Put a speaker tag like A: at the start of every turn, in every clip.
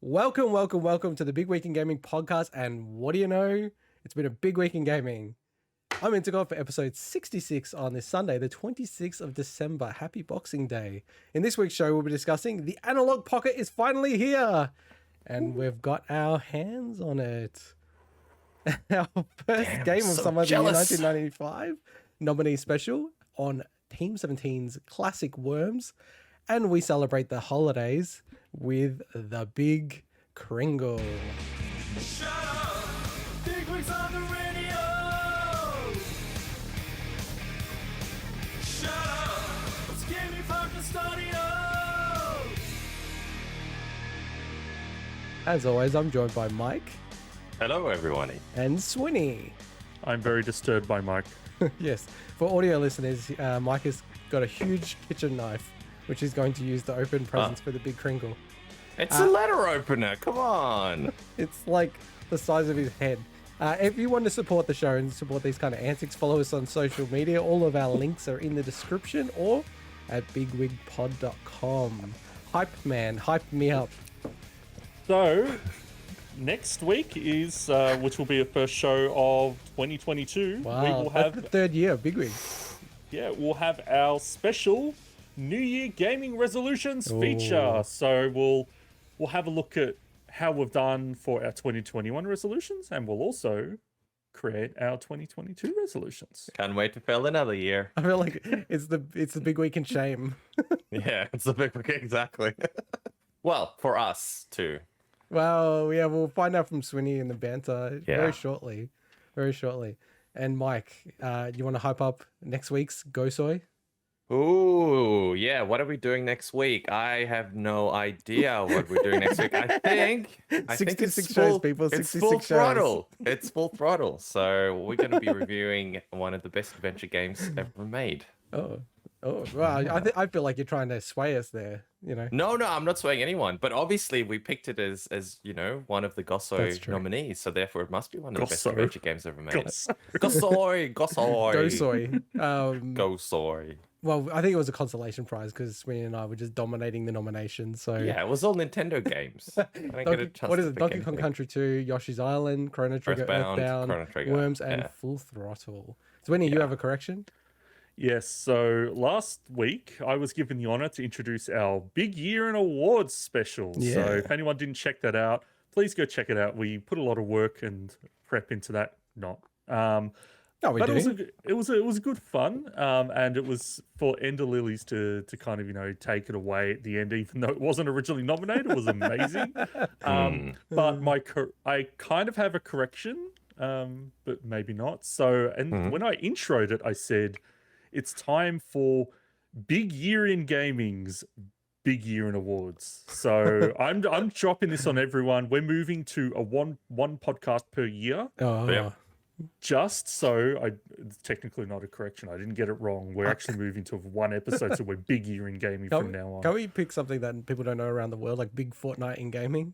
A: Welcome to the Big Week in Gaming podcast. And what do you know? It's been a big week in gaming. I'm Intergrade for episode 66 on this Sunday, the 26th of December. Happy Boxing Day. In this week's show, we'll be discussing the Analogue Pocket is finally here. And we've got our hands on it. Our first game of summer of the year 1995 nominee special on Team 17's classic Worms. And we celebrate the holidays with the Big Kringle.
B: Shut up! Big Week's on the radio! Shut up! It's gaming focused audio!
A: As always, I'm joined by Mike.
C: Hello, everyone.
A: And Swinny.
D: I'm very disturbed by Mike.
A: Yes. For audio listeners, Mike has got a huge kitchen knife, which he's going to use to open presents for the Big Kringle.
C: It's a letter opener. Come on.
A: It's like the size of his head. If you want to support the show and support these kind of antics, follow us on social media. All of our links are in the description or at bigwigpod.com. Hype man, hype me up.
D: So, next week is, which will be a first show of 2022.
A: Wow,
D: We will
A: that's
D: have,
A: the third year of Big Wig.
D: we'll have our special New Year gaming resolutions feature. So we'll have a look at how we've done for our 2021 resolutions, and we'll also create our 2022 resolutions.
C: Can't wait to fill another year.
A: I feel like it's the Big Week in shame.
C: Yeah, it's a big week, exactly. Well, for us too.
A: Well, yeah, we'll find out from Swinny in the banter
C: Yeah.
A: very shortly. And Mike, you want to hype up next week's GOSOY?
C: Ooh, yeah. What are we doing next week? I have no idea what we're doing next week. I think
A: 66
C: it's
A: shows,
C: full,
A: people,
C: It's
A: 66
C: full
A: shows.
C: throttle. It's full throttle. So we're going to be reviewing one of the best adventure games ever made.
A: Oh, well, I feel like you're trying to sway us there, you know.
C: No, I'm not swaying anyone. But obviously, we picked it as one of the
A: That's
C: GOSOY
A: true.
C: nominees. So therefore, it must be one of the best
D: GOSOY.
C: adventure games ever made.
D: GOSOY.
C: GOSOY.
A: GOSOY.
C: GOSOY.
A: Well, I think it was a consolation prize because Swinny and I were just dominating the nominations. So
C: Yeah, it was all Nintendo games. I didn't get a chance
A: what is
C: to
A: it?
C: pick
A: Donkey Kong
C: anything.
A: Country 2, Yoshi's Island, Chrono Trigger, Earthbound,
C: Chrono Trigger,
A: Worms, and
C: yeah.
A: Full Throttle. Swinny, you have a correction?
D: Yes, so last week I was given the honor to introduce our Big Year in Awards special.
A: Yeah.
D: So if anyone didn't check that out, please go check it out. We put a lot of work and prep into that.
A: No, we
D: But
A: do.
D: it was good fun, and it was for Ender Lilies to kind of take it away at the end, even though it wasn't originally nominated. It was amazing. But I kind of have a correction, but maybe not. So, and when I introed it, I said it's time for Big Year in Gaming's Big Year in Awards. So I'm dropping this on everyone. We're moving to a one podcast per year.
A: Oh,
C: Yeah.
D: Just so it's technically not a correction. I didn't get it wrong. We're actually moving to one episode, so we're Big Year in Gaming from now on.
A: Can we pick something that people don't know around the world, like Big Fortnite in Gaming?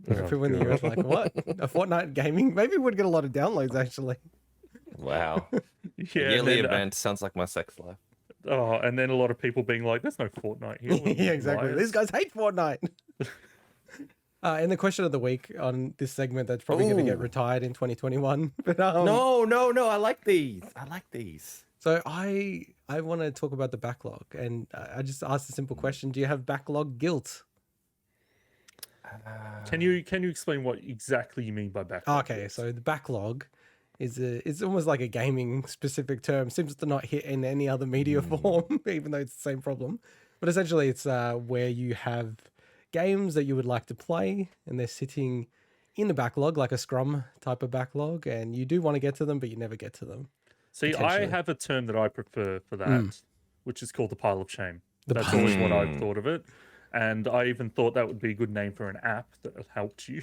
D: Oh,
A: People in the US are like, what? A Fortnite in gaming? Maybe we'd get a lot of downloads, actually.
C: Wow.
D: Yeah,
C: Yearly
D: and then,
C: event sounds like my sex life.
D: and then a lot of people being like, "There's no Fortnite here."
A: Yeah, exactly.
D: Liars.
A: These guys hate Fortnite. And the question of the week on this segment that's probably going to get
C: Ooh.
A: retired in 2021. But
C: No. I like these.
A: So I want to talk about the backlog, and I just asked a simple question: do you have backlog guilt?
D: Can you explain what exactly you mean by backlog?
A: Okay, so the backlog is it's almost like a gaming specific term. Seems to not hit in any other media form, even though it's the same problem. But essentially, it's where you have games that you would like to play, and they're sitting in the backlog, like a Scrum type of backlog, and you do want to get to them, but you never get to them.
D: See, I
A: potentially.
D: have a term that I prefer for that, which is called the pile of shame. That's
A: pile-
D: always what I've thought of it. And I even thought that would be a good name for an app that helped you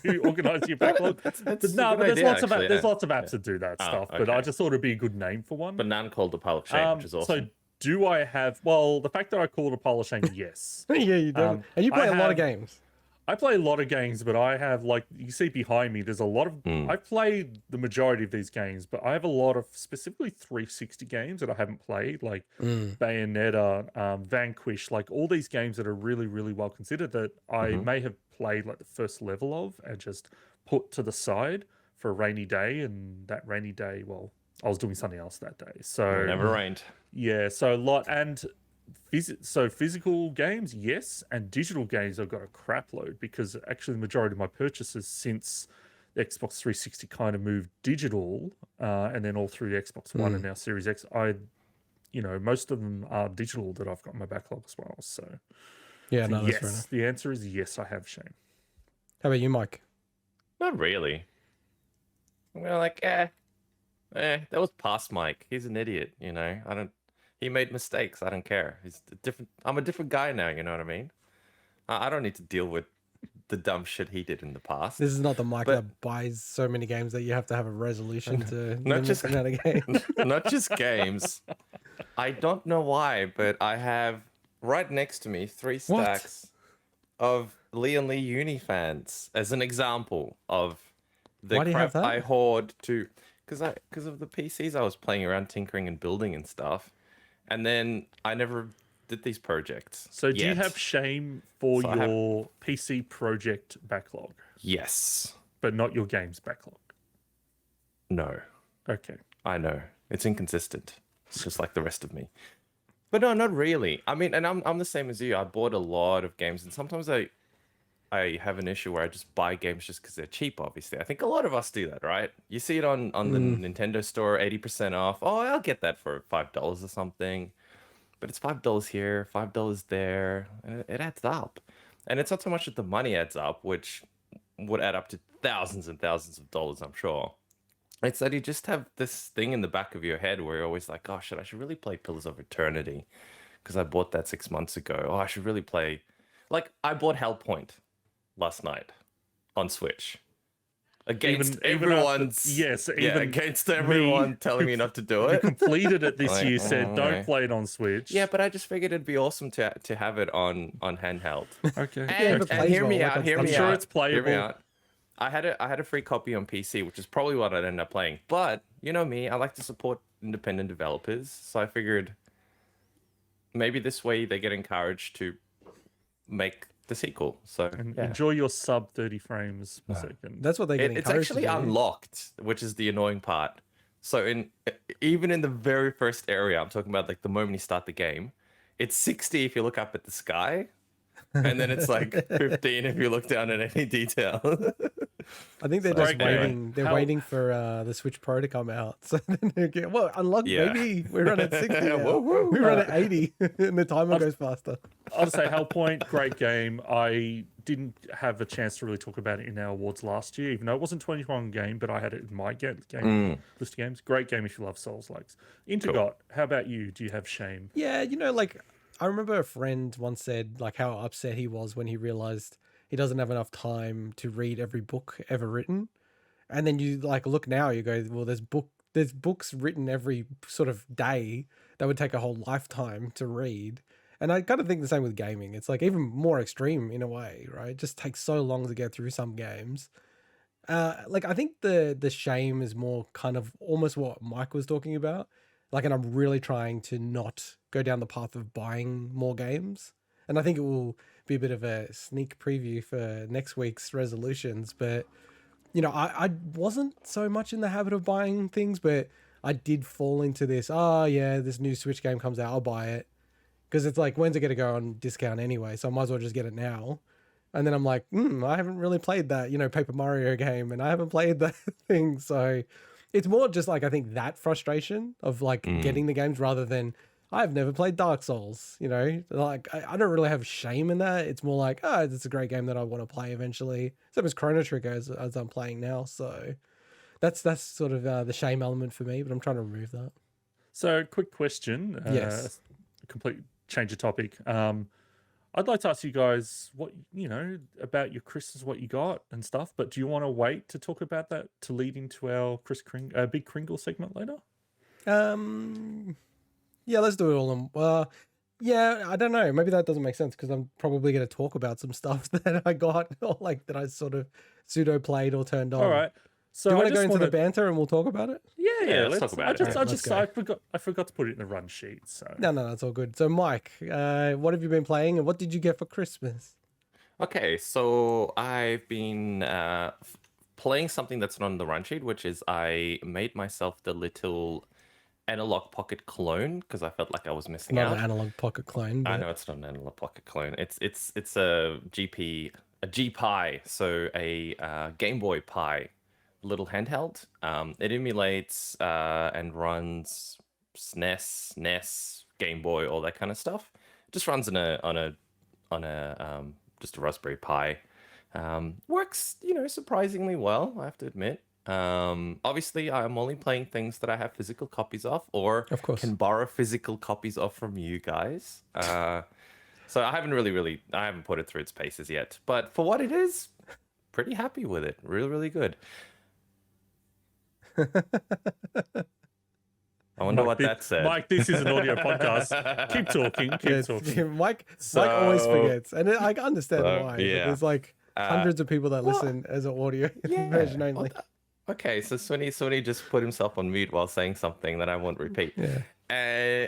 D: to organize your backlog.
C: That's
D: But
C: a
D: no,
C: good
D: but there's
C: idea,
D: lots of
C: actually,
D: there's
C: yeah.
D: lots of apps that do that stuff. But I
C: okay.
D: just thought it'd be a good name for one.
C: But none called the pile of shame, which is awesome.
D: So do I have? Well, the fact that I call it a pile of shame, yes.
A: Yeah, you do.
D: Um,
A: And you play
D: I
A: a lot of
D: have-
A: games.
D: I play a lot of games, but I have, like, you see behind me, there's a lot of, I've played the majority of these games, but I have a lot of specifically 360 games that I haven't played, like Bayonetta, Vanquish, like all these games that are really, really well considered that I may have played like the first level of and just put to the side for a rainy day. And that rainy day, well, I was doing something else that day. So
C: It never rained.
D: yeah, so a lot. And so physical games, yes, and digital games I've got a crap load because actually the majority of my purchases since the Xbox 360 kind of moved digital, and then all through the Xbox One and now Series X, most of them are digital that I've got in my backlog as well. So
A: Yeah, no, that's fair
D: yes,
A: enough.
D: the answer is yes, I have Shame.
A: How about you, Mike?
C: Not really. We're like, that was past Mike. He's an idiot, you know. He made mistakes. I don't care. I'm a different guy now, you know what I mean? I don't need to deal with the dumb shit he did in the past.
A: This is not the Mike that buys so many games that you have to have a resolution to
C: Not just
A: the amount of games.
C: not just games. I don't know why, but I have right next to me 3 stacks of Leon Lee Uni fans as an example of the
A: Why do you have
C: crap
A: that?
C: I hoard to because of the PCs I was playing around tinkering and building and stuff. And then I never did these projects.
D: So do you
C: yet.
D: have Shame for
C: So I have-
D: your PC project backlog,
C: Yes.
D: but not your games backlog?
C: No.
D: Okay.
C: I know. It's inconsistent. It's just like the rest of me. But no, not really. I mean, and I'm the same as you. I bought a lot of games, and sometimes I have an issue where I just buy games just because they're cheap, obviously. I think a lot of us do that, right? You see it on the Nintendo store, 80% off. Oh, I'll get that for $5 or something. But it's $5 here, $5 there, and it adds up. And it's not so much that the money adds up, which would add up to thousands and thousands of dollars, I'm sure. It's that you just have this thing in the back of your head where you're always like, oh, I should really play Pillars of Eternity because I bought that 6 months ago. Oh, I should really play... Like, I bought Hellpoint last night on Switch. Against everyone's... against everyone telling me not to do
D: You
C: it.
D: completed it this
C: Like,
D: year, said
C: oh,
D: don't
C: okay.
D: play it on Switch.
C: Yeah, but I just figured it'd be awesome to have it on handheld.
D: Okay.
C: And,
A: but
C: and
A: plays
C: hear me
A: well, like
C: out.
A: on
C: Hear
A: Steam.
C: me
D: I'm sure
C: out.
D: it's playable.
C: Hear me out. I had a free copy on PC, which is probably what I'd end up playing. But you know me, I like to support independent developers, so I figured maybe this way they get encouraged to make the sequel. So
D: And
C: yeah.
D: enjoy your sub 30 frames per second.
A: That's what they get
C: It's
A: encouraged
C: actually
A: to do.
C: unlocked, which is the annoying part. So even in the very first area, I'm talking about like the moment you start the game, it's 60 if you look up at the sky, and then it's like 15 if you look down at any detail.
A: I think they're
C: So,
A: just
C: anyway,
A: waiting. They're
D: how-
A: waiting for the Switch Pro to come out. So then they get unlocked,
C: Yeah.
A: baby. We run at 60 now.
C: Woo, woo.
A: We run at 80, and the timer goes faster.
D: I'll say Hellpoint, great game. I didn't have a chance to really talk about it in our awards last year, even though it wasn't 21 game, but I had it in my game list of games. Great game if you love Souls likes. Intergot, how about you? Do you have Shame?
A: Yeah, like I remember a friend once said like how upset he was when he realized he doesn't have enough time to read every book ever written. And then you like look now, you go, well, there's books written every sort of day that would take a whole lifetime to read. And I kind of think the same with gaming. It's like even more extreme in a way, right? It just takes so long to get through some games. Like I think the shame is more kind of almost what Mike was talking about. Like, and I'm really trying to not go down the path of buying more games. And I think it will be a bit of a sneak preview for next week's resolutions. But, you know, I wasn't so much in the habit of buying things, but I did fall into this, this new Switch game comes out, I'll buy it. Because it's like, when's it going to go on discount anyway? So I might as well just get it now. And then I'm like, I haven't really played that, Paper Mario game, and I haven't played that thing. So it's more just like, I think that frustration of like getting the games rather than I've never played Dark Souls, like I don't really have shame in that. It's more like, it's a great game that I want to play eventually. Same as Chrono Trigger as I'm playing now. So that's sort of the shame element for me, but I'm trying to remove that.
D: So, quick question.
A: Yes.
D: Complete change of topic. I'd like to ask you guys what, about your Christmas, what you got and stuff, but do you want to wait to talk about that to lead into our Big Kringle segment later?
A: Yeah, let's do it all. Yeah, I don't know. Maybe that doesn't make sense because I'm probably going to talk about some stuff that I got or like that I sort of pseudo played or turned on.
D: All right. So
A: Do you
D: I
A: want to go
D: just
A: into the
D: wanna-
A: banter and we'll talk about it?
D: Yeah,
C: let's talk about it.
A: Alright, let's go.
D: I forgot to put it in the run sheet. So
A: No, that's all good. So, Mike, what have you been playing and what did you get for Christmas?
C: Okay, so I've been playing something that's not on the run sheet, which is I made myself the little Analogue Pocket clone because I felt like I was missing
A: Not
C: out.
A: an Analog Pocket clone.
C: I
A: But...
C: know it's not an Analogue Pocket clone. It's a G Pi, so a Game Boy Pi, little handheld. It emulates and runs SNES, NES, Game Boy, all that kind of stuff. It just runs on a just a Raspberry Pi. Works, surprisingly well, I have to admit. Obviously, I'm only playing things that I have physical copies of, or
A: Of course.
C: can borrow physical copies of from you guys. So I haven't put it through its paces yet. But for what it is, pretty happy with it. Really, really good. I wonder what that said.
D: Mike, this is an audio podcast. Keep talking. Keep talking.
A: Mike always
C: So-
A: forgets, and I understand why. But
C: yeah.
A: there's like hundreds of people that listen as an audio version only.
C: Okay, so Swinny just put himself on mute while saying something that I won't repeat.
A: Yeah.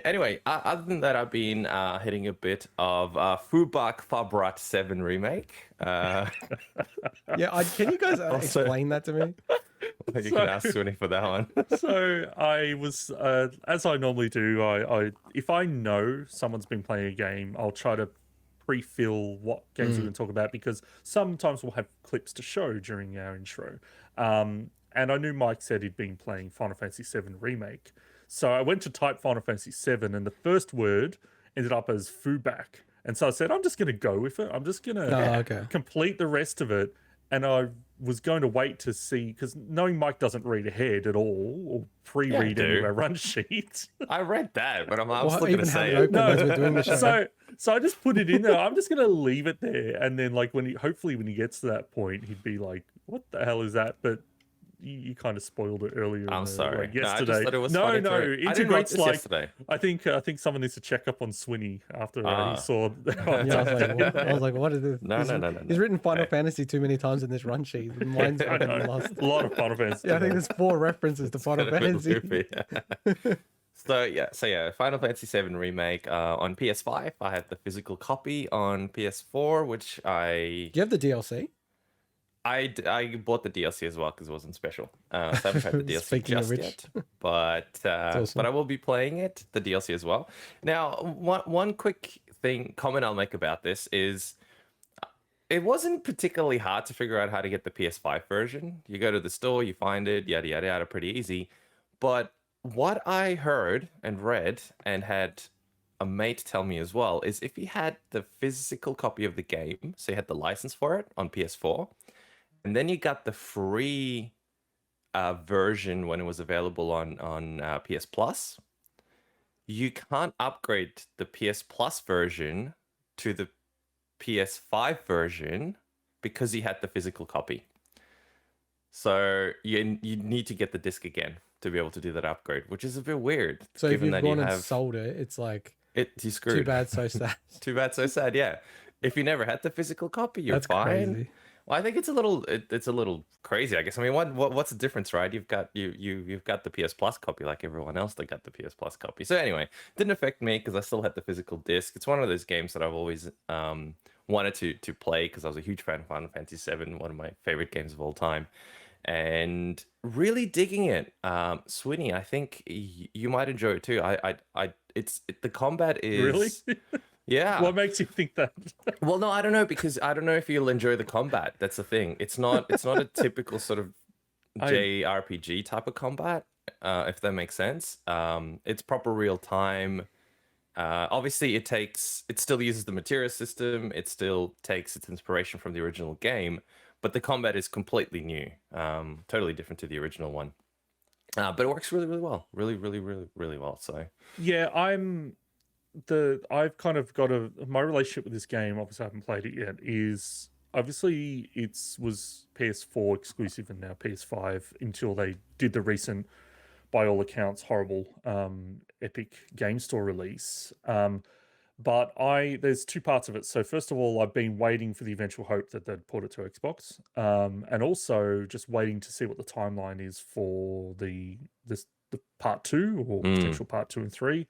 C: Anyway, other than that, I've been hitting a bit of Fubak Fabrat 7 remake.
A: Yeah, can you guys
C: Also-
A: explain that to me?
C: You can ask Swinny for that one.
D: So I was, as I normally do, I if I know someone's been playing a game, I'll try to pre-fill what games we're going to talk about because sometimes we'll have clips to show during our intro. And I knew Mike said he'd been playing Final Fantasy VII Remake. So I went to type Final Fantasy VII and the first word ended up as Fubak. And so I said, I'm just going to go with it. I'm just going to complete the rest of it. And I was going to wait to see, because knowing Mike doesn't read ahead at all or pre-read any of our run sheets.
C: I read that, but I was
A: Well,
C: looking
A: even
C: to
A: have
C: say
A: it
C: it.
A: open as we're doing the show.
D: So I just put it in there. I'm just going to leave it there. And then like hopefully when he gets to that point, he'd be like, what the hell is that? But you kind of spoiled it earlier.
C: I'm sorry.
D: Like
C: No, I
D: yesterday.
C: just thought it was funny
D: no.
C: to- I didn't watch
D: Intergrade's
C: this
D: like,
C: yesterday.
D: I think someone needs to check up on Swinny after he saw.
A: Yeah, I was like, what is this?
C: No, no.
A: He's written Final Fantasy too many times in this run sheet. Mine's
D: I
A: fucking
D: know.
A: lost.
D: A lot of Final Fantasy.
A: Yeah, I think there's 4 references to Final
C: Got a bit
A: Fantasy.
C: loopy. So Final Fantasy VII Remake on PS5. I had the physical copy on PS4, which
A: Do you have the DLC?
C: I bought the DLC as well because it wasn't special. So I haven't had the DLC
A: Speaking of
C: just
A: which.
C: yet, but I will be playing it, the DLC as well. Now, one quick comment I'll make about this is it wasn't particularly hard to figure out how to get the PS5 version. You go to the store, you find it, yada yada yada, pretty easy. But what I heard and read and had a mate tell me as well is if he had the physical copy of the game, so you had the license for it on PS4. And then you got the free version when it was available on PS Plus. You can't upgrade the PS Plus version to the PS5 version because you had the physical copy. So you need to get the disc again to be able to do that upgrade, which is a bit weird.
A: So if
C: given
A: you've
C: that
A: gone
C: you
A: and
C: have
A: sold it, it's like
C: it, you screwed.
A: too bad, so sad.
C: Too bad, so sad. Yeah. If you never had the physical copy, you're
A: That's
C: fine.
A: crazy.
C: Well, I think it's a little crazy, I guess. I mean, what's the difference, right? You've got the PS Plus copy like everyone else that got the PS Plus copy. So anyway, didn't affect me because I still had the physical disc. It's one of those games that I've always wanted to play because I was a huge fan of Final Fantasy VII, one of my favorite games of all time, and really digging it. Swinny, I think you might enjoy it too. The combat is
D: Really?
C: Yeah.
D: What makes you think that?
C: Well, no, I don't know because I don't know if you'll enjoy the combat. That's the thing. It's not a typical sort of JRPG type of combat, if that makes sense. It's proper real time. Obviously, it still uses the materia system. It still takes its inspiration from the original game, but the combat is completely new, totally different to the original one. But it works really, really well. Really, really, really, really well. So
D: Yeah, I've kind of got my relationship with this game, obviously I haven't played it yet, is obviously was PS4 exclusive and now PS5 until they did the recent, by all accounts, horrible Epic Game Store release. But there's two parts of it. So first of all, I've been waiting for the eventual hope that they'd port it to Xbox, and also just waiting to see what the timeline is for the part 2 or potential part 2 and 3.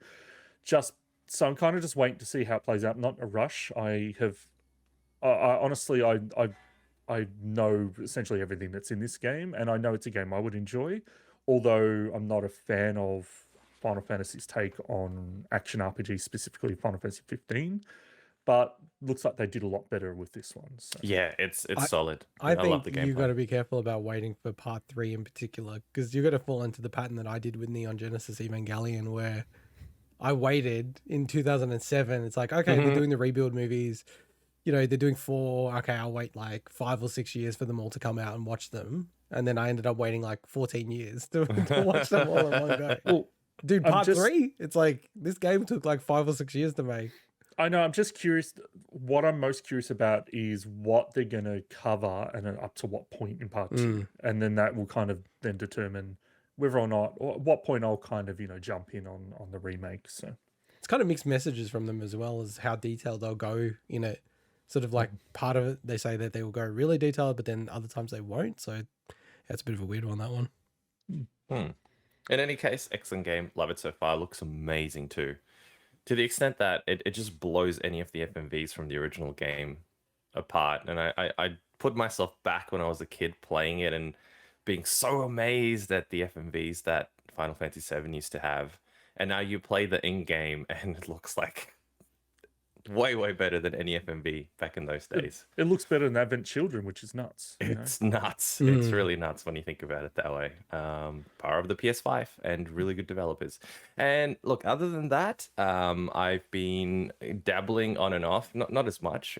D: So I'm kind of just waiting to see how it plays out. Not a rush. I honestly, I know essentially everything that's in this game, and I know it's a game I would enjoy. Although I'm not a fan of Final Fantasy's take on action RPG, specifically Final Fantasy 15, but looks like they did a lot better with this one. So.
C: Yeah, it's solid.
A: I
C: love the
A: think
C: gameplay.
A: you got to be careful about waiting for part 3 in particular, because you got to fall into the pattern that I did with Neon Genesis Evangelion, where I waited in 2007. It's like, okay, they're doing the rebuild movies, you know, they're doing 4. Okay, I'll wait like 5 or 6 years for them all to come out and watch them. And then I ended up waiting like 14 years to watch them all in one go.
D: Well,
A: dude, part 3, it's like this game took like 5 or 6 years to make.
D: I know. I'm just curious. What I'm most curious about is what they're going to cover and up to what point in part 2. And then that will kind of then determine whether or not, or at what point I'll kind of, jump in on the remake. So
A: it's kind of mixed messages from them as well as how detailed they'll go in it. Sort of like part of it, they say that they will go really detailed, but then other times they won't. So that's a bit of a weird one, that one.
C: In any case, excellent game. Love it so far. Looks amazing too. To the extent that it just blows any of the FMVs from the original game apart. And I put myself back when I was a kid playing it and being so amazed at the FMVs that Final Fantasy VII used to have. And now you play the in-game and it looks like way, way better than any FMV back in those days.
D: It looks better than Advent Children, which is nuts.
C: It's nuts. It's really nuts when you think about it that way. Power of the PS5 and really good developers. And look, other than that, I've been dabbling on and off, not as much,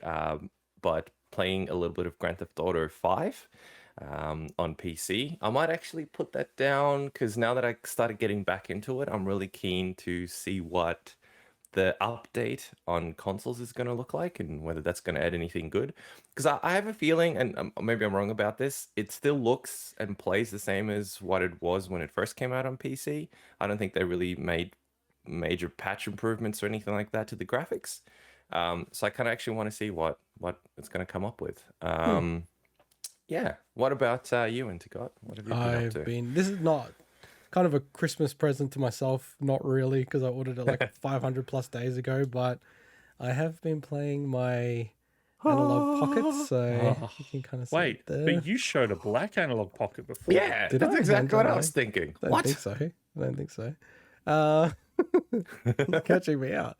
C: but playing a little bit of Grand Theft Auto 5 on PC. I might actually put that down because now that I started getting back into it, I'm really keen to see what the update on consoles is going to look like and whether that's going to add anything good, because I have a feeling, and maybe I'm wrong about this, it still looks and plays the same as what it was when it first came out on PC. I don't think they really made major patch improvements or anything like that to the graphics, so I kind of actually want to see what it's going to come up with. Yeah, what about you, Intergot? What have you been up to?
A: This is not kind of a Christmas present to myself, not really, because I ordered it like 500 plus days ago, but I have been playing my Analogue Pocket, so you can kind of see
D: Wait,
A: it there.
D: but you showed a black Analogue Pocket before.
C: Yeah,
A: Did
C: that's
A: I?
C: exactly what I
A: Don't
C: was thinking.
A: I
C: What?
A: don't think so. Catching me out.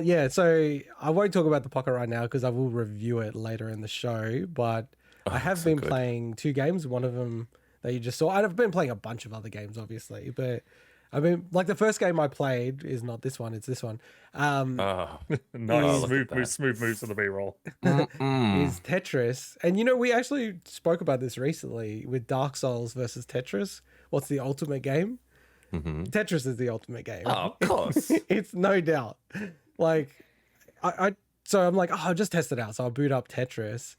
A: Yeah, so I won't talk about the Pocket right now because I will review it later in the show, but I have
C: so
A: been
C: good.
A: playing 2 games, one of them that you just saw. I've been playing a bunch of other games, obviously, but I mean, like the first game I played is not this one, it's this one.
D: Nice,
C: look at
D: smooth moves on the B-roll.
A: Is Tetris. And we actually spoke about this recently with Dark Souls versus Tetris. What's the ultimate game? Tetris is the ultimate game.
C: Oh, of course.
A: It's no doubt. Like, so I'm like, I'll just test it out. So I'll boot up Tetris.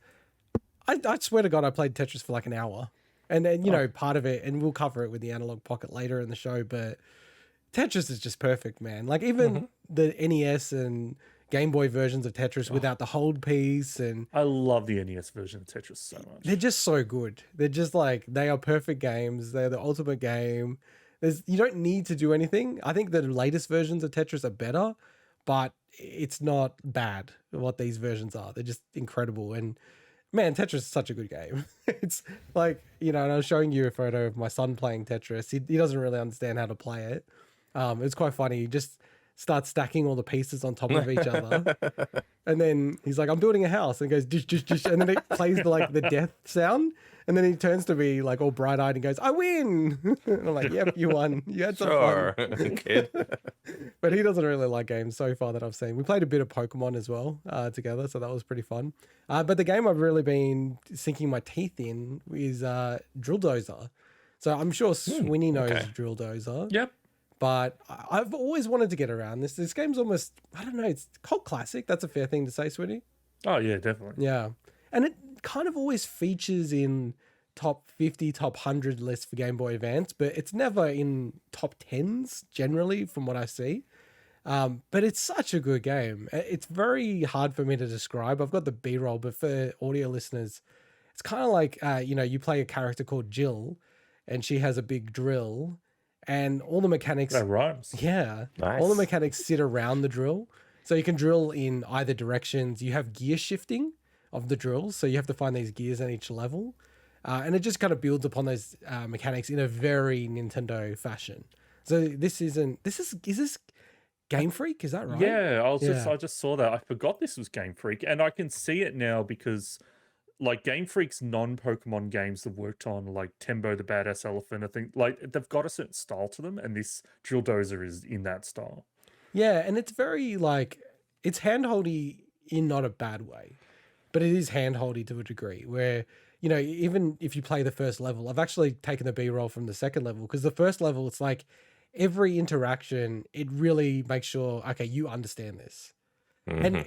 A: I swear to God, I played Tetris for like an hour. And then, part of it, and we'll cover it with the Analogue Pocket later in the show, but Tetris is just perfect, man. Like, even the NES and Game Boy versions of Tetris without the hold piece, and
D: I love the NES version of Tetris so much.
A: they're just so good. They're just like, they are perfect games. They're the ultimate game. You don't need to do anything. I think the latest versions of Tetris are better, but it's not bad what these versions are. They're just incredible. And man, Tetris is such a good game. It's like, and I was showing you a photo of my son playing Tetris. He doesn't really understand how to play it. It's quite funny. He just starts stacking all the pieces on top of each other. And then he's like, I'm building a house. And goes, dish, dish, dish. And then it plays the death sound. And then he turns to me like all bright eyed and goes, I win. And I'm like, yep, you won. You had some fun.
C: Kid.
A: But he doesn't really like games so far that I've seen. We played a bit of Pokemon as well together, so that was pretty fun. But the game I've really been sinking my teeth in is Drill Dozer. So I'm sure Swinny knows Drill Dozer.
D: Yep.
A: But I've always wanted to get around this. This game's almost, I don't know, it's cult classic. That's a fair thing to say, Swinny.
D: Oh, yeah, definitely.
A: Yeah. And it kind of always features in top 50, top 100 lists for Game Boy Advance, but it's never in top 10s generally from what I see. But it's such a good game. It's very hard for me to describe. I've got the B-roll, but for audio listeners, it's kind of like, you play a character called Jill, and she has a big drill, and all the mechanics.
D: That rhymes.
A: Yeah.
C: Nice.
A: All the mechanics sit around the drill. So you can drill in either directions. You have gear shifting of the drills. So you have to find these gears at each level. And it just kind of builds upon those mechanics in a very Nintendo fashion. So is this Game Freak? Is that right?
D: Yeah, I just saw that. I forgot this was Game Freak, and I can see it now because like Game Freak's non-Pokemon games they've worked on, like Tembo the Badass Elephant, I think like they've got a certain style to them, and this Drill Dozer is in that style.
A: Yeah, and it's very like it's handholdy in not a bad way, but it is handholdy to a degree where, even if you play the first level, I've actually taken the B-roll from the second level because the first level, it's like every interaction, it really makes sure, okay, you understand this. And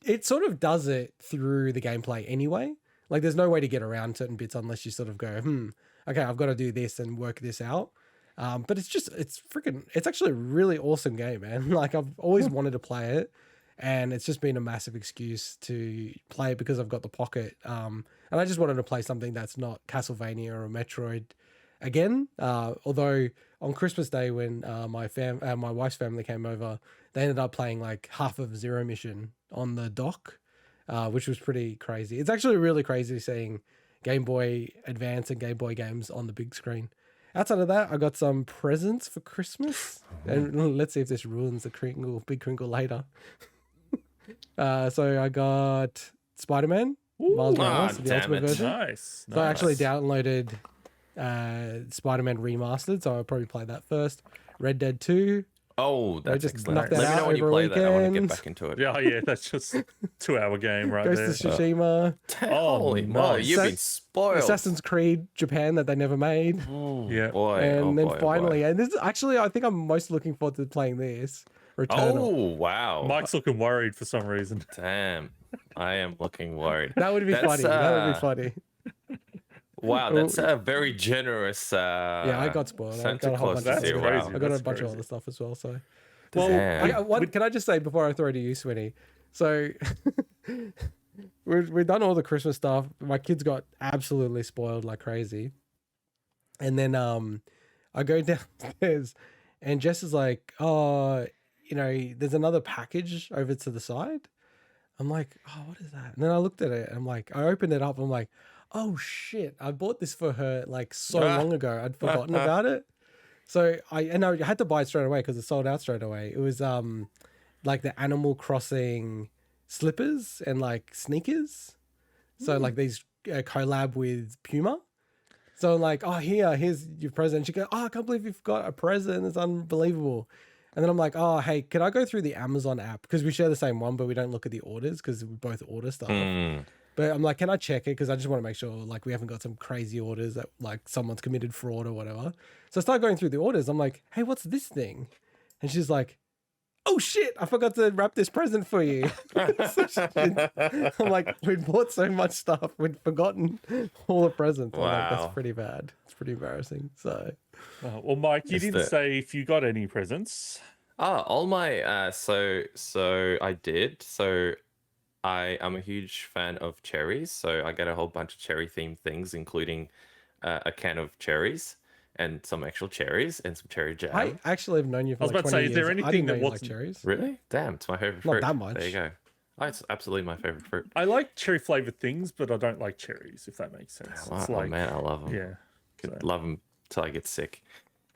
A: it sort of does it through the gameplay anyway. Like there's no way to get around certain bits unless you sort of go, okay, I've got to do this and work this out. But it's actually a really awesome game, man. Like I've always wanted to play it, and it's just been a massive excuse to play it because I've got the Pocket. And I just wanted to play something that's not Castlevania or Metroid again. Although on Christmas Day when my wife's family came over, they ended up playing like half of Zero Mission on the dock, which was pretty crazy. It's actually really crazy seeing Game Boy Advance and Game Boy games on the big screen. Outside of that, I got some presents for Christmas. And let's see if this ruins the Big Kringle later. So I got Spider-Man, Miles Morales, the Ultimate version.
D: Nice.
A: So I actually downloaded Spider-Man Remastered, so I'll probably play that first. Red Dead 2.
C: Oh, that's
A: just
C: excellent.
A: knocked
C: Let
A: that
C: me know
A: out
C: when you
A: over a
C: play that. I want to get
A: weekend.
C: back into it.
D: Yeah, that's just 2-hour game right
A: Ghost
D: there.
A: of Tsushima.
C: Holy moly,
D: nice.
C: you've been spoiled.
A: Assassin's Creed Japan that they never made.
D: Yeah.
C: Boy,
A: And then
C: boy,
A: finally,
C: boy.
A: and this actually, I think I'm most looking forward to playing this. Returnal.
C: Oh, wow.
D: Mike's looking worried for some reason.
C: Damn. I am looking worried.
A: That would be
C: That's,
A: funny. That would be funny.
C: Wow, that's a very generous.
A: Yeah, I got spoiled. I
C: Santa
A: got a whole
C: Claus
A: bunch of
C: this year.
D: crazy.
C: Wow.
A: I got a
D: That's
A: bunch of
D: crazy.
A: other stuff as well. So,
C: Damn.
A: can I just say before I throw it to you, Swinny? So, we've done all the Christmas stuff. My kids got absolutely spoiled like crazy, and then I go downstairs, and Jess is like, "Oh, there's another package over to the side." I'm like, "Oh, what is that?" And then I looked at it, and I'm like, I opened it up. I'm like, "Oh shit! I bought this for her like so long ago. I'd forgotten about it." So I had to buy it straight away because it sold out straight away. It was like the Animal Crossing slippers and like sneakers. So like these collab with Puma. So I'm like, oh, here's your present. She goes, oh, I can't believe you've got a present. It's unbelievable. And then I'm like, oh, hey, can I go through the Amazon app? Because we share the same one, but we don't look at the orders because we both order stuff. But I'm like, can I check it? Because I just want to make sure like we haven't got some crazy orders that like someone's committed fraud or whatever. So I start going through the orders. I'm like, hey, what's this thing? And she's like, oh shit, I forgot to wrap this present for you. I'm like, we'd bought so much stuff, we'd forgotten all the presents. I'm like,
C: Wow.
A: that's pretty bad. It's pretty embarrassing. So
D: Well, Mike, you
C: Just
D: didn't
C: the-
D: say if you got any presents.
C: All my so I did. So I am a huge fan of cherries. So I get a whole bunch of cherry themed things, including a can of cherries and some actual cherries and some cherry jam.
A: I actually have known you for
D: I was
A: like
D: about to
A: 20
D: say, is there
A: years. I
D: anything
A: didn't know
D: that
A: you like
D: wasn't-
A: cherries.
C: Really? Damn, it's my favorite
A: Not
C: fruit.
A: that much.
C: There you go. Oh, it's absolutely my favorite fruit.
D: I like cherry flavored things, but I don't like cherries, if that makes sense.
C: Oh,
D: It's like,
C: man, I love them.
D: yeah.
C: Could love them till I get sick.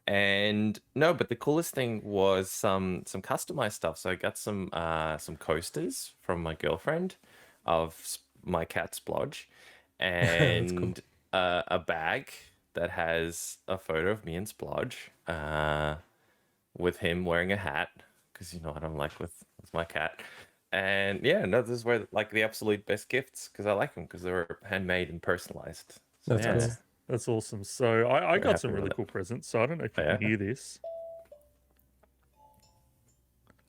C: And no, but the coolest thing was some customized stuff. So I got some coasters from my girlfriend of my cat Splodge, and a bag that has a photo of me and Splodge, with him wearing a hat, because I don't like with my cat. And yeah, no, this is where like the absolute best gifts, because I like them because they were handmade and personalized. So,
A: That's
C: yeah.
A: cool.
D: That's awesome. So I got some
C: happy with
D: really
C: it.
D: cool presents. So I don't know if you
C: Yeah.
D: can hear this.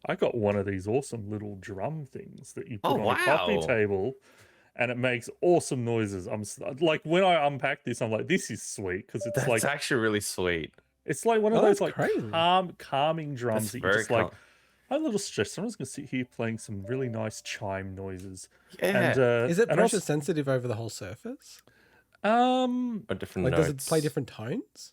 D: I got one of these awesome little drum things that you put
C: Oh,
D: on a coffee
C: wow.
D: table, and it makes awesome noises. Like when I unpack this, I'm like, this is sweet because it's
C: That's
D: like
C: actually really sweet.
D: it's like one of
A: Oh,
D: those
A: that's
D: like
A: crazy.
D: calming drums
C: That's
D: that you
C: very
D: just like.
C: calm.
D: I'm a little stressed. I'm just going to sit here playing some really nice chime noises.
C: Yeah.
D: And
A: Is it
D: and
A: pressure
D: also,
A: sensitive over the whole surface?
C: Or different
A: Like,
C: notes.
A: does it play different tones?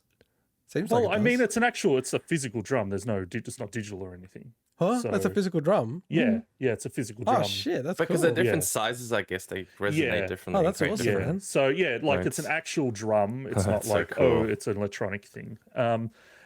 A: Seems
D: well,
A: like it
D: I mean,
A: does.
D: it's a physical drum. There's no, it's not digital or anything.
A: Huh? That's a
D: So,
A: physical drum?
D: yeah, it's a physical drum.
A: Oh, shit. That's
C: Because
A: cool.
C: they're different
D: Yeah.
C: sizes, I guess they resonate
D: Yeah.
C: differently.
A: Oh, that's
C: create
A: awesome,
C: different-
A: man.
D: So yeah, like it's an
C: Right.
D: actual drum. It's not
C: That's so
D: like
C: cool.
D: it's an electronic thing.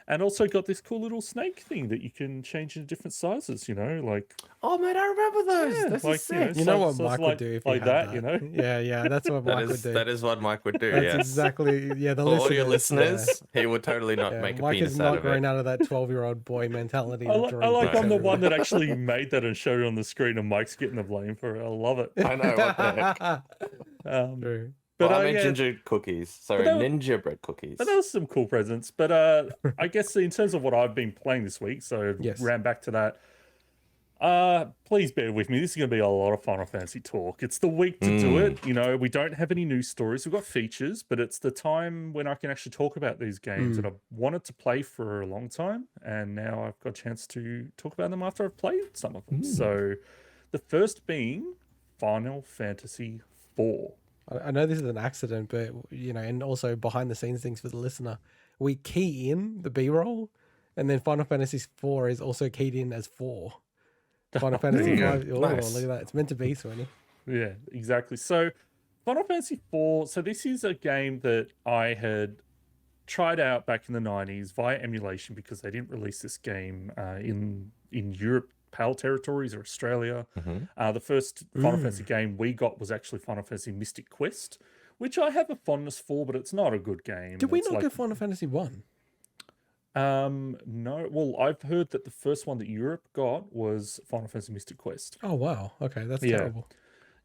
D: And also got this cool little snake thing that you can change into different sizes. Like
C: Oh man, I remember those.
D: Yeah,
C: This
D: like,
C: is sick.
A: You know what
D: so it's
A: Mike would do if he
D: like
A: had
D: that,
A: Yeah, that's what Mike would do.
C: That is what Mike would do.
A: That's
C: Yes.
A: exactly, the
C: For all your
A: listeners.
C: listeners, he would totally not
A: Yeah,
C: make a
A: Mike
C: penis
A: is
C: out
A: not
C: of
A: grown
C: it.
A: out of that 12-year-old boy mentality.
D: I
A: of
D: like
A: drawing
D: I'm
A: pictures
D: the one that
A: everywhere.
D: actually made that and showed it on the screen, and Mike's getting the blame for it. I love it.
C: I know what the heck.
A: True.
D: But
C: Well, I made
D: yeah,
C: ginger cookies. Sorry,
D: that was-
C: ninja bread cookies.
D: but that was some cool presents. But I guess in terms of what I've been playing this week, so
A: Yes.
D: ran back to that. Please bear with me. This is going to be a lot of Final Fantasy talk. It's the week to do it. We don't have any news stories. We've got features, but it's the time when I can actually talk about these games that I've wanted to play for a long time, and now I've got a chance to talk about them after I've played some of them. So, the first being Final Fantasy IV.
A: I know this is an accident, but, and also behind the scenes things for the listener. We key in the B-roll, and then Final Fantasy IV is also keyed in as 4. Final Fantasy
D: you go.
A: 5. Oh,
C: Nice.
A: look at that. It's meant to be, Swinny.
D: Yeah, exactly. So, Final Fantasy IV. So, this is a game that I had tried out back in the 90s via emulation because they didn't release this game in Europe, PAL territories, or Australia. The first Final Fantasy game we got was actually Final Fantasy Mystic Quest, which I have a fondness for, but it's not a good game.
A: Did we
D: It's
A: not
D: like,
A: get Final Fantasy 1?
D: No. Well, I've heard that the first one that Europe got was Final Fantasy Mystic Quest.
A: Oh, wow. Okay, that's
D: Yeah.
A: terrible.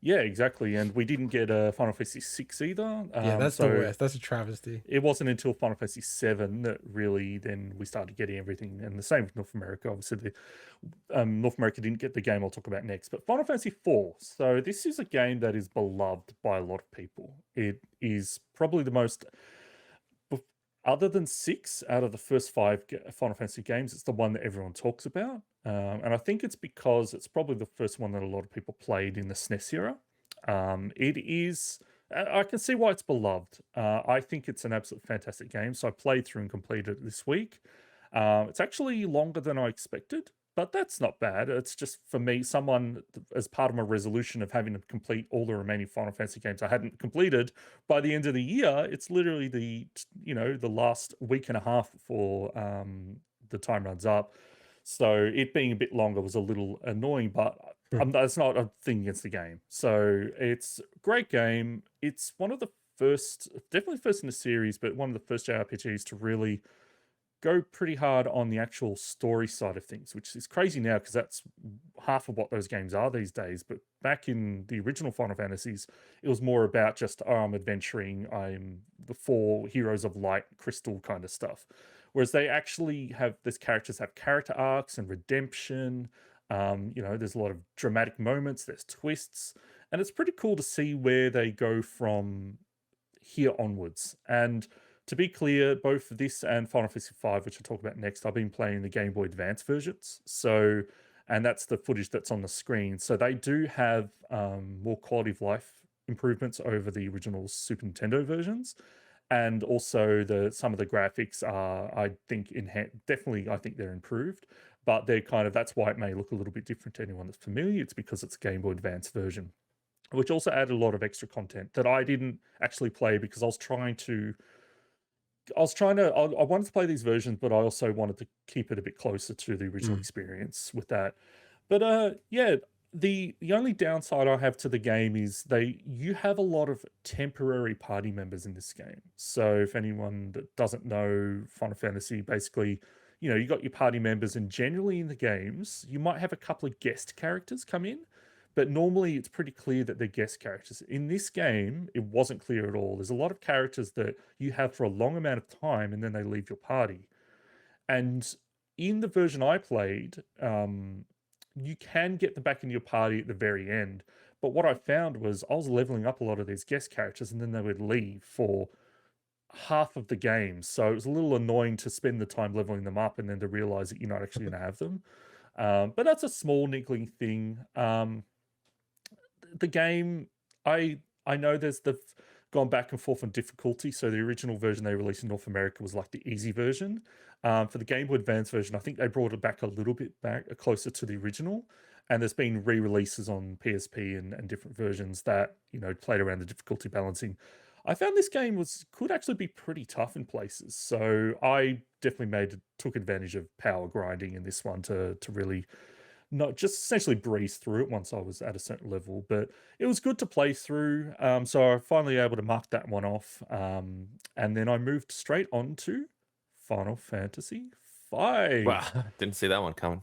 D: Yeah, exactly. And we didn't get a Final Fantasy 6 either.
A: Yeah, that's the worst. That's a travesty.
D: It wasn't until Final Fantasy 7 that really then we started getting everything. And the same with North America. Obviously, North America didn't get the game I'll talk about next. But Final Fantasy 4. So this is a game that is beloved by a lot of people. It is probably the most, other than 6 out of the first 5 Final Fantasy games, it's the one that everyone talks about. And I think it's because it's probably the first one that a lot of people played in the SNES era. It is, I can see why it's beloved. I think it's an absolute fantastic game. So I played through and completed it this week. It's actually longer than I expected, but that's not bad. It's just for me, someone as part of my resolution of having to complete all the remaining Final Fantasy games I hadn't completed by the end of the year. It's literally the last week and a half before the time runs up. So it being a bit longer was a little annoying, but that's not a thing against the game. So it's a great game. It's one of the first, definitely first in the series, but one of the first JRPGs to really go pretty hard on the actual story side of things, which is crazy now because that's half of what those games are these days. But back in the original Final Fantasies, it was more about just, I'm adventuring, I'm the 4 heroes of light, crystal kind of stuff. Whereas they actually have, these characters have character arcs and redemption. There's a lot of dramatic moments, there's twists, and it's pretty cool to see where they go from here onwards. And to be clear, both this and Final Fantasy V, which I'll talk about next, I've been playing the Game Boy Advance versions. So, and that's the footage that's on the screen. So they do have more quality of life improvements over the original Super Nintendo versions. And also some of the graphics are, I think, definitely I think they're improved, but they're that's why it may look a little bit different to anyone that's familiar. It's because it's a Game Boy Advance version, which also added a lot of extra content that I didn't actually play because I wanted to play these versions, but I also wanted to keep it a bit closer to the original experience with that. But the only downside I have to the game is you have a lot of temporary party members in this game. So if anyone that doesn't know Final Fantasy, basically, you got your party members, and generally in the games, you might have a couple of guest characters come in, but normally it's pretty clear that they're guest characters. In this game, it wasn't clear at all. There's a lot of characters that you have for a long amount of time and then they leave your party. And in the version I played, you can get them back into your party at the very end. But what I found was I was leveling up a lot of these guest characters and then they would leave for half of the game. So it was a little annoying to spend the time leveling them up and then to realize that you're not actually going to have them. But that's a small niggling thing. The game, I know they've gone back and forth on difficulty. So the original version they released in North America was like the easy version. For the Game Boy Advance version, I think they brought it back a little bit closer to the original. And there's been re-releases on PSP and different versions that, played around the difficulty balancing. I found this game could actually be pretty tough in places. So I definitely took advantage of power grinding in this one to really not just essentially breeze through it once I was at a certain level, but it was good to play through. So I finally able to mark that one off. And then I moved straight on to Final Fantasy V.
C: Wow, didn't see that one coming.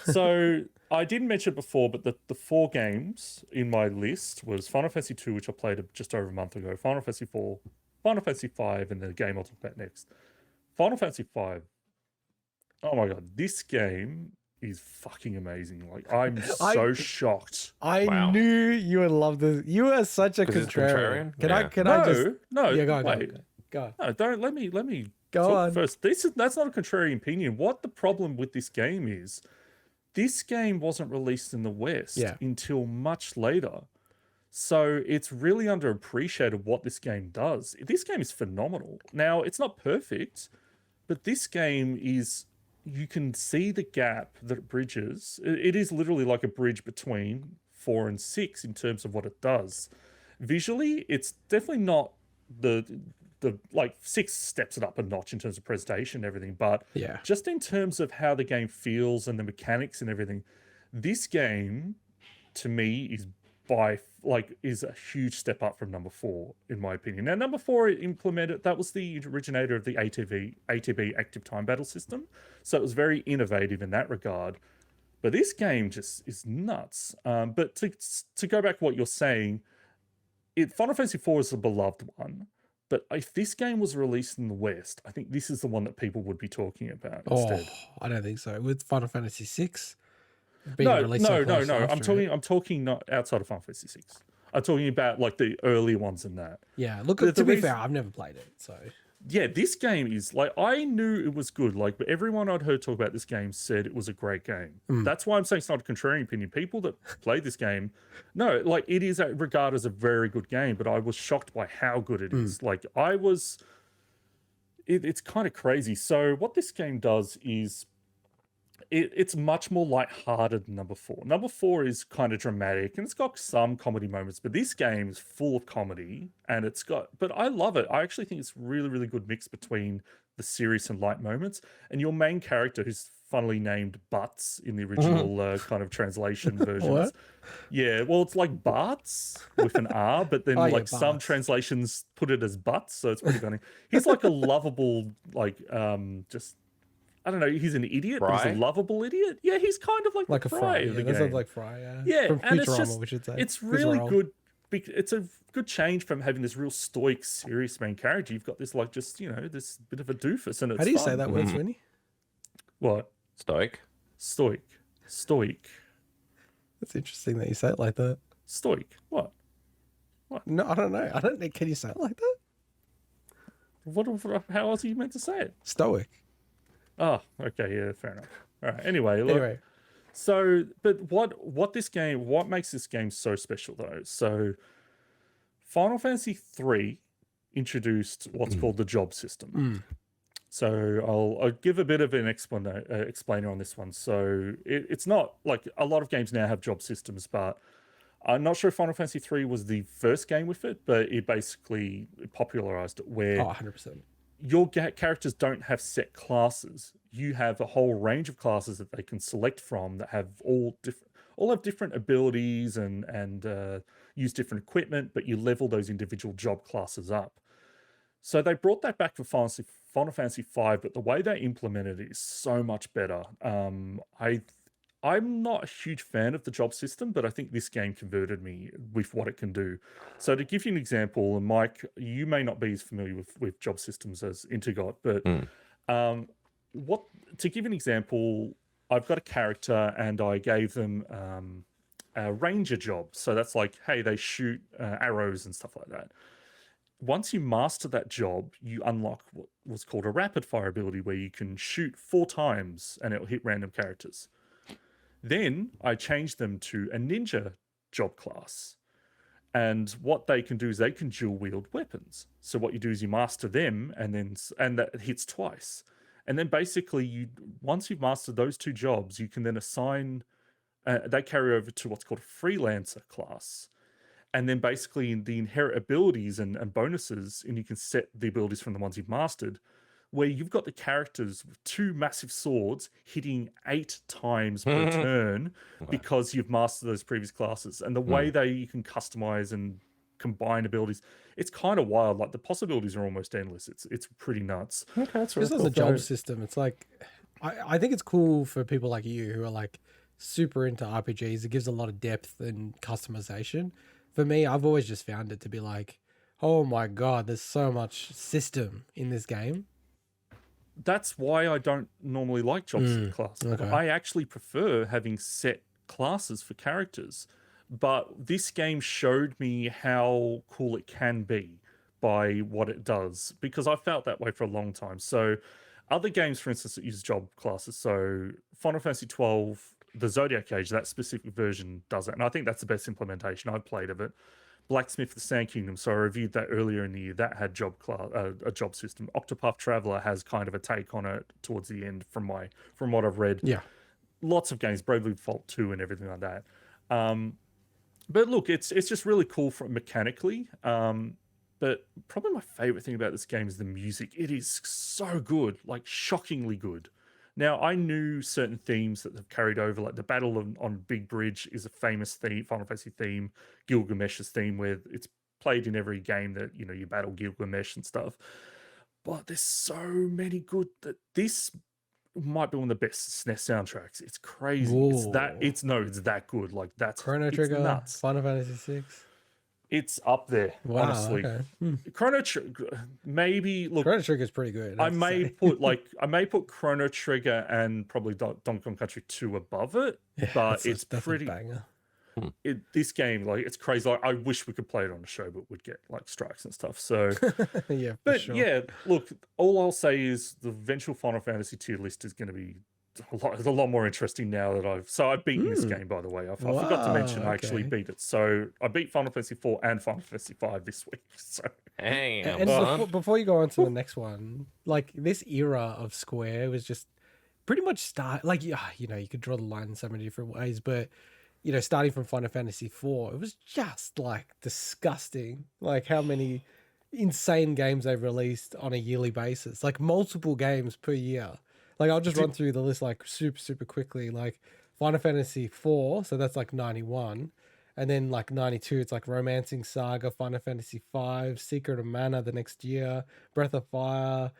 D: So I didn't mention it before, but the 4 games in my list was Final Fantasy 2, which I played just over a month ago, Final Fantasy 4, Final Fantasy 5, and the game I'll talk about next. Final Fantasy 5. Oh my god, this game is fucking amazing. Like, I'm so shocked.
A: I knew you would love this. You are such a contrarian. Can I just
D: No,
A: yeah, go on.
D: No, don't let me
A: Go
D: talk
A: on.
D: first. That's not a contrarian opinion. What the problem with this game is, this game wasn't released in the West until much later. So it's really underappreciated what this game does. This game is phenomenal. Now, it's not perfect, but this game is, you can see the gap that it bridges. It is literally like a bridge between 4 and 6 in terms of what it does. Visually, it's definitely not the like 6 steps it up a notch in terms of presentation and everything, but just in terms of how the game feels and the mechanics and everything, this game to me is a huge step up from number 4 in my opinion. Now, number 4 that was the originator of the ATB active time battle system, so it was very innovative in that regard. But this game just is nuts. But to go back to what you're saying, Final Fantasy 4 is a beloved one. But if this game was released in the West, I think this is the one that people would be talking about instead.
A: I don't think so. With Final Fantasy 6
D: No. I'm talking not outside of Final Fantasy 6. I'm talking about like the earlier ones in that.
A: Yeah, look, to be fair, I've never played it, so
D: yeah, this game is like, I knew it was good. Like, but everyone I'd heard talk about this game said it was a great game. That's why I'm saying it's not a contrarian opinion. People that played this game, no, like it is regarded as a very good game, but I was shocked by how good it is. Like it's kind of crazy. So what this game does is it's much more lighthearted than number 4. Number 4 is kind of dramatic and it's got some comedy moments, but this game is full of comedy and but I love it. I actually think it's really, really good mix between the serious and light moments. And your main character, who's funnily named Butts in the original kind of translation versions.
A: What?
D: Yeah, well, it's like Barts with an R, but then some translations put it as Butts, so it's pretty funny. He's like a lovable, like just, I don't know, he's an idiot, but he's a lovable idiot. Yeah, he's kind of like
A: a
D: Fry.
A: Yeah, that sounds like Fry,
D: Yeah,
A: from
D: and
A: Futurama, we should say.
D: It's really good. It's a good change from having this real stoic, serious main character. You've got this like just, this bit of a doofus, and it's
A: How do you
D: fun.
A: say that word, Swinny?
D: What?
C: Stoic.
D: Stoic.
A: That's interesting that you say it like that.
D: Stoic. What?
A: No, I don't know. Can you say it like that?
D: What? How else are you meant to say it?
A: Stoic.
D: Oh, okay, yeah, fair enough. All right. Anyway. So, but what makes this game so special though? So, Final Fantasy 3 introduced what's called the job system. So I'll give a bit of an explainer on this one. So it's not like a lot of games now have job systems, but I'm not sure if Final Fantasy 3 was the first game with it, but it basically popularized it where
A: 100%.
D: Your characters don't have set classes. You have a whole range of classes that they can select from that have all have different abilities and use different equipment, but you level those individual job classes up. So they brought that back for Final Fantasy V, but the way they implemented it is so much better. I'm not a huge fan of the job system, but I think this game converted me with what it can do. So to give you an example, and Mike, you may not be as familiar with job systems as Intergot, but to give you an example, I've got a character and I gave them a ranger job. So that's like, hey, they shoot arrows and stuff like that. Once you master that job, you unlock what was called a rapid fire ability where you can shoot 4 times and it'll hit random characters. Then I changed them to a ninja job class. And what they can do is they can dual wield weapons. So what you do is you master them, and that hits twice. And then basically, once you've mastered those two jobs, you can then assign. They carry over to what's called a freelancer class, and then basically the inherent abilities and bonuses, and you can set the abilities from the ones you've mastered, where you've got the characters with two massive swords hitting 8 times per turn because you've mastered those previous classes. And the way you can customize and combine abilities, it's kind of wild. Like the possibilities are almost endless. It's pretty nuts.
C: Okay, that's really
A: Just as
C: cool.
A: a job system, it's like, I think it's cool for people like you who are like super into RPGs. It gives a lot of depth and customization. For me, I've always just found it to be like, oh my God, there's so much system in this game.
D: That's why I don't normally like job classes.
A: okay.
D: I actually prefer having set classes for characters. But this game showed me how cool it can be by what it does, because I felt that way for a long time. So other games, for instance, that use job classes, so Final Fantasy 12, the Zodiac Age, that specific version does it. And I think that's the best implementation I've played of it. Blacksmith the Sand Kingdom, so I reviewed that earlier in the year. That had a job system. Octopath Traveler has kind of a take on it towards the end, from what I've read.
A: Yeah.
D: Lots of games, Bravely Default 2 and everything like that. But look, it's just really cool mechanically. But probably my favorite thing about this game is the music. It is so good, like shockingly good. Now, I knew certain themes that have carried over, like the battle on Big Bridge is a famous theme, Final Fantasy theme, Gilgamesh's theme, where it's played in every game that, you battle Gilgamesh and stuff. But there's so many good that this might be one of the best SNES soundtracks. It's crazy. It's that good. Like that's
A: Chrono Trigger,
D: nuts.
A: Final Fantasy 6.
D: It's up there,
A: Wow,
D: honestly.
A: okay.
D: Chrono Trigger, maybe look.
A: Chrono Trigger is pretty good.
D: I may put Chrono Trigger and probably Donkey Kong Country 2 above it, but that's pretty.
A: A banger.
D: This game, like, it's crazy. Like, I wish we could play it on the show, but we'd get like strikes and stuff. So,
A: Yeah,
D: but
A: sure.
D: yeah, look. All I'll say is the eventual Final Fantasy tier list is going to be a lot more interesting now that I've beaten this game, by the way. I forgot to mention I actually beat it. So I beat Final Fantasy 4 and Final Fantasy 5 this week. So
A: And before you go on to the next one, like this era of Square was just pretty much you could draw the line in so many different ways, but starting from Final Fantasy 4, it was just like disgusting, like how many insane games they've released on a yearly basis, like multiple games per year. Like I'll just run through the list like super quickly. Like Final Fantasy 4, so that's like 91, and then like 92, it's like Romancing Saga, Final Fantasy 5, Secret of Mana the next year, Breath of Fire,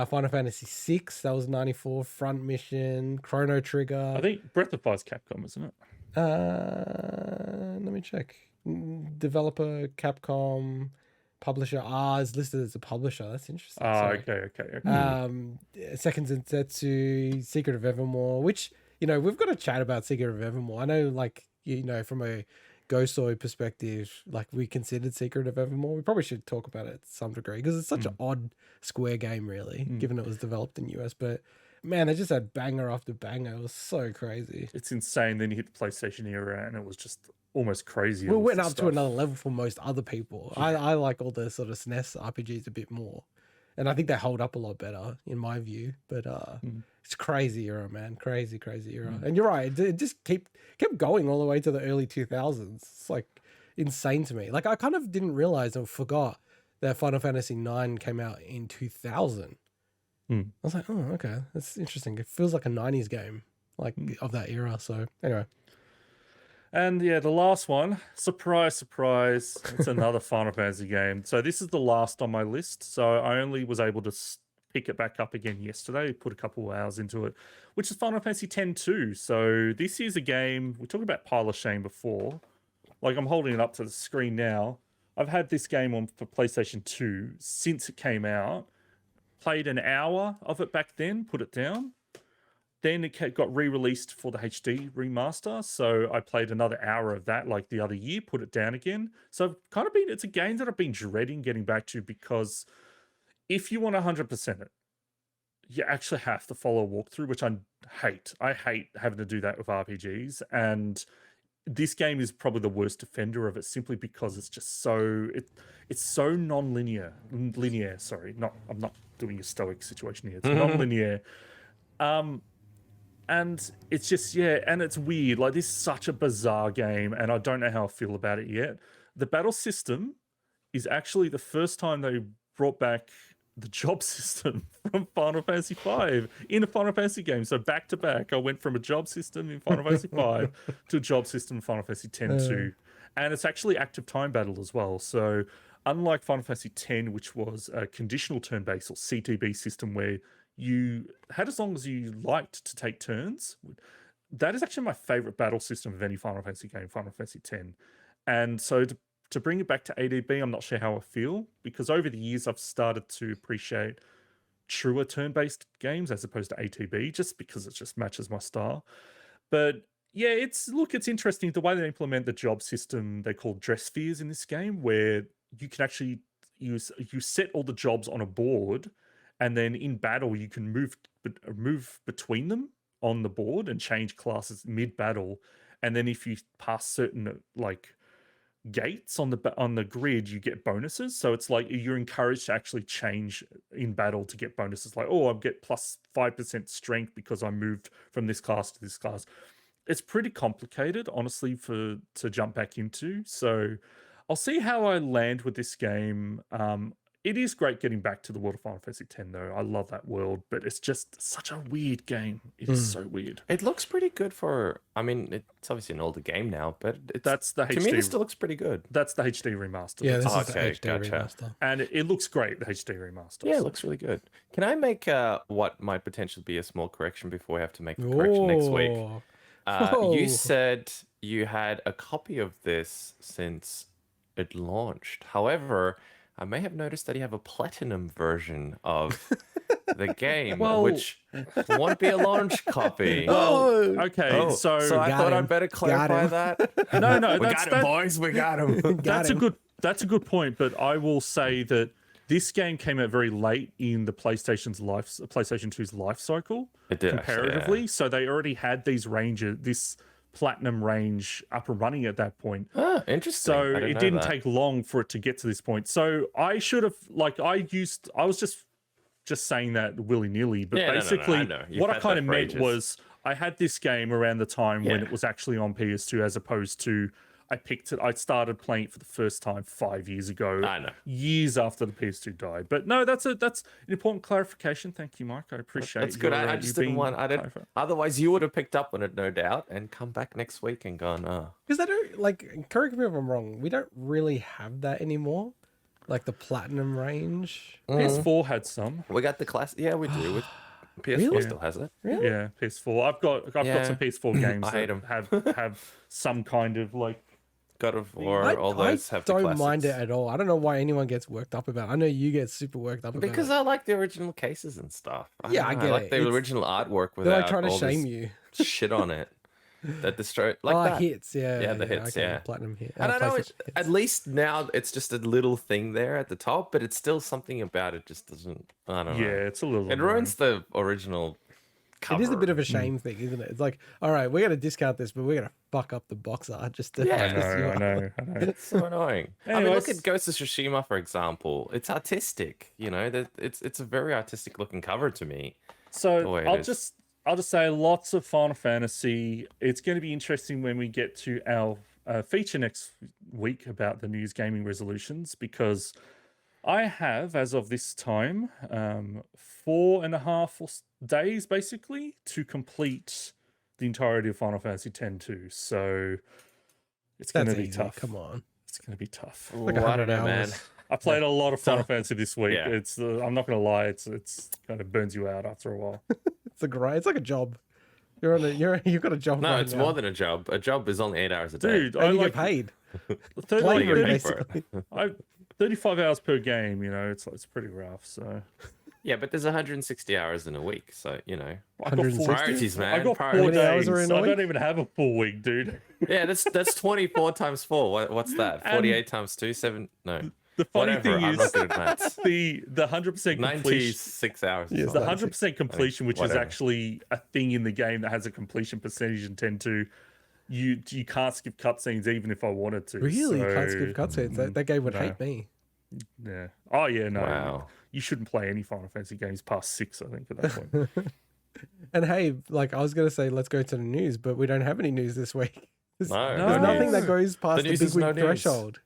A: Final Fantasy 6, that was 94, Front Mission, Chrono Trigger.
D: I think Breath of Fire is Capcom, isn't it?
A: Let me check. Developer Capcom. Publisher is listed as a publisher. That's interesting.
D: Okay.
A: Second Zensetsu, Secret of Evermore, which we've got to chat about Secret of Evermore. I know, like from a GOSOY perspective, like we considered Secret of Evermore. We probably should talk about it to some degree because it's such an odd Square game, really, given it was developed in US. But man, they just had banger after banger. It was so crazy.
D: It's insane. Then you hit the PlayStation era, and it was just almost crazy.
A: We went up to another level for most other people. I like all the sort of SNES RPGs a bit more, and I think they hold up a lot better in my view. But it's crazy era, man, crazy era. And you're right, it just kept going all the way to the early 2000s. It's like insane to me. Like I kind of didn't realize or forgot that Final Fantasy 9 came out in 2000. I was like, oh, okay, that's interesting. It feels like a 90s game, like of that era. So anyway.
D: And yeah, the last one, surprise, it's another Final Fantasy game. So this is the last on my list. So I only was able to pick it back up again yesterday, put a couple of hours into it, which is Final Fantasy X-2. So this is a game, we talked about Pile of Shame before. Like I'm holding it up to the screen now. I've had this game on for PlayStation 2 since it came out. Played an hour of it back then, put it down. Then it got re-released for the HD remaster, so I played another hour of that like the other year, put it down again. So I've kind of it's a game that I've been dreading getting back to, because if you want 100% it, you actually have to follow a walkthrough, which I hate. I hate having to do that with RPGs, and this game is probably the worst offender of it, simply because it's just it's so non-linear. Linear, sorry, I'm not doing a stoic situation here. It's non-linear. And it's just, and it's weird. Like, this is such a bizarre game, and I don't know how I feel about it yet. The battle system is actually the first time they brought back the job system from Final Fantasy V in a Final Fantasy game. So back to back, I went from a job system in Final Fantasy V to a job system in Final Fantasy X too. And it's actually active time battle as well. So unlike Final Fantasy X, which was a conditional turn-based or CTB system where you had as long as you liked to take turns, that is actually my favorite battle system of any Final Fantasy game, Final Fantasy X. And so to bring it back to ADB, I'm not sure how I feel, because over the years I've started to appreciate truer turn-based games as opposed to ATB, just because it just matches my style. But yeah, it's interesting the way they implement the job system they call dress spheres in this game, where you can actually you set all the jobs on a board, and then in battle you can move between them on the board and change classes mid-battle. And then if you pass certain like gates on the grid, you get bonuses. So it's like you're encouraged to actually change in battle to get bonuses, like, oh, I'll get plus 5% strength because I moved from this class to this class. It's pretty complicated, honestly, to jump back into. So I'll see how I land with this game. It is great getting back to the world of Final Fantasy X, though. I love that world, but it's just such a weird game. It is so weird.
C: It looks pretty good for. I mean, it's obviously an older game now, but
D: that's the HD.
C: To me, it still looks pretty good.
D: That's the HD remaster.
A: Yeah, this is
C: okay,
A: the HD
C: gotcha.
A: remaster.
D: And it looks great, the HD remaster.
C: Yeah, it looks really good. Can I make what might potentially be a small correction before we have to make the correction next week? You said you had a copy of this since it launched. However, I may have noticed that you have a platinum version of the game, which won't be a launch copy.
D: Okay, so
C: I thought I'd better clarify that.
D: No,
C: We got him, boys. We got him.
D: That's a good point. But I will say that this game came out very late in the PlayStation 2's life cycle.
C: It did,
D: comparatively.
C: actually, yeah.
D: So they already had this platinum range up and running at that point.
C: Interesting.
D: So it didn't take long for it to get to this point. So I should have, I was just saying that willy-nilly, but basically what I kind of meant was I had this game around the time when it was actually on PS2, as opposed to I started playing it for the first time 5 years ago.
C: I know.
D: Years after the PS2 died. But no, that's an important clarification. Thank you, Mike. I appreciate it.
C: That's good. I just didn't want. Otherwise, you would have picked up on it, no doubt, and come back next week and gone,
A: Because I don't correct me if I'm wrong. We don't really have that anymore. Like the platinum range.
D: PS4 had some.
C: We got the class. Yeah, we do. PS4 still has it.
A: Really?
D: Yeah, PS4. I've got some PS4 games
C: I hate
D: that have some kind of like.
C: God of War, all those have the
A: I don't
C: classics.
A: mind it at all. I don't know why anyone gets worked up about it. I know you get super worked up about it.
C: Because I like the original cases and stuff. I like the original artwork
A: They're
C: without
A: like trying to
C: all
A: shame
C: this
A: you.
C: shit on it. That destroy that.
A: Hits, yeah,
C: the hits,
A: okay,
C: yeah.
A: platinum hit.
C: And I know
A: PlayStation
C: at least now it's just a little thing there at the top, but it's still something about it just doesn't. I don't know.
D: Yeah, it's a little.
C: It ruins the original cover.
A: It is a bit of a shame thing, isn't it? It's like, all right, we're gonna discount this, but we're gonna fuck up the box art just to.
D: I know.
C: It's so annoying. I mean, look at Ghost of Tsushima, for example. It's artistic, it's a very artistic looking cover to me.
D: So I'll just say lots of Final Fantasy. It's going to be interesting when we get to our feature next week about the news gaming resolutions, because I have, as of this time, 4.5 days basically to complete the entirety of Final Fantasy X-2. So it's going to be tough.
A: Come on,
D: it's going to be tough.
C: Like I don't know, man.
D: I played a lot of Final Fantasy this week.
C: Yeah.
D: It's I'm not going to lie. It's kind of burns you out after a while.
A: It's like a job. You've got a job.
C: No,
A: right
C: it's
A: now.
C: more than a job. A job is only 8 hours a day.
D: Dude,
A: And you get paid.
D: 35 hours per game. It's pretty rough. So
C: Yeah, but there's 160 hours in a week, so
D: I got
A: 160?
C: priorities, man.
D: I got 4
C: Priorities.
A: hours
D: days.
A: are
D: I
A: in a week?
D: don't even have a full week, dude.
C: Yeah, that's 24 times 4. What's that? 48 times 2, 7? No.
D: The funny
C: Whatever.
D: thing
C: I'm
D: is,
C: not good at maths.
D: the 100% completion,
C: 96 hours. is
A: Yes,
D: the
C: fine.
D: 100% completion, which is
C: Whatever.
D: actually a thing in the game that has a completion percentage and tend to, you can't skip cutscenes even if I wanted to.
A: Really? You can't
D: So,
A: skip cutscenes. That game would
D: no.
A: hate me.
D: Yeah. Oh yeah, no.
C: Wow.
D: You shouldn't play any Final Fantasy games past 6, I think, at that point.
A: And hey, like I was going to say, let's go to the news, but we don't have any news this week. There's
C: No.
A: there's
D: No
A: nothing that
D: news.
A: goes past
C: The
A: the
C: news
A: big
C: is no
A: week
C: news.
A: threshold.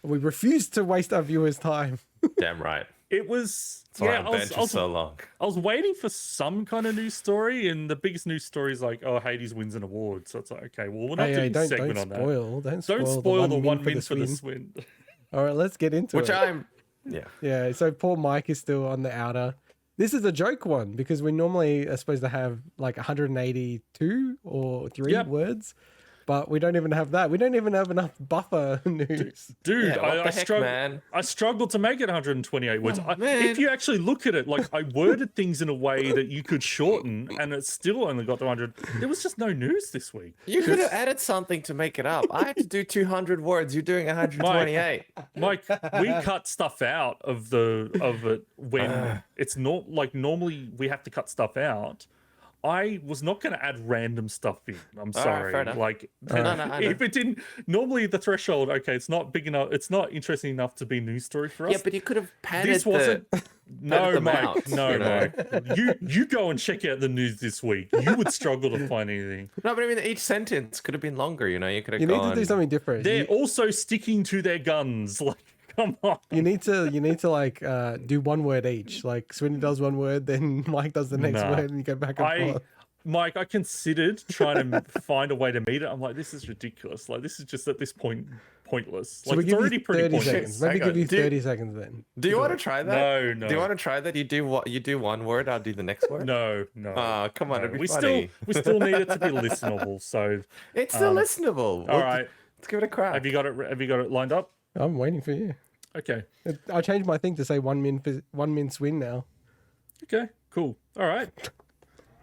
A: We refuse to waste our viewers' time.
C: Damn right.
D: It was
C: That's why
D: yeah,
C: I've been for so long.
D: I was waiting for some kind of news story, and the biggest news story is like, oh, Hades wins an award. So it's like, okay, well, we're not
A: Hey,
D: doing a
A: don't
D: segment on that.
A: spoil. Don't
D: Spoil the one
A: min
D: min for the swin.
A: All right, let's get into
C: Which
A: it.
C: I'm. Yeah.
A: Yeah, so poor Mike is still on the outer. This is a joke one because we normally are supposed to have like 182 or 3
D: Yep.
A: words, but we don't even have that. We don't even have enough buffer news.
D: Dude,
C: Yeah, what the heck, man?
D: I struggled to make it 128 words.
C: man.
D: If you actually look at it, like I worded things in a way that you could shorten, and it still only got to 100. There was just no news this week.
C: You could have added something to make it up. I had to do 200 words. You're doing 128.
D: Mike, we cut stuff out of it when it's not like normally we have to cut stuff out. I was not going to add random stuff in. I'm sorry.
C: fair enough.
D: Like,
C: No, I know.
D: if it didn't, normally the threshold, okay, it's not big enough. It's not interesting enough to be a news story for us.
C: Yeah, but you could have padded
D: This wasn't. No,
C: them
D: Mike.
C: out,
D: No,
C: you know?
D: Mike. You go and check out the news this week. You would struggle to find anything.
C: No, but I mean, each sentence could have been longer. You know, you could have
A: You need
C: gone.
A: to do something different.
D: They're
A: You,
D: also sticking to their guns. Like, come on.
A: you need to like do one word each. Like Swinny does one word, then Mike does the next
D: Nah.
A: word, and you go back and forth.
D: Mike, I considered trying to find a way to meet it. I'm like, this is ridiculous. Like, this is just at this point pointless.
A: So
D: Like,
A: we
D: it's
A: give
D: already
A: you
D: pretty
A: 30
D: pointless.
A: seconds. Maybe
C: Hang
A: give you
C: on.
A: 30 seconds then.
C: Do you want to try that?
D: No.
C: Do you want to try that? You do what? You do one word. I'll do the next word.
D: No.
C: Oh, come on,
D: no.
C: it'd be
D: we
C: funny.
D: still need it to be listenable. So,
C: It's still listenable.
D: all right.
C: Let's give it a crack.
D: Have you got it lined up?
A: I'm waiting for you.
D: Okay.
A: I changed my thing to say one min swin now.
D: Okay, cool. All right.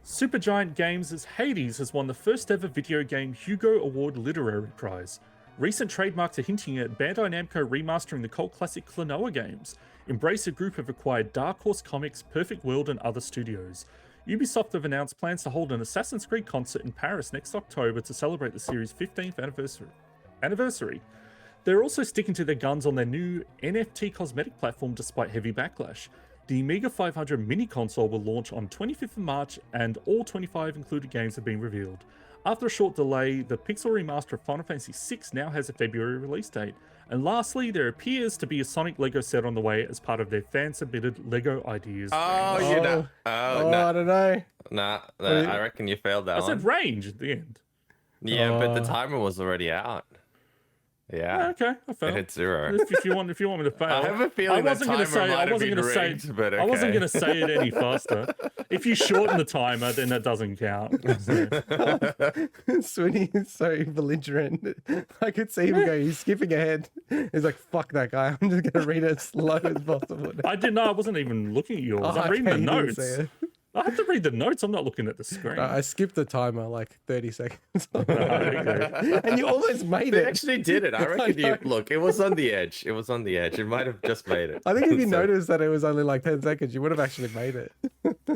D: Supergiant Games' Hades has won the first ever video game Hugo Award Literary Prize. Recent trademarks are hinting at Bandai Namco remastering the cult classic Klonoa games. Embracer Group have acquired Dark Horse Comics, Perfect World, and other studios. Ubisoft have announced plans to hold an Assassin's Creed concert in Paris next October to celebrate the series' 15th anniversary. They're also sticking to their guns on their new NFT cosmetic platform despite heavy backlash. The Amiga 500 mini console will launch on 25th of March, and all 25 included games have been revealed. After a short delay, the pixel remaster of Final Fantasy VI now has a February release date. And lastly, there appears to be a Sonic Lego set on the way as part of their fan-submitted Lego Ideas.
C: Oh,
D: range.
C: you know.
A: Oh,
C: no.
A: I don't know.
C: Nah,
A: do you-
C: I reckon you failed that
D: I
C: one.
D: said range at the end.
C: Yeah, but the
A: Oh.
C: timer was already out. Yeah.
D: Okay, I
C: It
D: felt.
C: hit 0.
D: If you want me to fail,
C: I have a feeling that
D: gonna
C: timer might have been
D: say.
C: rigged, but
D: I wasn't
C: okay.
D: going to say it any faster. If you shorten the timer, then that doesn't count. So,
A: Swinny is so belligerent. I could see him go, he's skipping ahead. He's like, fuck that guy. I'm just going to read it as slow as possible.
D: I didn't know. I wasn't even looking at yours. I'm reading
A: okay,
D: the
A: you didn't
D: notes.
A: say it.
D: I have to read the notes. I'm not looking at the screen.
A: I skipped the timer like 30 seconds.
D: Okay.
A: And you almost made
C: They
A: it.
C: actually did it. I reckon you look. It was on the edge. It was on the edge. It might have just made it.
A: I think if you
C: So-
A: noticed that it was only like 10 seconds, you would have actually made it.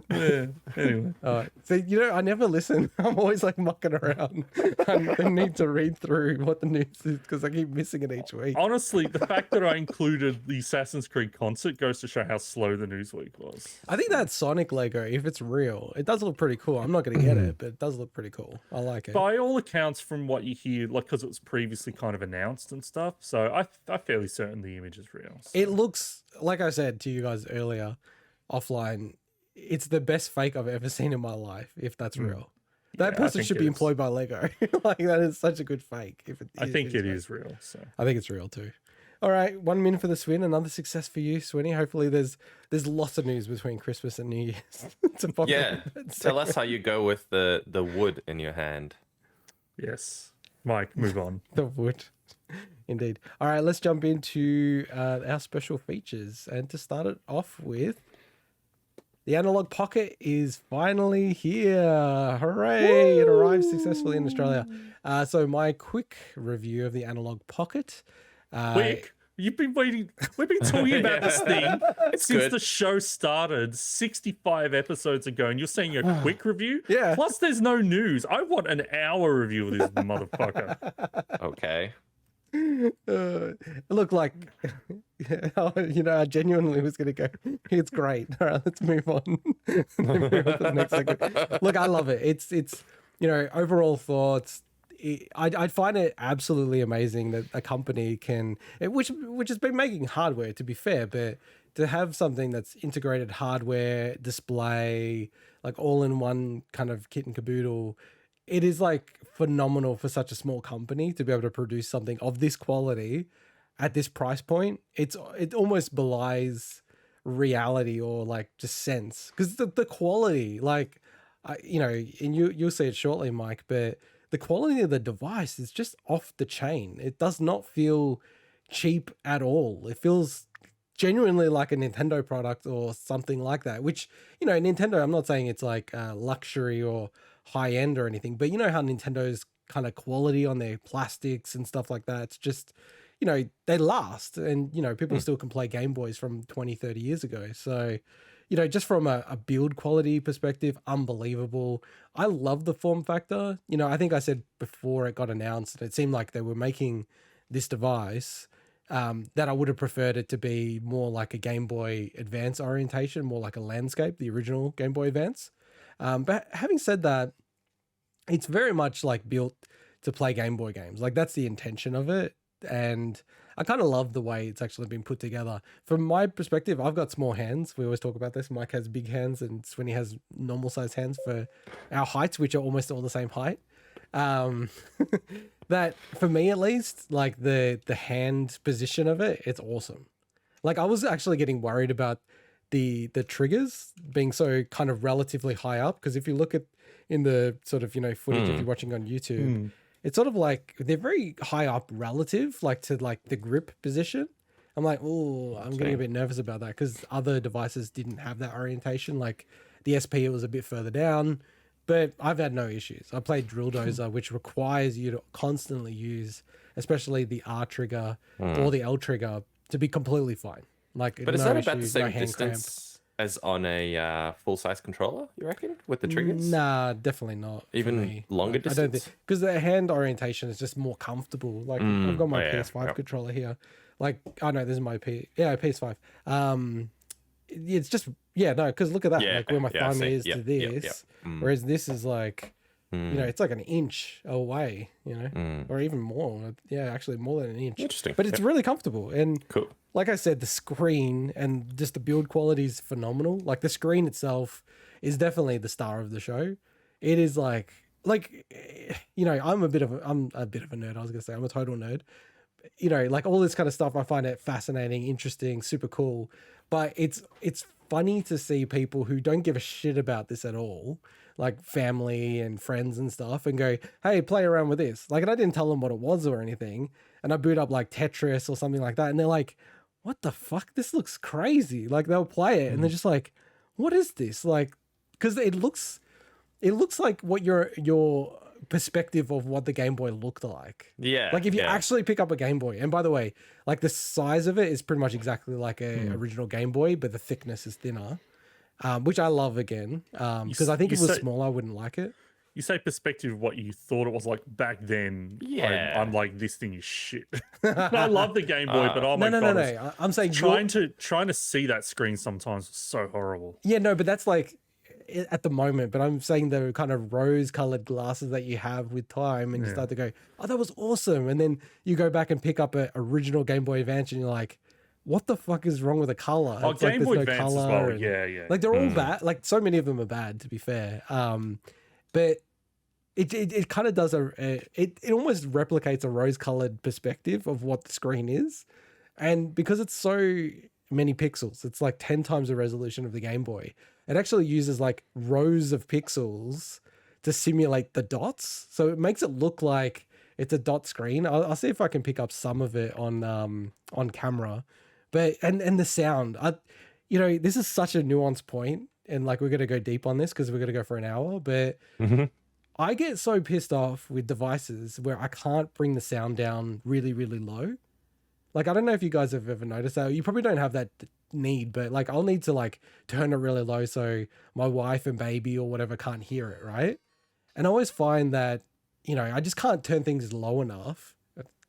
D: Yeah. Anyway.
A: All right. So, I never listen. I'm always like mucking around. I need to read through what the news is because I keep missing it each week.
D: Honestly, the fact that I included the Assassin's Creed concert goes to show how slow the news week was.
A: I think that Sonic Lego, if it's real, it does look pretty cool. I'm not going to get it, but it does look pretty cool. I like it.
D: By all accounts, from what you hear, like because it was previously kind of announced and stuff, so I'm fairly certain the image is real. So.
A: It looks, like I said to you guys earlier, offline, it's the best fake I've ever seen in my life, if that's real. That
D: Yeah, I
A: person
D: think
A: should
D: it
A: be
D: is.
A: employed by Lego. Like, that is such a good fake. If it
D: I think it
A: fake.
D: is real. So
A: I think it's real too. All right, 1 min for the Swin. Another success for you, Swinny. Hopefully, there's lots of news between Christmas and New Year's. to pop
C: Yeah.
A: in that
C: Tell us how you go with the wood in your hand.
D: yes, Mike, move on.
A: The wood. Indeed. All right, let's jump into our special features. And to start it off with, the Analogue Pocket is finally here. Hooray! Woo! It arrived successfully in Australia. So my quick review of the Analogue Pocket.
D: Quick. You've been waiting. We've been talking about this thing since
C: good.
D: the show started 65 episodes ago, and you're saying a quick review?
A: Yeah.
D: Plus, there's no news. I want an hour review of this motherfucker.
C: Okay.
A: Look, like, I genuinely was going to go, it's great. All right, let's move on. Move on to the next segment. Look, I love it. It's overall thoughts. I'd find it absolutely amazing that a company can, which has been making hardware, to be fair, but to have something that's integrated hardware, display, like all in one kind of kit and caboodle, it is like phenomenal for such a small company to be able to produce something of this quality at this price point. It almost belies reality or like just sense, because the quality, like, and you'll see it shortly, Mike, but the quality of the device is just off the chain. It does not feel cheap at all. It feels genuinely like a Nintendo product or something like that, which, Nintendo, I'm not saying it's like luxury or high end or anything, but you know how Nintendo's kind of quality on their plastics and stuff like that, it's just, they last, and people still can play Game Boys from 20, 30 years ago. So just from a build quality perspective, unbelievable. I love the form factor. I think I said before it got announced, it seemed like they were making this device that I would have preferred it to be more like a Game Boy Advance orientation, more like a landscape, the original Game Boy Advance. But having said that, it's very much like built to play Game Boy games. Like, that's the intention of it. And I kind of love the way it's actually been put together. From my perspective, I've got small hands. We always talk about this. Mike has big hands and Swinny has normal size hands for our heights, which are almost all the same height. That, for me at least, like the hand position of it, it's awesome. Like, I was actually getting worried about the triggers being so kind of relatively high up, because if you look at in the sort of footage if you're watching on YouTube, it's sort of like they're very high up relative, like to like the grip position. I'm like, oh, I'm getting a bit nervous about that, because other devices didn't have that orientation. Like the SP, it was a bit further down, but I've had no issues. I played Drill Dozer, which requires you to constantly use, especially the R trigger or the L trigger, to be completely fine. Like,
C: But is
A: no
C: that about the
A: issues,
C: same
A: no hand cramp.
C: distance as on a full-size controller, you reckon, with the triggers?
A: Nah, definitely not. for
C: Even
A: me.
C: longer
A: I don't
C: distance?
A: think, because the hand orientation is just more comfortable. Like, I've got my PS5 controller here. Like, oh no, this is my PS5. It's just no, because look at that, like where my thumb
C: see.
A: is to this, whereas this is like, it's like an inch away, or even more. Yeah, actually more than an inch.
C: Interesting.
A: But it's really comfortable, and
C: Cool.
A: like I said, the screen and just the build quality is phenomenal. Like, the screen itself is definitely the star of the show. It is like I'm a bit of a nerd. I was gonna say I'm a total nerd. Like all this kind of stuff, I find it fascinating, interesting, super cool. But it's funny to see people who don't give a shit about this at all, like family and friends and stuff, and go, hey, play around with this. Like, and I didn't tell them what it was or anything. And I boot up like Tetris or something like that, and they're like, what the fuck? This looks crazy. Like, they'll play it and they're just like, what is this? Like, because it looks like what your perspective of what the Game Boy looked like.
C: Yeah.
A: Like, if you actually pick up a Game Boy, and by the way, like the size of it is pretty much exactly like a original Game Boy, but the thickness is thinner, which I love again. Because I think if it was smaller, I wouldn't like it.
D: You say perspective of what you thought it was like back then.
C: Yeah.
D: I'm like, this thing is shit. I love the Game Boy, but oh my god.
A: No. I'm saying
D: trying to see that screen sometimes is so horrible.
A: Yeah, no, but that's like at the moment, but I'm saying the kind of rose-colored glasses that you have with time, and you start to go, oh, that was awesome. And then you go back and pick up an original Game Boy Advance and you're like, what the fuck is wrong with the color?
D: Oh,
A: it's
D: Game
A: like
D: Boy
A: there's no
D: Advance as
A: color
D: well.
A: and,
D: Yeah.
A: like, they're all bad. Like, so many of them are bad, to be fair. But it kind of does it almost replicates a rose-colored perspective of what the screen is. And because it's so many pixels, it's like 10 times the resolution of the Game Boy. It actually uses like rows of pixels to simulate the dots. So it makes it look like it's a dot screen. I'll see if I can pick up some of it on camera. But and the sound, this is such a nuanced point, and like, we're going to go deep on this because we're going to go for an hour, but I get so pissed off with devices where I can't bring the sound down really, really low. Like, I don't know if you guys have ever noticed that. You probably don't have that need, but like I'll need to like turn it really low so my wife and baby or whatever can't hear it, right? And I always find that, you know, I just can't turn things low enough.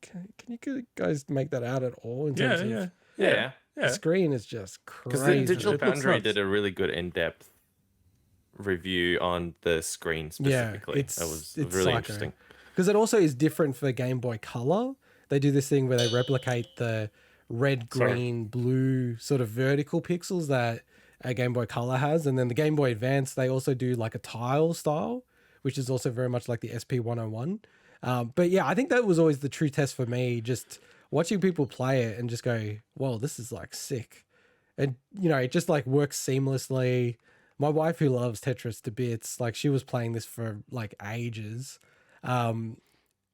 A: Can you guys make that out at all? In terms of
C: Yeah.
A: the screen is just
C: Because
A: crazy.
C: Digital Foundry
D: nuts.
C: did a really good in-depth review on the screen specifically.
A: it's
C: That was
A: it's
C: really
A: psycho.
C: interesting.
A: Because it also is different for Game Boy Color. They do this thing where they replicate the red, green, blue sort of vertical pixels that a Game Boy Color has. And then the Game Boy Advance, they also do like a tile style, which is also very much like the SP101. But yeah, I think that was always the true test for me, just watching people play it and just go, whoa, this is like sick. And, you know, it just like works seamlessly. My wife, who loves Tetris to bits, like she was playing this for like ages. And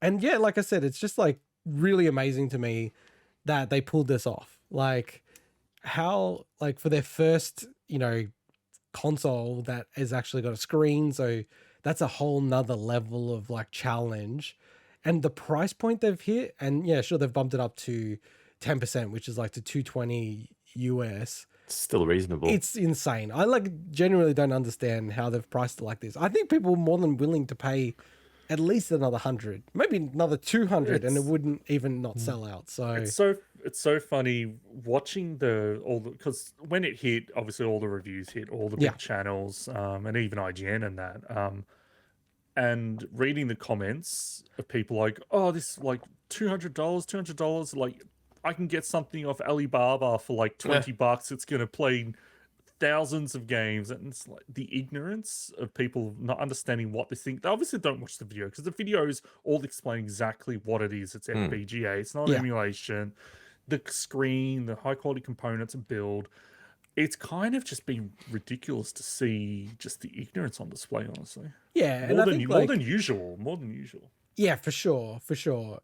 A: yeah, like I said, it's just like really amazing to me that they pulled this off. Like how, like for their first, you know, console that has actually got a screen. So that's a whole nother level of like challenge. And the price point they've hit, and yeah, sure, they've bumped it up to 10%, which is like to 220 US.
C: It's still reasonable.
A: It's insane. I like genuinely don't understand how they've priced it like this. I think people are more than willing to pay at least another 100, maybe another 200, and it wouldn't even not sell out. So
D: it's so funny watching because when it hit, obviously all the reviews hit, all the big channels, and even IGN and that, and reading the comments of people like, oh, this like $200, like I can get something off Alibaba for like $20. It's gonna play thousands of games, and it's like the ignorance of people not understanding what this thing. They obviously don't watch the video because the videos all explain exactly what it is. It's FPGA. It's not emulation. The screen, the high quality components and build. It's kind of just been ridiculous to see just the ignorance on display, honestly.
A: yeah,
D: More
A: and
D: than usual.
A: yeah, for sure.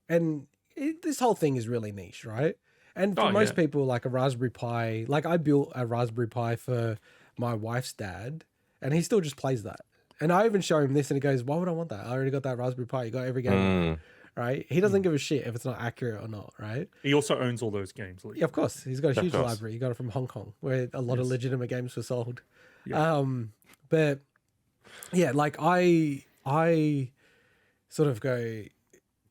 A: And this whole thing is really niche, right? And for most people, like a Raspberry Pi, like I built a Raspberry Pi for my wife's dad, and he still just plays that. And I even show him this, and he goes, "Why would I want that? I already got that Raspberry Pi. You got every game, right?" He doesn't give a shit if it's not accurate or not, right?
D: He also owns all those games.
A: Yeah, of course. He's got a huge library. He got it from Hong Kong, where a lot of legitimate games were sold.
D: Yeah.
A: But yeah, like I sort of go,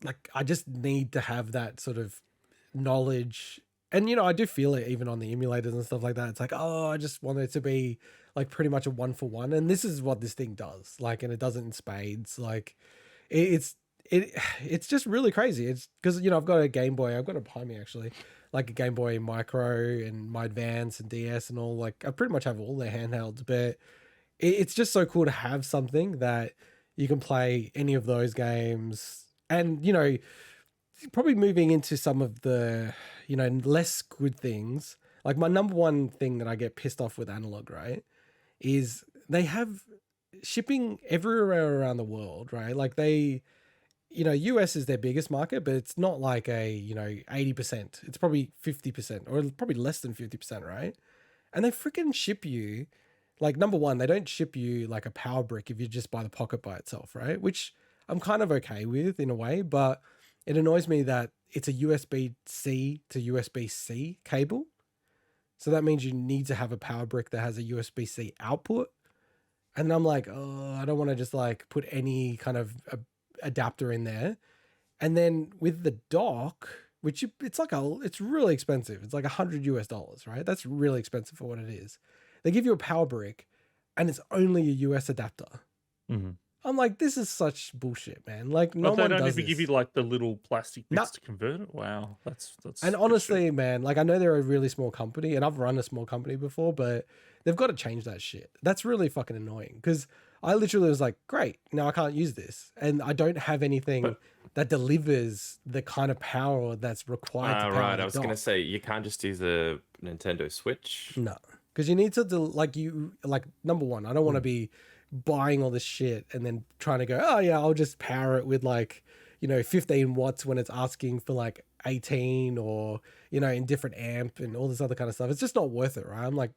A: like I just need to have that sort of knowledge. And you know, I do feel it even on the emulators and stuff like that. It's like, oh, I just want it to be like pretty much a 1-for-1, and this is what this thing does. Like, and it does it in spades. Like, it's just really crazy. It's because, you know, I've got a Game Boy. I've got it behind me actually, like a Game Boy Micro and my Advance and DS and all. Like, I pretty much have all their handhelds, but it's just so cool to have something that you can play any of those games. And, you know, probably moving into some of the, you know, less good things. Like my number one thing that I get pissed off with Analogue, right, is they have shipping everywhere around the world, right? Like they, you know, US is their biggest market, but it's not like a, you know, 80%. It's probably 50% or probably less than 50%, right? And they freaking ship you, like, number one, they don't ship you like a power brick if you just buy the Pocket by itself, right? Which I'm kind of okay with in a way, but it annoys me that it's a USB-C to USB-C cable. So that means you need to have a power brick that has a USB-C output. And I'm like, oh, I don't want to just like put any kind of adapter in there. And then with the dock, which it's really expensive. It's like $100 right? That's really expensive for what it is. They give you a power brick and it's only a US adapter.
D: Mm-hmm.
A: I'm like, this is such bullshit, man. Like, no
D: they
A: one
D: don't
A: does
D: even give you
A: this.
D: like the little plastic bits to convert it. Wow, that's.
A: And honestly, man, like I know they're a really small company, and I've run a small company before, but they've got to change that shit. That's really fucking annoying because I literally was like, great, now I can't use this, and I don't have anything that delivers the kind of power that's required. To power
C: Right,
A: the
C: I was
A: dock.
C: gonna say you can't just use a Nintendo Switch.
A: No, because you need to number one, I don't want to be buying all this shit and then trying to go, oh yeah, I'll just power it with like, you know, 15 watts when it's asking for like 18 or, you know, in different amp and all this other kind of stuff. It's just not worth it, right? I'm like,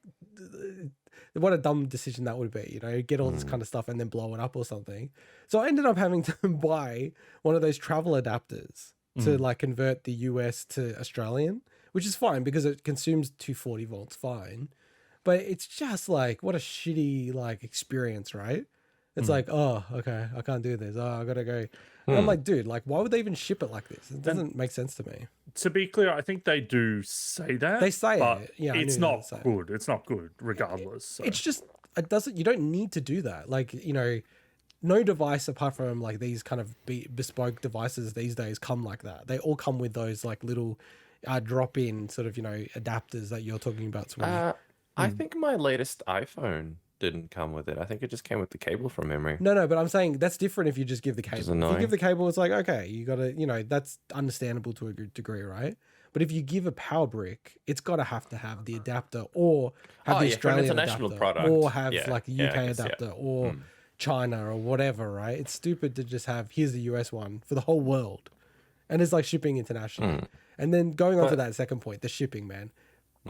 A: what a dumb decision that would be, you know, get all this kind of stuff and then blow it up or something. So I ended up having to buy one of those travel adapters to like convert the US to Australian. which is fine because it consumes 240 volts, fine. But it's just like, what a shitty like experience, right? It's like, oh, okay, I can't do this. Oh, I gotta go. And I'm like, dude, like, why would they even ship it like this? It doesn't make sense to me.
D: To be clear, I think they do say that.
A: They say
D: but
A: it. Yeah,
D: it's not good. It's not good, regardless. So.
A: It's just, it doesn't, you don't need to do that. Like, you know, no device apart from like these kind of bespoke devices these days come like that. They all come with those like little drop-in sort of, you know, adapters that you're talking about, Swinny.
C: I think my latest iPhone didn't come with it. I think it just came with the cable from memory.
A: No, but I'm saying that's different if you just give the cable. If you
C: annoying.
A: give the cable, it's like, okay, you got to, you know, that's understandable to a good degree, right? But if you give a power brick, it's got to have the adapter or have the Australian
C: international
A: adapter
C: product.
A: or have like a
C: Yeah,
A: UK
C: I guess,
A: adapter or China or whatever, right? It's stupid to just have, here's the US one for the whole world. And it's like shipping internationally. And then going on to that second point, the shipping, man.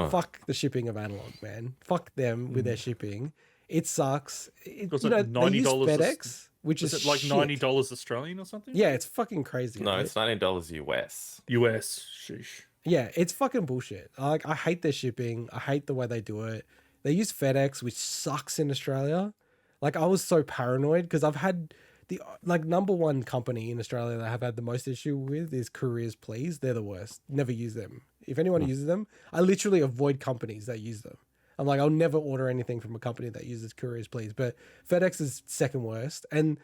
A: Fuck the shipping of Analogue, man. Fuck them with their shipping. It sucks.
D: Was
A: you know,
D: it
A: they use
D: $90
A: FedEx, which
D: is
A: is
D: it like
A: shit.
D: $90 Australian or something?
A: Yeah, it's fucking crazy.
C: No,
A: right?
C: it's $90 US.
D: US. Sheesh.
A: Yeah, it's fucking bullshit. Like, I hate their shipping. I hate the way they do it. They use FedEx, which sucks in Australia. Like, I was so paranoid because I've had the like number one company in Australia that I have had the most issue with is Couriers Please. They're the worst. Never use them. If anyone uses them, I literally avoid companies that use them. I'm like, I'll never order anything from a company that uses Couriers Please. But FedEx is second worst, and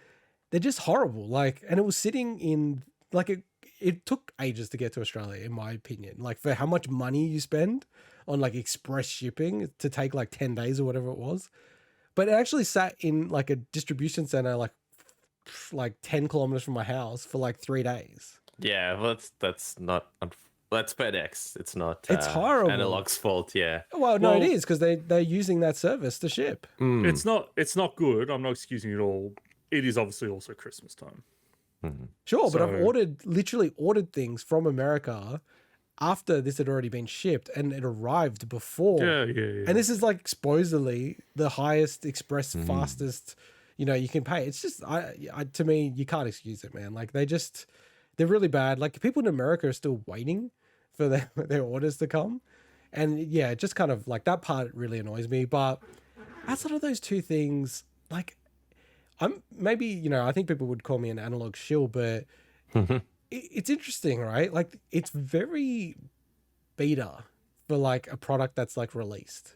A: they're just horrible. Like, and it was sitting in like it took ages to get to Australia, in my opinion. Like, for how much money you spend on like express shipping to take like 10 days or whatever it was. But it actually sat in like a distribution center like 10 kilometers from my house for like 3 days.
C: Yeah, well, that's not. That's FedEx. It's not.
A: It's horrible.
C: Analogue's fault. Yeah.
A: Well, no, it is because they're using that service to ship.
D: It's not good. I'm not excusing it at all. It is obviously also Christmas time.
A: Sure, but I've
D: So-
A: literally ordered things from America after this had already been shipped and it arrived before.
D: Yeah.
A: And this is like supposedly the highest express, fastest, you know, you can pay. It's just, to me, you can't excuse it, man. Like they're really bad. Like people in America are still waiting for their orders to come. And yeah, just kind of like that part really annoys me. But outside of those two things, like I'm maybe, you know, I think people would call me an analog shill, but it's interesting, right? Like it's very beta for like a product that's like released.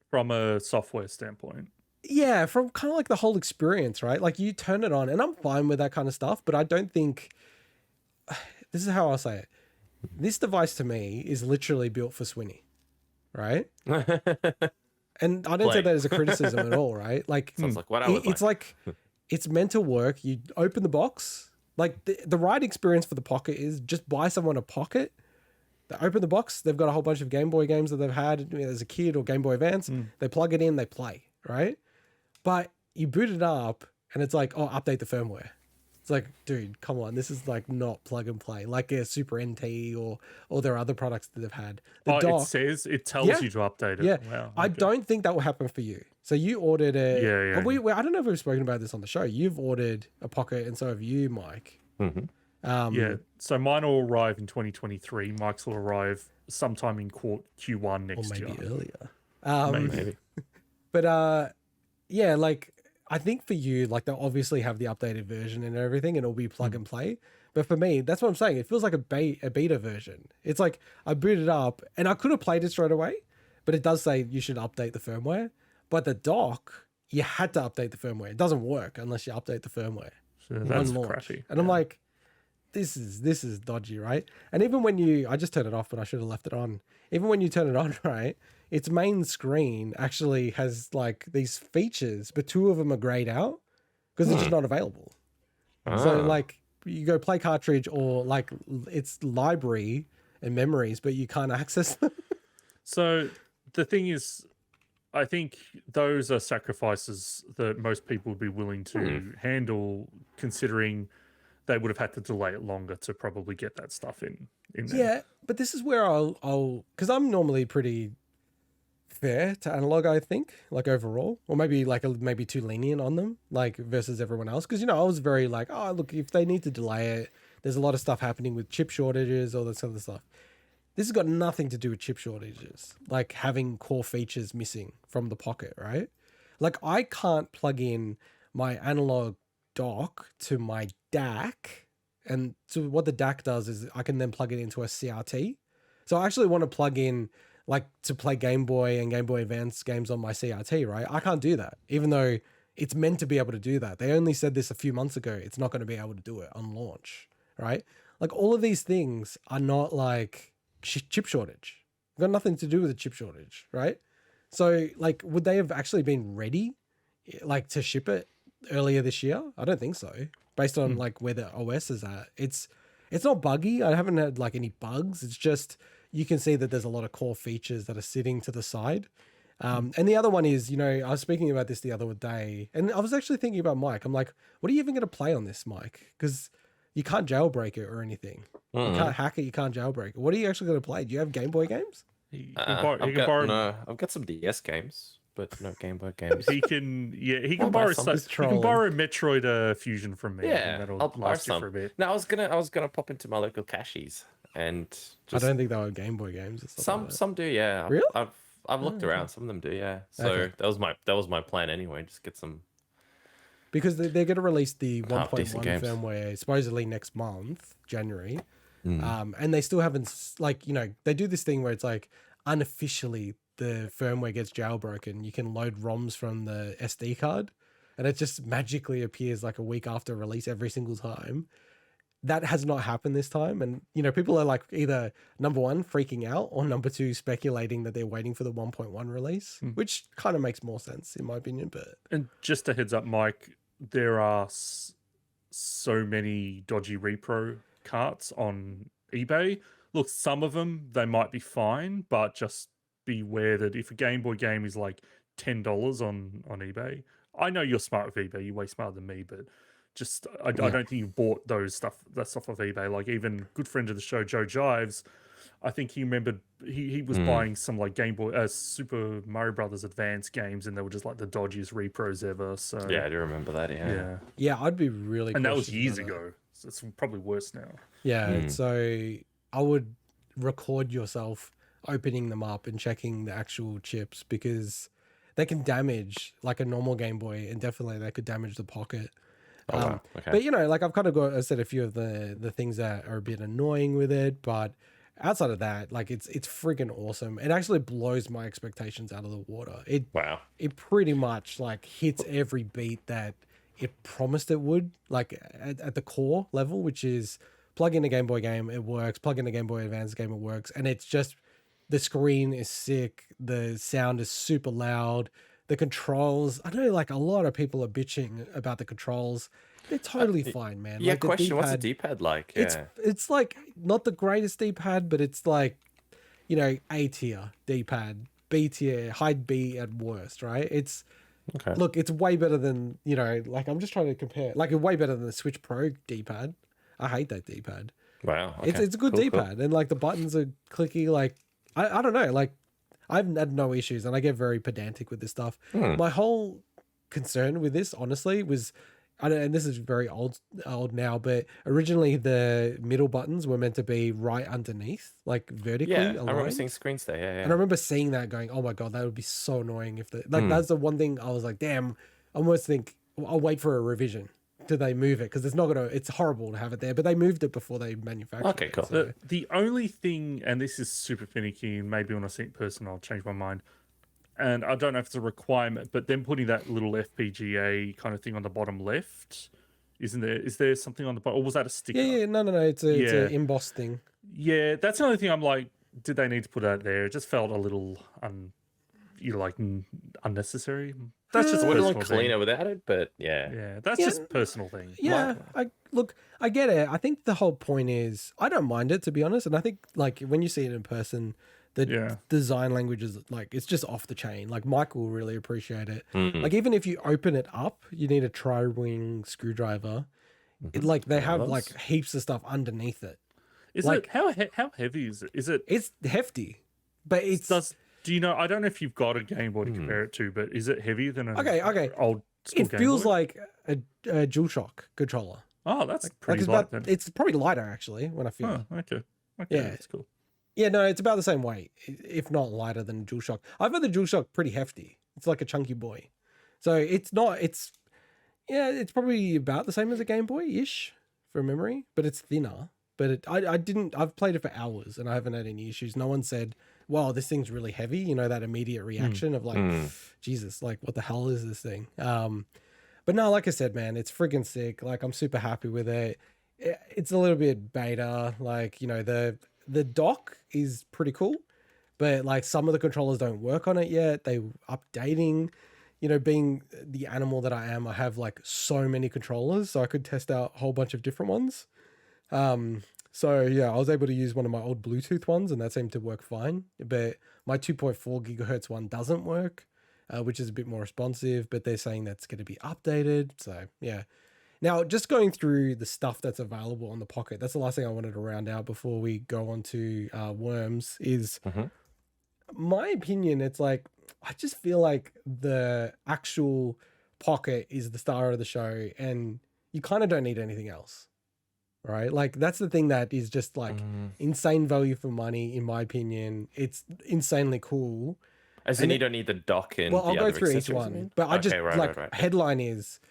D: From a software standpoint.
A: Yeah, from kind of like the whole experience, right? Like you turn it on and I'm fine with that kind of stuff, but I don't think, this is how I'll say it. This device to me is literally built for Swinny, right? And I don't say
C: Play.
A: that as a criticism at all, right? Like,
C: Sounds like what I would
A: it's like, it's meant to work. You open the box. Like the right experience for the Pocket is just buy someone a Pocket. They open the box. They've got a whole bunch of Game Boy games that they've had as a kid or Game Boy Advance. They plug it in, they play, right? But you boot it up and it's like, oh, update the firmware. It's like, dude, come on. This is like not plug and play like a Super NT or their other products that they've had. The dock,
D: it tells
A: Yeah.
D: you to update it.
A: yeah,
D: Wow.
A: I
D: okay.
A: don't think that will happen for you. So you ordered a.
D: Yeah.
A: I don't know if we've spoken about this on the show. You've ordered a Pocket, and so have you, Mike.
D: Yeah. So mine will arrive in 2023. Mike's will arrive sometime in Q1
A: Or
D: next
A: maybe
D: year.
A: earlier.
C: maybe.
A: But yeah, like I think for you, like they'll obviously have the updated version and everything, and it'll be plug and play. But for me, that's what I'm saying. It feels like a beta version. It's like I boot it up, and I could have played it straight away, but it does say you should update the firmware. But the dock, you had to update the firmware. It doesn't work unless you update the firmware.
D: So that's
A: on launch.
D: crappy.
A: And I'm like, this is dodgy, right? And even when I just turned it off, but I should have left it on. Even when you turn it on, right, its main screen actually has like these features, but two of them are grayed out because they're just not available. So like you go play cartridge or like it's library and memories, but you can't access them.
D: So the thing is, I think those are sacrifices that most people would be willing to handle, considering they would have had to delay it longer to probably get that stuff in there.
A: Yeah, but this is where I'll because I'm normally pretty fair to Analog, I think, like overall, or maybe like maybe too lenient on them, like versus everyone else. Because I was very like, oh look, if they need to delay it, there's a lot of stuff happening with chip shortages, all this other stuff. this has got nothing to do with chip shortages, like having core features missing from the Pocket, right? Like I can't plug in my analog dock to my DAC, and so what the DAC does is I can then plug it into a CRT. So I actually want to plug in like to play Game Boy and Game Boy Advance games on my CRT, right? I can't do that, even though it's meant to be able to do that. They only said this a few months ago. It's not going to be able to do it on launch, right? Like all of these things are not like chip shortage. Got nothing to do with the chip shortage, right? So like, would they have actually been ready, like to ship it earlier this year? I don't think so. Based on like where the OS is at, it's not buggy. I haven't had like any bugs. It's just you can see that there's a lot of core features that are sitting to the side. And the other one is, you know, I was speaking about this the other day, and I was actually thinking about Mike. I'm like, what are you even going to play on this, Mike? Because you can't jailbreak it or anything. You can't hack it. You can't jailbreak it. What are you actually going to play? Do you have Game Boy games?
C: I've got some DS games, but no Game Boy games.
D: He can borrow Metroid Fusion from me.
C: Yeah,
D: and
C: I'll
D: that'll
C: borrow
D: last you
C: some.
D: for a bit.
C: No, I was gonna pop into my local cashies and
A: I don't think they were Game Boy games. Or something
C: some do, yeah.
A: Really?
C: I've looked around. Some of them do, yeah. So
A: Okay.
C: that was my plan anyway. Just get some.
A: because they're going to release the 1.1
C: decent games.
A: firmware supposedly next month, January. And they still haven't, like, you know, they do this thing where it's like unofficially the firmware gets jailbroken. You can load ROMs from the SD card and it just magically appears like a week after release every single time. That has not happened this time. And, you know, people are like either number one, freaking out, or number two, speculating that they're waiting for the 1.1 release, which kind of makes more sense in my opinion. But
D: And just a heads up, Mike, there are so many dodgy repro carts on eBay. Look, some of them, they might be fine, but just beware that if a Game Boy game is like $10 on eBay, I know you're smart with eBay, you're way smarter than me, but just I don't think you bought that stuff off eBay. Like even good friend of the show, Joe Jives, I think he remembered he was buying some like Game Boy Super Mario Brothers Advance games, and they were just like the dodgiest repros ever. So
C: Yeah, I do remember that.
A: yeah, I'd be really
D: and that was
A: cautious
D: years
A: about that.
D: ago. So it's probably worse now.
A: Yeah, so I would record yourself opening them up and checking the actual chips, because they can damage like a normal Game Boy, and definitely they could damage the Pocket.
C: Oh, wow. Okay.
A: But, you know, like I've kind of got, I said a few of the things that are a bit annoying with it, but outside of that, like it's freaking awesome. It actually blows my expectations out of the water.
C: Wow.
A: It pretty much like hits every beat that it promised it would, like at the core level, which is plug in a Game Boy game, it works. Plug in a Game Boy Advance game, it works. And it's just, the screen is sick. The sound is super loud. The controls, I know like a lot of people are bitching about the controls. They're totally fine, man.
C: Yeah,
A: like, the
C: question, what's the
A: D-pad,
C: D-pad like? Yeah.
A: It's like not the greatest D-pad, but it's like, you know, A tier D-pad, B tier, high B at worst, right? It's,
C: Okay.
A: look, it's way better than, you know, like I'm just trying to compare, like way better than the Switch Pro D-pad. I hate that D-pad.
C: Wow. Okay.
A: It's a good
C: Cool,
A: D-pad, and like the buttons are clicky. Like I don't know, like I've had no issues, and I get very pedantic with this stuff. My whole concern with this, honestly, was, and this is very old now, but originally the middle buttons were meant to be right underneath, like vertically
C: Yeah,
A: aligned.
C: I remember seeing screens there. Yeah,
A: And I remember seeing that going, oh my God, that would be so annoying if that's the one thing I was like, damn, I almost think I'll wait for a revision. Do they move it? Because it's horrible to have it there, but they moved it before they manufactured
C: Okay,
A: it.
C: cool.
A: So.
D: The only thing, and this is super finicky, and maybe when I see it in person, I'll change my mind. And I don't know if it's a requirement, but then putting that little FPGA kind of thing on the bottom left, isn't there? Is there something on the bottom, or was that a sticker?
A: Yeah, no, it's an embossed thing.
D: Yeah, that's the only thing I'm like, did they need to put that there? It just felt a little, unnecessary. That's just
C: I
D: a
C: would
D: personal
C: look
D: thing.
C: cleaner without it, but yeah.
D: Yeah, that's
A: Yeah,
D: just a personal thing.
A: Yeah, I get it. I think the whole point is, I don't mind it, to be honest. And I think like when you see it in person, the design language is like, it's just off the chain. Like Mike will really appreciate it. Like even if you open it up, you need a tri-wing screwdriver. Like they have like heaps of stuff underneath it.
D: Is
A: like-
D: it how heavy is it? Is it
A: It's hefty, but it's
D: do you know? I don't know if you've got a Game Boy to compare it to, but is it heavier than an
A: Okay.
D: old school
A: it
D: Game
A: feels
D: Boy?
A: like a DualShock controller.
D: Oh, that's
A: Like
D: pretty
A: it's
D: light then.
A: it's probably lighter actually when I feel it.
D: Oh, okay. Okay,
A: Yeah.
D: that's cool.
A: Yeah, no, it's about the same weight, if not lighter than a DualShock. I've got the DualShock pretty hefty. It's like a chunky boy. So it's not, it's probably about the same as a Game Boy-ish from memory, but it's thinner. But I've played it for hours and I haven't had any issues. No one said, wow, this thing's really heavy. You know, that immediate reaction of like, Jesus, like what the hell is this thing? But no, like I said, man, it's friggin' sick. Like I'm super happy with it. It's a little bit beta. Like, you know, the dock is pretty cool, but like some of the controllers don't work on it yet. They updating, you know, being the animal that I am, I have like so many controllers, so I could test out a whole bunch of different ones. So yeah, I was able to use one of my old Bluetooth ones and that seemed to work fine, but my 2.4 gigahertz one doesn't work, which is a bit more responsive, but they're saying that's going to be updated. So yeah. Now, just going through the stuff that's available on the Pocket, that's the last thing I wanted to round out before we go on to Worms is my opinion. It's like, I just feel like the actual Pocket is the star of the show and you kind of don't need anything else, right? Like that's the thing that is just like insane value for money, in my opinion. It's insanely cool.
C: As in you don't need the dock and
A: well, I'll
C: the
A: go
C: other
A: through each
C: accessories,
A: one, but I just headline is,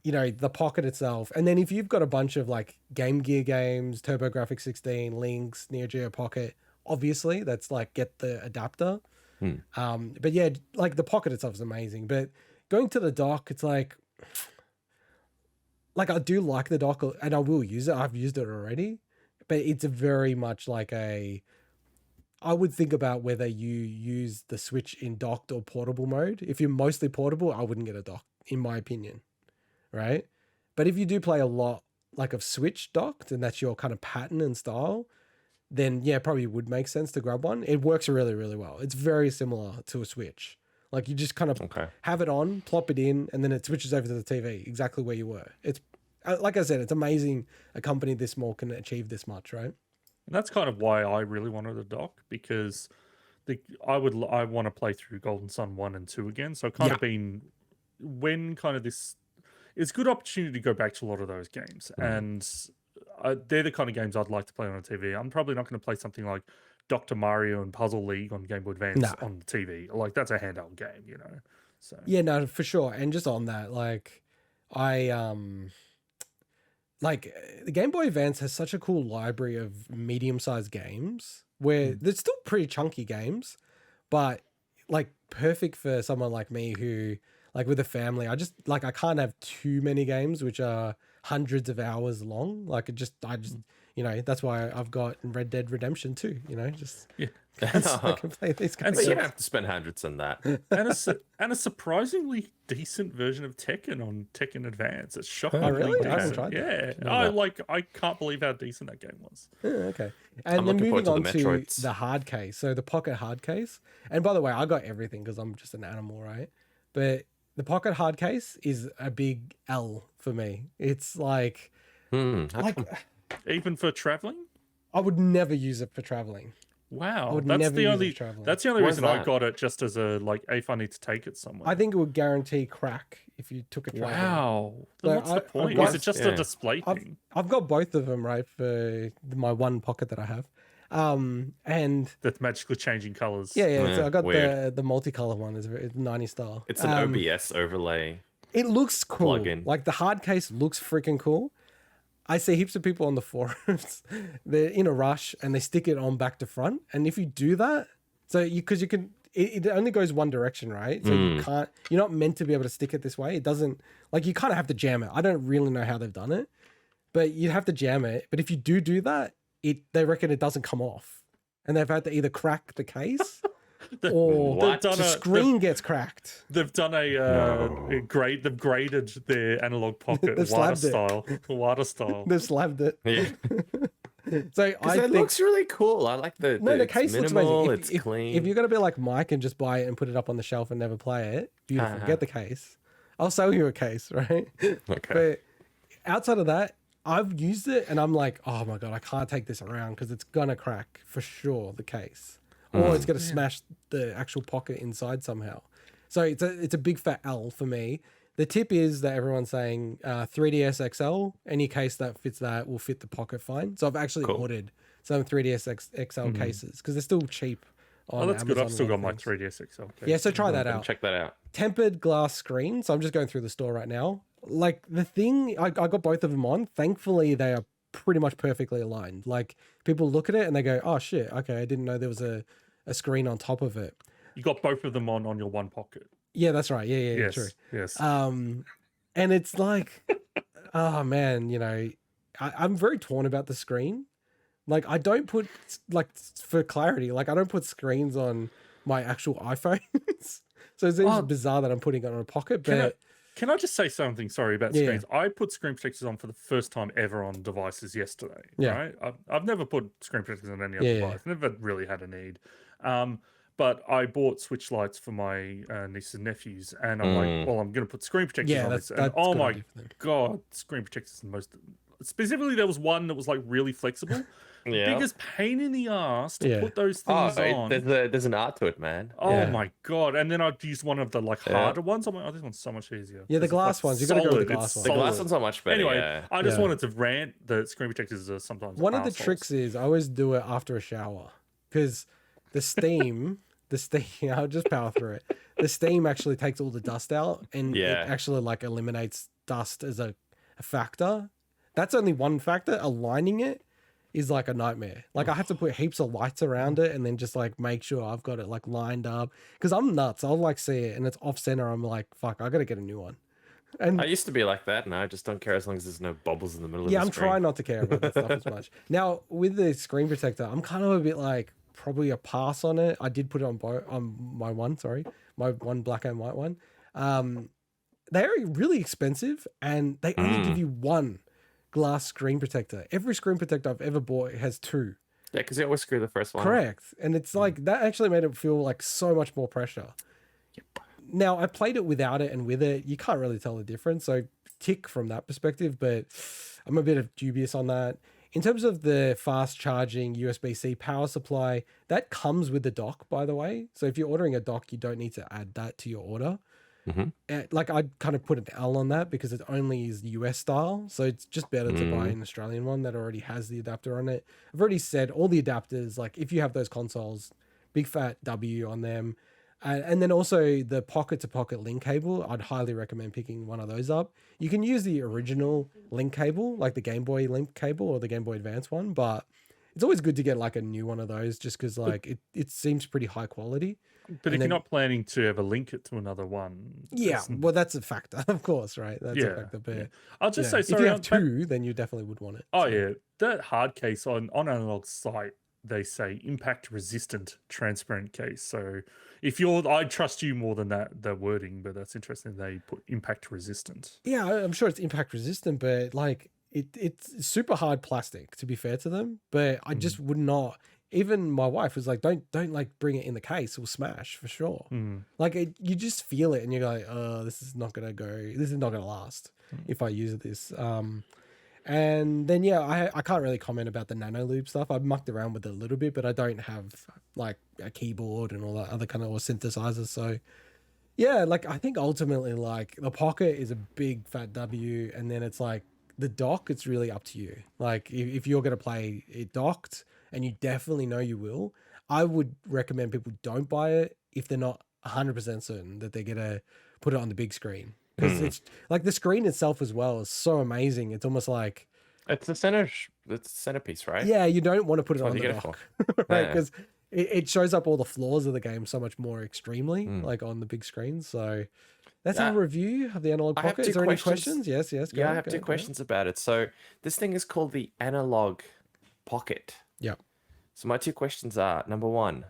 A: you know, the Pocket itself. And then if you've got a bunch of like Game Gear games, TurboGrafx 16, Lynx, Neo Geo Pocket, obviously that's like get the adapter. But yeah, like the Pocket itself is amazing. But going to the dock, it's like I do like the dock and I will use it. I've used it already, but it's a very much like I would think about whether you use the Switch in docked or portable mode. If you're mostly portable, I wouldn't get a dock, in my opinion. Right? But if you do play a lot like of Switch docked and that's your kind of pattern and style, then yeah, probably would make sense to grab one. It works really, really well. It's very similar to a Switch. Like you just kind of have it on, plop it in, and then it switches over to the TV exactly where you were. It's like I said, it's amazing a company this small can achieve this much, right?
D: And that's kind of why I really wanted a dock, because I want to play through Golden Sun 1 and 2 again. So kind of been when kind of this. It's a good opportunity to go back to a lot of those games. And they're the kind of games I'd like to play on a TV. I'm probably not going to play something like Dr. Mario and Puzzle League on Game Boy Advance on the TV. Like, that's a handheld game, you know? So
A: yeah, no, for sure. And just on that, like, like the Game Boy Advance has such a cool library of medium-sized games where they're still pretty chunky games, but like perfect for someone like me who... like with a family, I can't have too many games which are hundreds of hours long. Like I just, you know, that's why I've got Red Dead Redemption 2, you know, just so I can play these games.
C: But you don't have to spend hundreds on that.
D: and a surprisingly decent version of Tekken on Tekken Advance. It's shockingly
A: really?
D: decent.
A: I haven't tried that.
D: I can't believe how decent that game was.
A: Okay. And
C: I'm
A: then
C: looking
A: moving
C: forward
A: on
C: to the
A: to
C: Metroids.
A: the hard case. So the Pocket hard case. And by the way, I got everything because I'm just an animal, right? But the Pocket hard case is a big L for me. It's like,
D: Even for traveling?
A: I would never use it for traveling.
D: Wow,
A: That's the only
D: reason I got it, just as a like if I need to take it somewhere.
A: I think it would guarantee crack if you took it traveling.
D: Wow, then what's the point? Is it just a display thing?
A: I've got both of them, right, for my one Pocket that I have. And
D: that's magically changing colors.
A: Yeah. So I got the multicolor one. It's 90 style.
C: It's an OBS overlay.
A: It looks cool.
C: Plugin.
A: Like the hard case looks freaking cool. I see heaps of people on the forums, they're in a rush and they stick it on back to front. And if you do that, because you can, it only goes one direction, right? So you're not meant to be able to stick it this way. It doesn't, like you kind of have to jam it. I don't really know how they've done it, but you'd have to jam it. But if you do that, they reckon it doesn't come off. And they've had to either crack the case or the screen gets cracked.
D: They've done they've graded their Analogue Pocket WADA style. WADA style.
A: They've slabbed it.
C: Yeah.
A: So
C: it looks really cool. I like the
A: case
C: minimal,
A: looks amazing.
C: It's clean.
A: If you're gonna be like Mike and just buy it and put it up on the shelf and never play it, beautiful. Get the case. I'll sell you a case, right?
C: Okay.
A: But outside of that, I've used it and I'm like, oh my God, I can't take this around because it's gonna crack for sure, the case. Or it's gonna smash the actual Pocket inside somehow. So it's a big fat L for me. The tip is that everyone's saying 3DS XL, any case that fits that will fit the Pocket fine. So I've actually ordered some 3DS XL cases because they're still cheap on
D: Oh, that's good.
A: Amazon
D: I've still
A: and
D: got my
A: things.
D: 3DS XL. Okay.
A: Yeah, so try that
C: Gonna
A: out.
C: check that out.
A: Tempered glass screen. So I'm just going through the store right now. Like the thing, I got both of them on. Thankfully, they are pretty much perfectly aligned. Like people look at it and they go, "Oh shit, okay, I didn't know there was a screen on top of it."
D: You got both of them on your one pocket.
A: Yeah, that's right. Yeah,
D: Yes.
A: true.
D: Yes.
A: And it's like, oh man, you know, I'm very torn about the screen. Like I don't put like for clarity, like I don't put screens on my actual iPhones. So it seems bizarre that I'm putting it on a pocket, but
D: Can I just say something? Sorry about
A: Yeah.
D: screens. I put screen protectors on for the first time ever on devices yesterday.
A: Yeah.
D: Right? I've never put screen protectors on any other
A: Yeah.
D: device. Never really had a need. But I bought switch lights for my nieces and nephews, and I'm like, well, I'm going to put screen protectors
A: Yeah,
D: on
A: that's-
D: this. And
A: that's
D: oh
A: good
D: my
A: idea for them.
D: god, screen protectors are the most. Specifically, there was one that was like really flexible.
C: Yeah.
D: Biggest pain in the ass to
A: Yeah.
D: put those
C: Oh,
D: things on.
C: there's an art to it, man.
D: Oh
A: Yeah.
D: my god! And then I'd use one of the like harder ones. I'm like, oh, this one's so much easier.
A: Yeah, the
D: It's,
A: glass
D: like,
A: ones. You gotta go with the
D: solid,
A: glass
D: it's
A: ones.
C: The glass
D: solid.
C: ones are much better.
D: Anyway,
C: yeah.
D: I just
A: Yeah.
D: wanted to rant that screen protectors are sometimes
A: one of the
D: arseholes.
A: tricks is I always do it after a shower because the steam, I'll just power through it. The steam actually takes all the dust out and
C: Yeah.
A: it actually like eliminates dust as a factor. That's only one factor. Aligning it is like a nightmare. Like I have to put heaps of lights around it and then just like make sure I've got it like lined up because I'm nuts. I'll like see it and it's off center. I'm like, fuck, I got to get a new one. And
C: I used to be like that, and I just don't care as long as there's no bubbles in the middle of
A: yeah,
C: the
A: I'm
C: screen.
A: trying not to care about that stuff as much. Now with the screen protector, I'm kind of a bit like probably a pass on it. I did put it on my one black and white one. They're really expensive and they only give you one glass screen protector. Every screen protector I've ever bought has two.
C: Yeah, because you always screw the first one.
A: Correct. And it's like that actually made it feel like so much more pressure. Now I played it without it and with it. You can't really tell the difference. So tick from that perspective, but I'm a bit dubious on that. In terms of the fast charging USB-C power supply, that comes with the dock, by the way. So if you're ordering a dock, you don't need to add that to your order. Like I'd kind of put an L on that because it only is US style. So it's just better to buy an Australian one that already has the adapter on it. I've already said all the adapters, like if you have those consoles, big fat W on them. And then also the pocket to pocket link cable, I'd highly recommend picking one of those up. You can use the original link cable, like the Game Boy link cable or the Game Boy Advance one, but it's always good to get like a new one of those just because like it seems pretty high quality.
D: But if
A: then-
D: you're not planning to ever link it to another one,
A: Yeah,
D: it's-
A: well, that's a factor, of course, right? That's a
D: Yeah,
A: factor. But
D: I'll just
A: yeah,
D: say sorry.
A: if you have
D: back-
A: two, then you definitely would want it.
D: Oh
A: So,
D: yeah, that hard case on Analogue's site, they say impact resistant transparent case. So if I trust you more than the wording, but that's interesting. They put impact resistant.
A: yeah, I'm sure it's impact resistant, but like it's super hard plastic to be fair to them. But I just would not. Even my wife was like, "Don't like bring it in the case; it'll smash for sure." Like you just feel it, and you're like, "Oh, this is not gonna go. This is not gonna last if I use this." And then yeah, I can't really comment about the nano loop stuff. I've mucked around with it a little bit, but I don't have like a keyboard and all that other kind of or synthesizers. So yeah, like I think ultimately like the Pocket is a big fat W, and then it's like the dock. It's really up to you. Like if you're gonna play it docked, and you definitely know you will, I would recommend people don't buy it if they're not 100% certain that they're gonna put it on the big screen. Because it's like the screen itself as well is so amazing. It's almost like
C: It's the centerpiece, right?
A: yeah, you don't want to put it
C: what
A: on
C: you
A: the
C: get it
A: dock,
C: for.
A: right?
C: Yeah.
A: Because it shows up all the flaws of the game so much more extremely, like on the big screen. So that's our review of the Analog
C: I have
A: Pocket.
C: two
A: Is there any
C: questions.
A: questions? Yes.
C: Yeah, I have two questions about it. So this thing is called the Analogue Pocket.
A: Yeah.
C: So my two questions are: number one,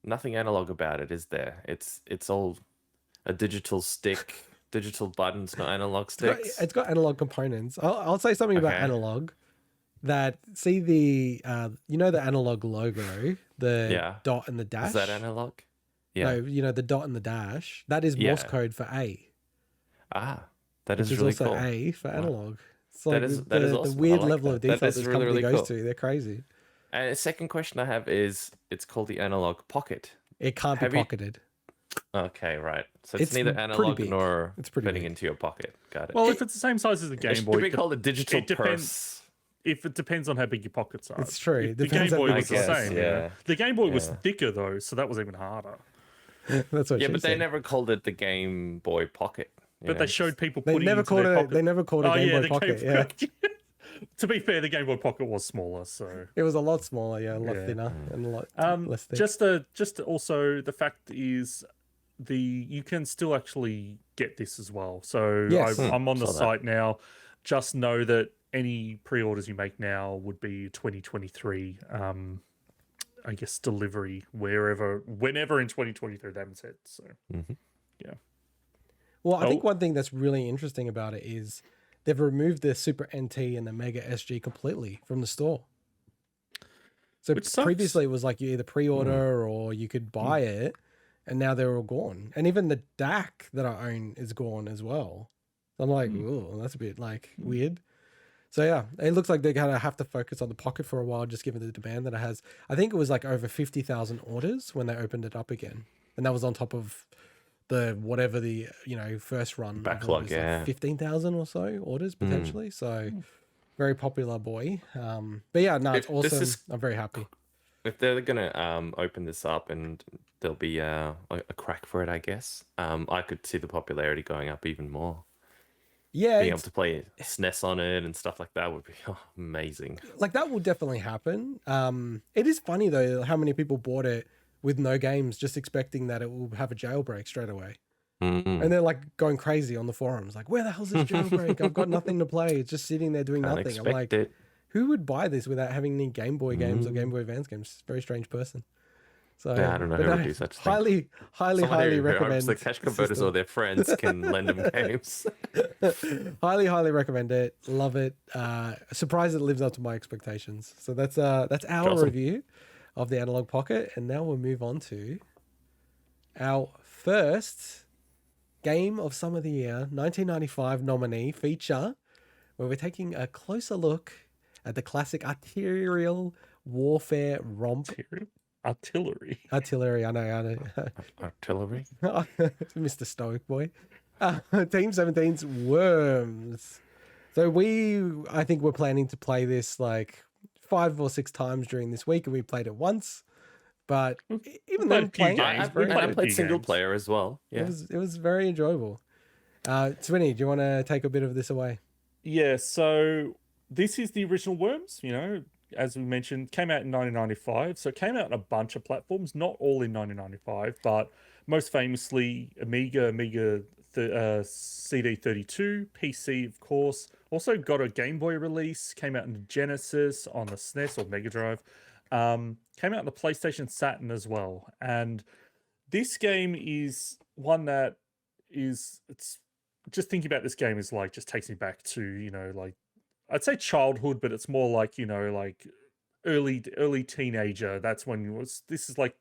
C: nothing analog about it, is there? It's all a digital stick, digital buttons, not analog sticks.
A: It's got analog components. I'll say something about
C: Okay.
A: analog. That see the the analog logo, the
C: Yeah.
A: dot and the dash.
C: Is that analog? Yeah.
A: No, the dot and the dash. That is Morse
C: Yeah.
A: code for A.
C: That
A: Which
C: is
A: is
C: really
A: also
C: cool.
A: A for analog. It's
C: That
A: like
C: is-
A: the,
C: that is
A: the
C: awesome. I
A: weird
C: like
A: level of
C: that. That
A: detail
C: is
A: this
C: really,
A: company
C: really
A: goes
C: cool.
A: to. They're crazy.
C: And the second question I have is: it's called the Analog Pocket.
A: It can't
C: Have
A: be
C: you-
A: pocketed.
C: Okay, right. So it's
A: It's
C: neither
A: pretty
C: analog
A: big.
C: nor
A: It's pretty
C: fitting
A: big.
C: into your pocket. Got it.
D: Well, if it's the same size as the
C: it
D: Game
C: should
D: Boy,
C: be called a digital
D: it depends.
C: purse.
D: if it depends on how big your pockets are.
A: It's true.
D: If the
A: Depends
D: Game
A: how
D: Boy
A: big
D: was
C: your
D: the
C: pockets are.
D: same.
C: Yeah.
D: The Game Boy was
C: Yeah.
D: thicker though, so that was even harder.
A: That's what
C: Yeah,
A: she
C: but they
A: said.
C: never called it the Game Boy Pocket. you
D: But
C: know,
D: they showed people
A: They
D: putting
A: never
D: into
A: called
D: their
A: it.
D: pocket.
A: They never called it Game Boy
D: the
A: Pocket.
D: Game
A: Yeah,
D: To be fair, the Game Boy Pocket was smaller, so
A: it was a lot smaller. Yeah, a lot
D: Yeah.
A: thinner and a lot less thick.
D: just also the fact is you can still actually get this as well. So
A: Yes.
D: I'm on the
C: Saw that.
D: site now. Just know that any pre-orders you make now would be 2023. I guess delivery whenever in 2023 they haven't said. So
C: Mhm.
D: yeah.
A: Well, I think
D: Oh.
A: one thing that's really interesting about it is they've removed the Super NT and the Mega SG completely from the store. So
D: Which sucks.
A: previously it was like you either pre-order or you could buy it, and now they're all gone. And even the DAC that I own is gone as well. I'm like, oh, that's a bit like weird. So yeah, it looks like they're gonna have to focus on the Pocket for a while, just given the demand that it has. I think it was like over 50,000 orders when they opened it up again, and that was on top of the whatever the first run of it
C: Backlog,
A: was,
C: yeah.
A: like 15,000 or so orders potentially. So very popular boy. But yeah, no, it's
C: If this
A: awesome.
C: is-
A: I'm very happy.
C: If they're gonna open this up and there'll be a crack for it, I guess. I could see the popularity going up even more.
A: Yeah,
C: Being able to play SNES on it and stuff like that would be amazing.
A: like that will definitely happen. It is funny though how many people bought it with no games, just expecting that it will have a jailbreak straight away.
C: Mm.
A: And they're like going crazy on the forums, like, where the hell's this jailbreak? I've got nothing to play. It's just sitting there doing
C: Can't
A: nothing. I'm
C: expect
A: like,
C: it.
A: who would buy this without having any Game Boy games or Game Boy Advance games? Very strange person. So
C: Yeah, I don't know
A: but
C: who would do such a thing.
A: highly
C: Someone
A: highly
C: who
A: recommend
C: hopes the cash converters or their friends can lend them games.
A: highly recommend it. Love it. Surprised it lives up to my expectations. So that's our
C: Awesome.
A: review of the Analogue Pocket, and now we'll move on to our first game of some of the year 1995 nominee feature, where we're taking a closer look at the classic arterial warfare romp.
D: Artillery.
A: Artillery, I know.
C: Artillery?
A: Mr. Stoic Boy. Team 17's Worms. So I think we're planning to play this like 5 or 6 times during this week, and we played it once. But even
D: played
A: then,
D: a few
A: playing
D: games.
A: it was
C: I
A: very
D: played
A: good.
C: played single
D: games.
C: player as well. Yeah.
A: It was very enjoyable. Swinny, do you want to take a bit of this away?
D: Yeah, so this is the original Worms, as we mentioned, came out in 1995. So it came out on a bunch of platforms, not all in 1995, but most famously Amiga CD32, PC, of course. Also got a Game Boy release, came out in the Genesis, on the SNES or Mega Drive. Came out on the PlayStation Saturn as well. And this game is one that it's just thinking about this game is like just takes me back to, like I'd say childhood, but it's more like, like early teenager. That's when this is like,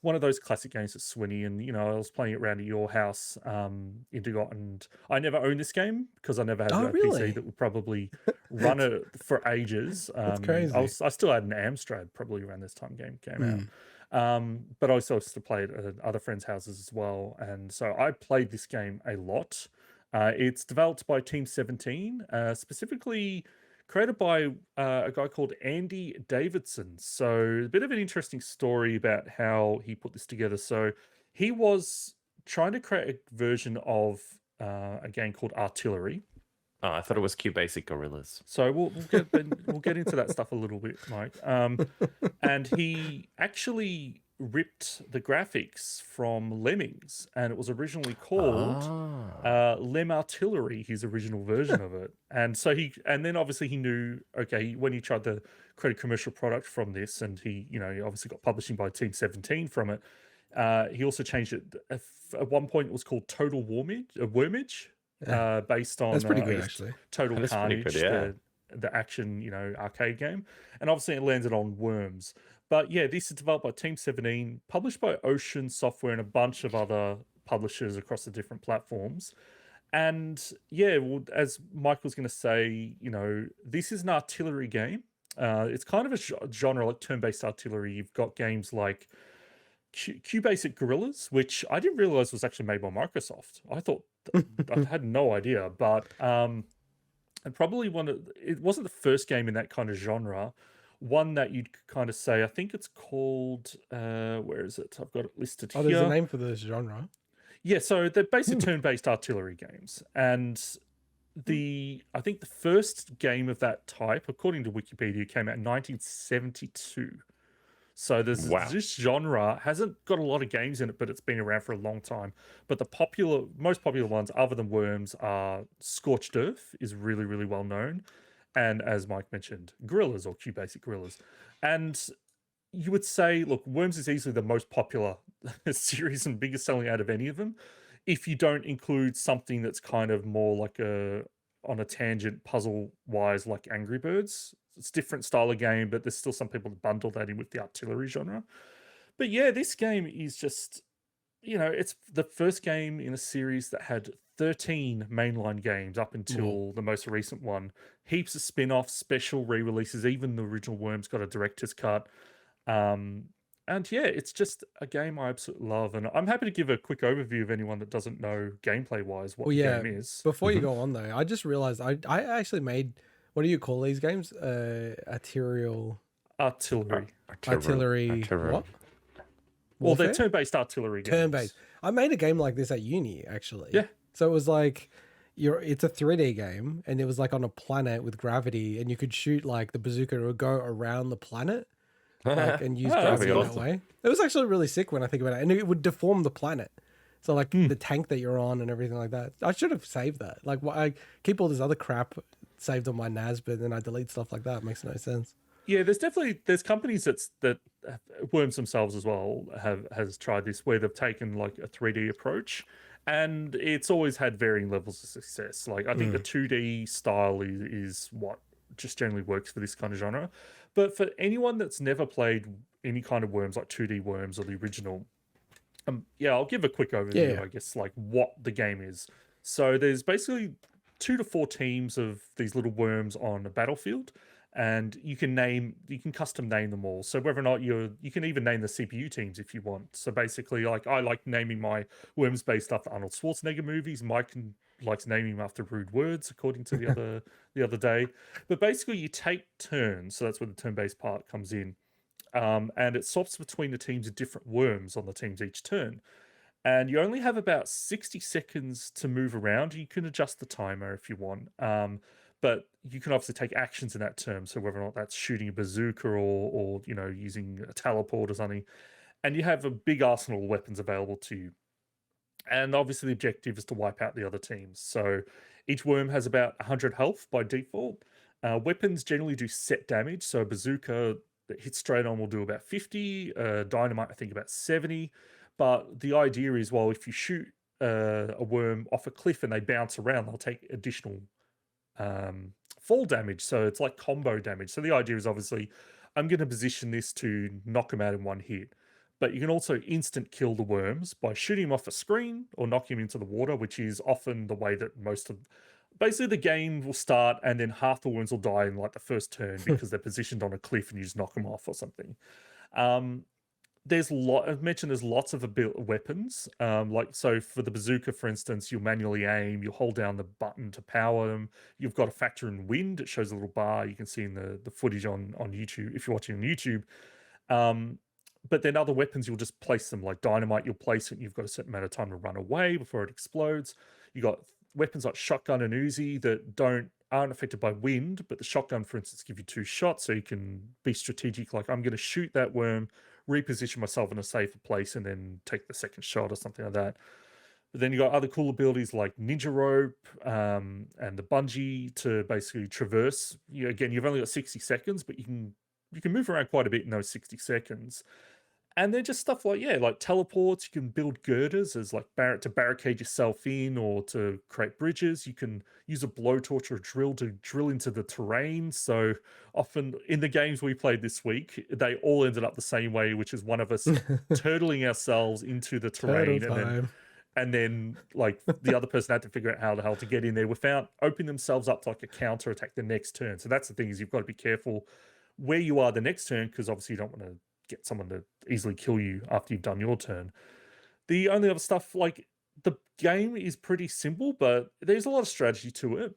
D: one of those classic games at Swinny, and I was playing it around at your house, Integot, and I never owned this game because I never had a
A: really?
D: PC that would probably run it for ages.
A: That's crazy.
D: I still had an Amstrad probably around this time game came out. But I also used to play it at other friends' houses as well. And so I played this game a lot. It's developed by Team 17, specifically created by a guy called Andy Davidson. So a bit of an interesting story about how he put this together. So he was trying to create a version of a game called Artillery.
C: Oh, I thought it was QBasic Gorillas.
D: So we'll get into that stuff a little bit, Mike. And he actually ripped the graphics from Lemmings, and it was originally called Lem Artillery, his original version of it. And so and then obviously he knew, okay, when he tried to create a commercial product from this, and he obviously got publishing by Team 17 from it. He also changed it. At one point, it was called Total Wormage. Based on
A: That's pretty good,
D: I guess,
A: actually.
D: Total
C: That is pretty
D: Carnage,
C: good, yeah.
D: the action, arcade game. And obviously it landed on Worms. But yeah, this is developed by Team 17, published by Ocean Software and a bunch of other publishers across the different platforms. And yeah, well, as Michael's going to say, this is an artillery game. It's kind of a genre like turn-based artillery. You've got games like QBasic Gorillas, which I didn't realize was actually made by Microsoft. I had no idea, but and probably it wasn't the first game in that kind of genre. One that you'd kind of say, I think it's called, where is it? I've got it listed
A: Oh,
D: here.
A: there's a name for this genre.
D: Yeah, so they're basically turn-based artillery games. And I think the first game of that type, according to Wikipedia, came out in 1972. So this genre hasn't got a lot of games in it, but it's been around for a long time. But the most popular ones, other than Worms, are Scorched Earth is really, really well known. And as Mike mentioned, Gorillas or QBasic Gorillas. And you would say, look, Worms is easily the most popular series and biggest selling out of any of them. If you don't include something that's kind of more like on a tangent puzzle-wise like Angry Birds. It's a different style of game, but there's still some people that bundle that in with the artillery genre. But yeah, this game is just, it's the first game in a series that had 13 mainline games up until the most recent one. Heaps of spin-offs, special re-releases, even the original Worms got a director's cut. And yeah, it's just a game I absolutely love. And I'm happy to give a quick overview of anyone that doesn't know gameplay-wise what the game is.
A: Before you go on, though, I just realized I actually made, what do you call these games? Artillery. What?
D: Well, they're
A: Warfare?
D: turn-based artillery games.
A: Turn-based. I made a game like this at uni, actually.
D: Yeah.
A: So it was like, it's a 3D game, and it was like on a planet with gravity, and you could shoot like the bazooka, it would go around the planet. And use gravity that way. It was actually really sick when I think about it, and it would deform the planet. So like the tank that you're on and everything like that. I should have saved that. Like, I keep all this other crap saved on my NAS, but then I delete stuff like that. It makes no sense.
D: Yeah, there's companies that Worms themselves as well has tried this, where they've taken like a 3D approach, and it's always had varying levels of success. Like I think the 2D style is what just generally works for this kind of genre. But for anyone that's never played any kind of Worms, like 2D Worms or the original, I'll give a quick overview, I guess, like what the game is. So there's basically 2 to 4 teams of these little worms on a battlefield, and you can custom name them all. So whether or not you can even name the CPU teams if you want. So basically, like I like naming my Worms based after Arnold Schwarzenegger movies. Mike likes naming them after rude words, according to the other day. But basically, you take turns, so that's where the turn-based part comes in, and it swaps between the teams of different worms on the teams each turn. And you only have about 60 seconds to move around. You can adjust the timer if you want, but you can obviously take actions in that term. So whether or not that's shooting a bazooka or using a teleport or something, and you have a big arsenal of weapons available to you. And obviously the objective is to wipe out the other teams. So each worm has about 100 health by default. Weapons generally do set damage. So a bazooka that hits straight on will do about 50. Dynamite, I think, about 70. But the idea is, well, if you shoot a worm off a cliff and they bounce around, they'll take additional fall damage. So it's like combo damage. So the idea is obviously, I'm going to position this to knock them out in one hit. But you can also instant kill the worms by shooting them off a screen or knocking them into the water, which is often the way that basically the game will start, and then half the worms will die in like the first turn because they're positioned on a cliff and you just knock them off or something. There's lots of weapons. So for the bazooka, for instance, you'll manually aim, you'll hold down the button to power them. You've got to factor in wind. It shows a little bar you can see in the footage on YouTube if you're watching on YouTube. But then other weapons, you'll just place them. Like dynamite, you'll place it, and you've got a certain amount of time to run away before it explodes. You got weapons like shotgun and Uzi that aren't affected by wind, but the shotgun, for instance, give you 2 shots, so you can be strategic. Like, I'm going to shoot that worm, reposition myself in a safer place, and then take the second shot or something like that. But then you got other cool abilities like ninja rope and the bungee to basically traverse. Again, you've only got 60 seconds, but you can move around quite a bit in those 60 seconds. And then just stuff like teleports. You can build girders as like to barricade yourself in or to create bridges. You can use a blowtorch or a drill to drill into the terrain. So often in the games we played this week, they all ended up the same way, which is one of us turtling ourselves into the terrain, and then like the other person had to figure out how the hell to get in there without opening themselves up to like a counter attack the next turn. So that's the thing, is you've got to be careful where you are the next turn, because obviously you don't want to get someone to easily kill you after you've done your turn. The only other stuff, like the game is pretty simple, but there's a lot of strategy to it.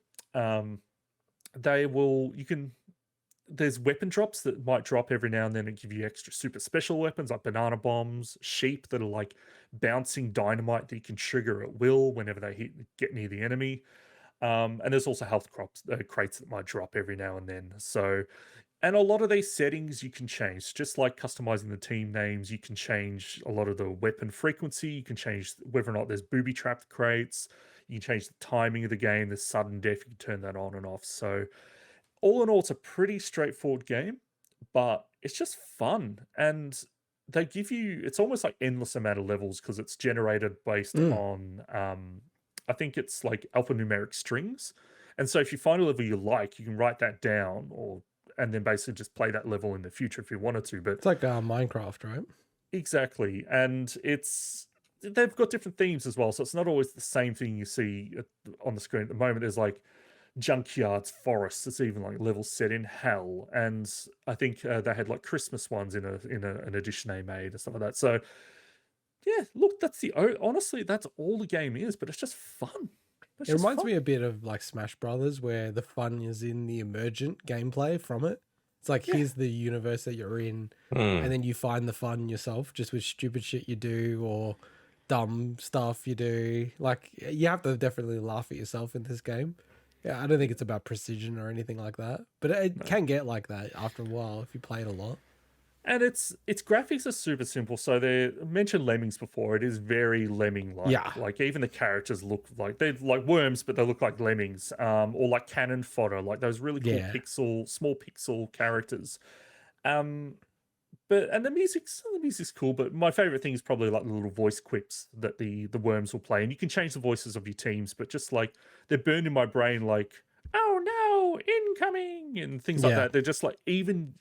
D: there's weapon drops that might drop every now and then and give you extra super special weapons like banana bombs, sheep that are like bouncing dynamite that you can trigger at will whenever they get near the enemy. And there's also health crates that might drop every now and then. So, and a lot of these settings you can change, just like customizing the team names. You can change a lot of the weapon frequency. You can change whether or not there's booby trapped crates. You can change the timing of the game. There's sudden death. You can turn that on and off. So, all in all, it's a pretty straightforward game, but it's just fun. And they give you, it's almost like endless amount of levels because it's generated based on, I think it's like alphanumeric strings. And so if you find a level you like, you can write that down and then basically just play that level in the future if you wanted to. But
A: It's like Minecraft, right?
D: exactly. And they've got different themes as well. So it's not always the same thing you see on the screen at the moment. There's like junkyards, forests. It's even like levels set in hell, and I think they had like Christmas ones in an edition they made and stuff like that. So yeah, look, honestly, that's all the game is, but it's just fun.
A: It reminds me a bit of like Smash Brothers, where the fun is in the emergent gameplay from it. It's like, here's the universe that you're in, and then you find the fun yourself just with stupid shit you do or dumb stuff you do. Like, you have to definitely laugh at yourself in this game. Yeah, I don't think it's about precision or anything like that, but it can get like that after a while if you play it a lot.
D: And its graphics are super simple. So they mentioned lemmings before. It is very lemming-like.
A: Yeah.
D: Like even the characters look like they're like worms, but they look like lemmings. Or like cannon fodder, like those really cool small pixel characters. And the music's cool, but my favorite thing is probably like the little voice quips that the worms will play. And you can change the voices of your teams, but just like they're burned in my brain, like, oh no, incoming, and things like that. They're just like even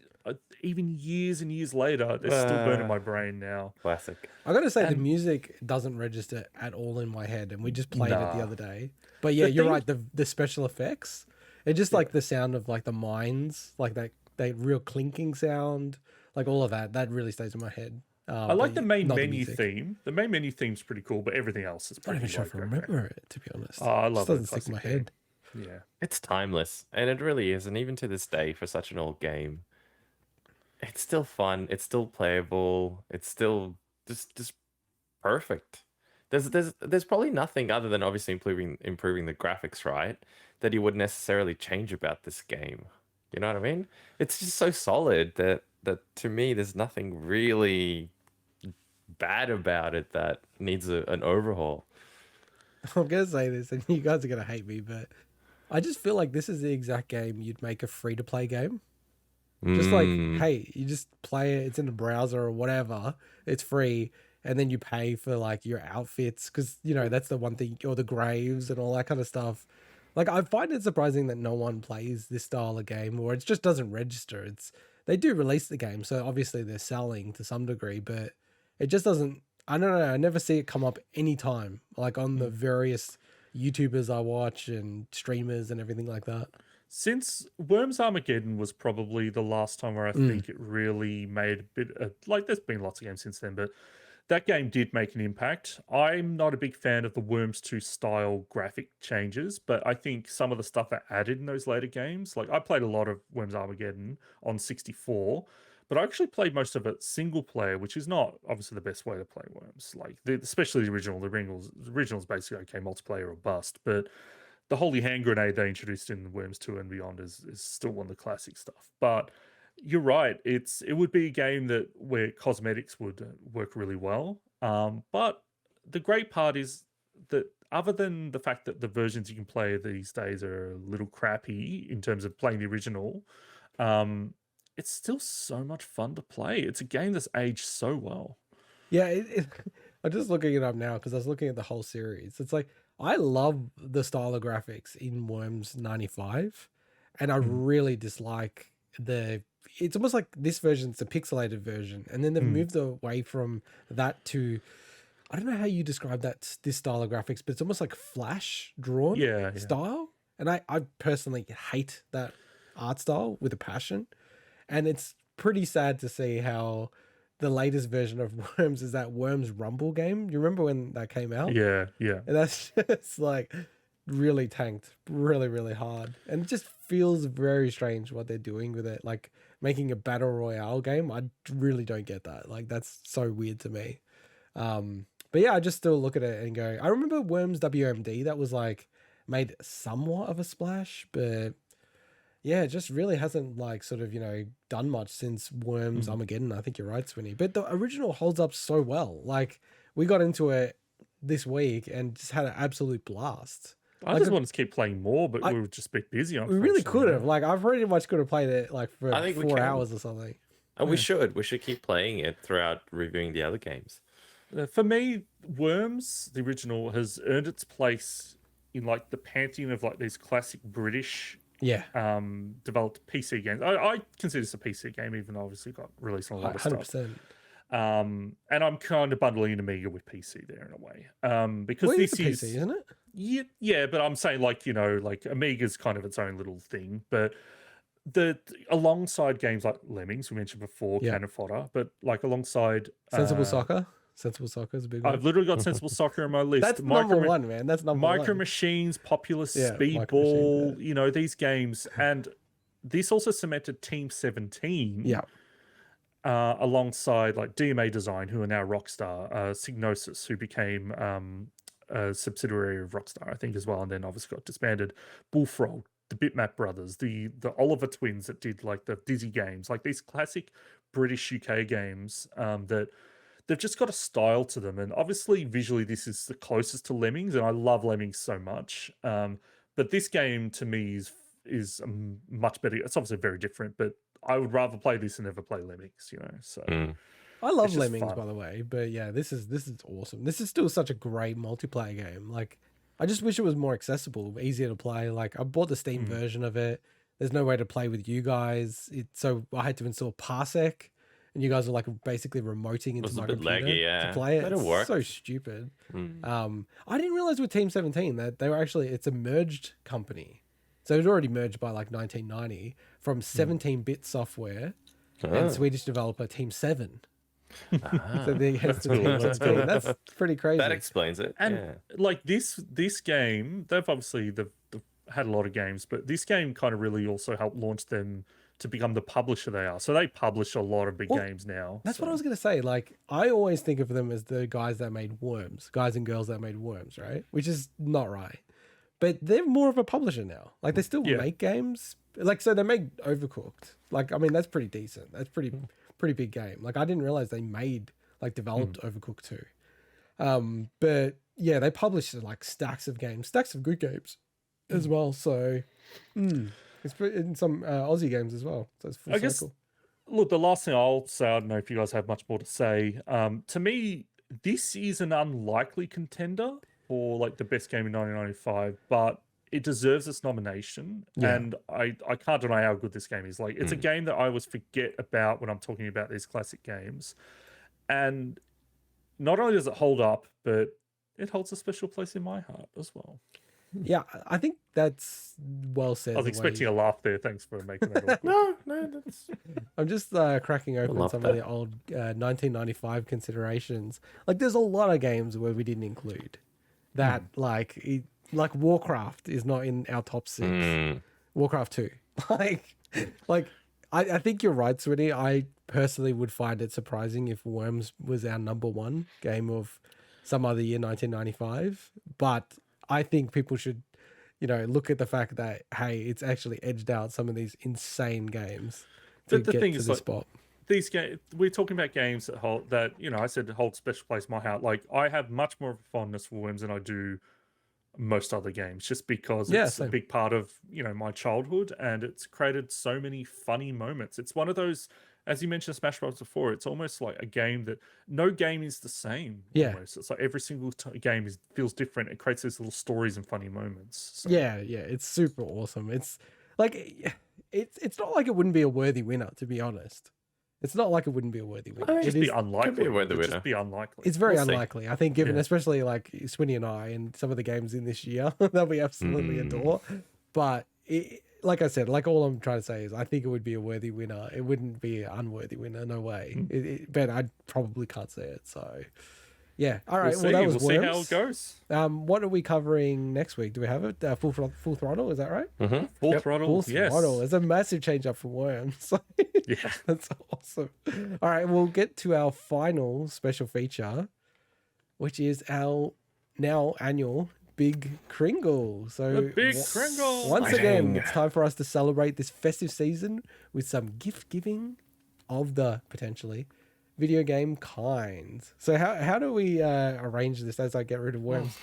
D: years and years later, they're still burning my brain now.
C: Classic.
A: I gotta say, the music doesn't register at all in my head, and we just played it the other day. But yeah, you're right. The special effects, and just like the sound of like the mines, like that real clinking sound, like all of that really stays in my head.
D: I like the main menu theme. The main menu theme's pretty cool, but everything else is
A: I'm not
D: pretty
A: even sure if I remember it, to be honest.
D: Oh, I love it.
A: It doesn't stick in my head.
D: Yeah.
C: It's timeless, and it really is. And even to this day, for such an old game, it's still fun. It's still playable. It's still just perfect. There's probably nothing other than obviously improving the graphics, right, that you would necessarily change about this game. You know what I mean? It's just so solid that to me, there's nothing really bad about it that needs an overhaul.
A: I'm gonna say this, and you guys are gonna hate me, but I just feel like this is the exact game you'd make a free-to-play game. Just like, hey, you just play it, it's in the browser or whatever, it's free, and then you pay for like your outfits, because you know that's the one thing, or the graves and all that kind of stuff. Like, I find it surprising that no one plays this style of game, or it just doesn't register. They do release the game, so obviously they're selling to some degree, but it just doesn't. I don't know. I never see it come up any time, like on the various YouTubers I watch and streamers and everything like that.
D: Since Worms Armageddon was probably the last time where I think it really made a bit of, like, there's been lots of games since then, but that game did make an impact. I'm not a big fan of the Worms 2 style graphic changes, but I think some of the stuff that added in those later games, like I played a lot of Worms Armageddon on 64, but I actually played most of it single player, which is not obviously the best way to play Worms. Like, especially the original. The original's basically okay, multiplayer or bust, but the holy hand grenade they introduced in Worms 2 and beyond is still one of the classic stuff. But you're right. It would be a game where cosmetics would work really well. But the great part is that other than the fact that the versions you can play these days are a little crappy in terms of playing the original, it's still so much fun to play. It's a game that's aged so well.
A: Yeah, I'm just looking it up now because I was looking at the whole series. It's like, I love the style of graphics in Worms 95, and I really dislike it's almost like this version's a pixelated version, and then they've moved away from that to, I don't know how you describe this style of graphics, but it's almost like Flash drawn style. And I personally hate that art style with a passion. And it's pretty sad to see how the latest version of Worms is that Worms Rumble game. You remember when that came out?
D: Yeah.
A: And that's just like, really tanked really hard, and it just feels very strange what they're doing with it, like making a battle royale game. I really don't get that. Like, that's so weird to me. But yeah, I just still look at it and go, I remember Worms WMD, that was like made somewhat of a splash, but yeah, it just really hasn't like sort of, done much since Worms Armageddon. I think you're right, Swinny. But the original holds up so well. Like, we got into it this week and just had an absolute blast.
D: I just wanted to keep playing more, but we were just a bit busy.
A: We really could have. Like, I pretty much could have played it like for
C: I think we
A: 4
C: can.
A: hours or something.
C: And we should keep playing it throughout reviewing the other games.
D: For me, Worms, the original, has earned its place in like the pantheon of like these classic British developed PC games. I consider this a PC game, even though obviously got released on a lot of
A: 100%.
D: stuff. And I'm kind of bundling Amiga with PC there in a way. Because this is
A: PC, isn't it?
D: Yeah, but I'm saying like Amiga's kind of its own little thing, but alongside games like Lemmings we mentioned before, Cannon Fodder, but like alongside
A: Sensible Soccer. Sensible Soccer is a big one.
D: I've literally got Sensible Soccer on my list.
A: That's number one, man. That's number one.
D: Micro Machines, Populous,
A: Micro
D: Speedball,
A: Machines,
D: these games. And this also cemented Team 17 alongside like DMA Design, who are now Rockstar, Psygnosis, who became a subsidiary of Rockstar, I think, as well, and then obviously got disbanded, Bullfrog, the Bitmap Brothers, the Oliver twins that did like the Dizzy games, like these classic British UK games that they've just got a style to them. And obviously visually this is the closest to Lemmings, and I love Lemmings so much. But this game to me is much better. It's obviously very different, but I would rather play this than ever play Lemmings, So
A: I love Lemmings, by the way, but yeah, this is awesome. This is still such a great multiplayer game. Like, I just wish it was more accessible, easier to play. Like, I bought the Steam version of it. There's no way to play with you guys. So I had to install Parsec, and you guys are like basically remoting into my computer to play it.
C: That'll work.
A: So stupid. I didn't realize with Team 17 that they were it's a merged company. So it was already merged by like 1990 from 17-bit software and Swedish developer Team 7. So they has to be that's pretty crazy.
C: That explains it.
D: And like this game, they've had a lot of games, but this game kind of really also helped launch them to become the publisher they are. So they publish a lot of big games now.
A: That's what I was going to say. Like, I always think of them as the guys that made Worms, guys and girls that made Worms, right? Which is not right. But they're more of a publisher now. Like, they still make games. Like, so they make Overcooked. Like, I mean, that's pretty decent. That's pretty big game. Like, I didn't realize they developed Overcooked too. But yeah, they published like stacks of good games as well. So it's in some Aussie games as well. So it's full circle.
D: Look, the last thing I'll say, I don't know if you guys have much more to say. To me, this is an unlikely contender for like the best game in 1995, but it deserves its nomination. And I can't deny how good this game is. Like, it's a game that I always forget about when I'm talking about these classic games. And not only does it hold up, but it holds a special place in my heart as well.
A: Yeah, I think that's well said.
D: I was expecting a laugh there. Thanks for making that awkward.
C: No, that's...
A: I'm just cracking open some of the old 1995 considerations. Like, there's a lot of games where we didn't include that. Like Warcraft is not in our top 6. Warcraft 2. I think you're right, Swinny. I personally would find it surprising if Worms was our number 1 game of some other year, 1995. But I think people should, look at the fact that, hey, it's actually edged out some of these insane games to
D: the
A: get
D: thing
A: to
D: is,
A: the
D: like,
A: spot.
D: These games, we're talking about games that hold I said hold special place in my heart. Like, I have much more of a fondness for Worms than I do most other games, just because it's a big part of my childhood, and it's created so many funny moments. It's one of those, as you mentioned Smash Bros before, it's almost like a game that no game is the same. Almost. It's like every single game feels different. It creates these little stories and funny moments. So.
A: Yeah, it's super awesome. It's like it's not like it wouldn't be a worthy winner, to be honest. It's not like it wouldn't be a worthy winner.
D: It'd be unlikely.
C: Could be a worthy winner.
D: Just be unlikely.
A: It's very unlikely. I think, given especially like Swinny and I and some of the games in this year that we absolutely adore. But like I said, like, all I'm trying to say is I think it would be a worthy winner. It wouldn't be an unworthy winner. No way. But I probably can't say it. So Yeah. All right.
D: We'll
A: Well,
D: see.
A: that was
D: We'll see how
A: Worms.
D: it goes.
A: What are we covering next week? Do we have it? Full throttle? Is that right?
D: Full throttle.
A: Full
D: Yes.
A: throttle. It's a massive change up for Worms.
D: Yeah.
A: That's awesome. All right. We'll get to our final special feature, which is our now annual Big Kringle. So
D: The Big Kringle.
A: once
C: Dang.
A: again, it's time for us to celebrate this festive season with some gift giving of the potentially video game kinds. So how do we arrange this as I get rid of Worms?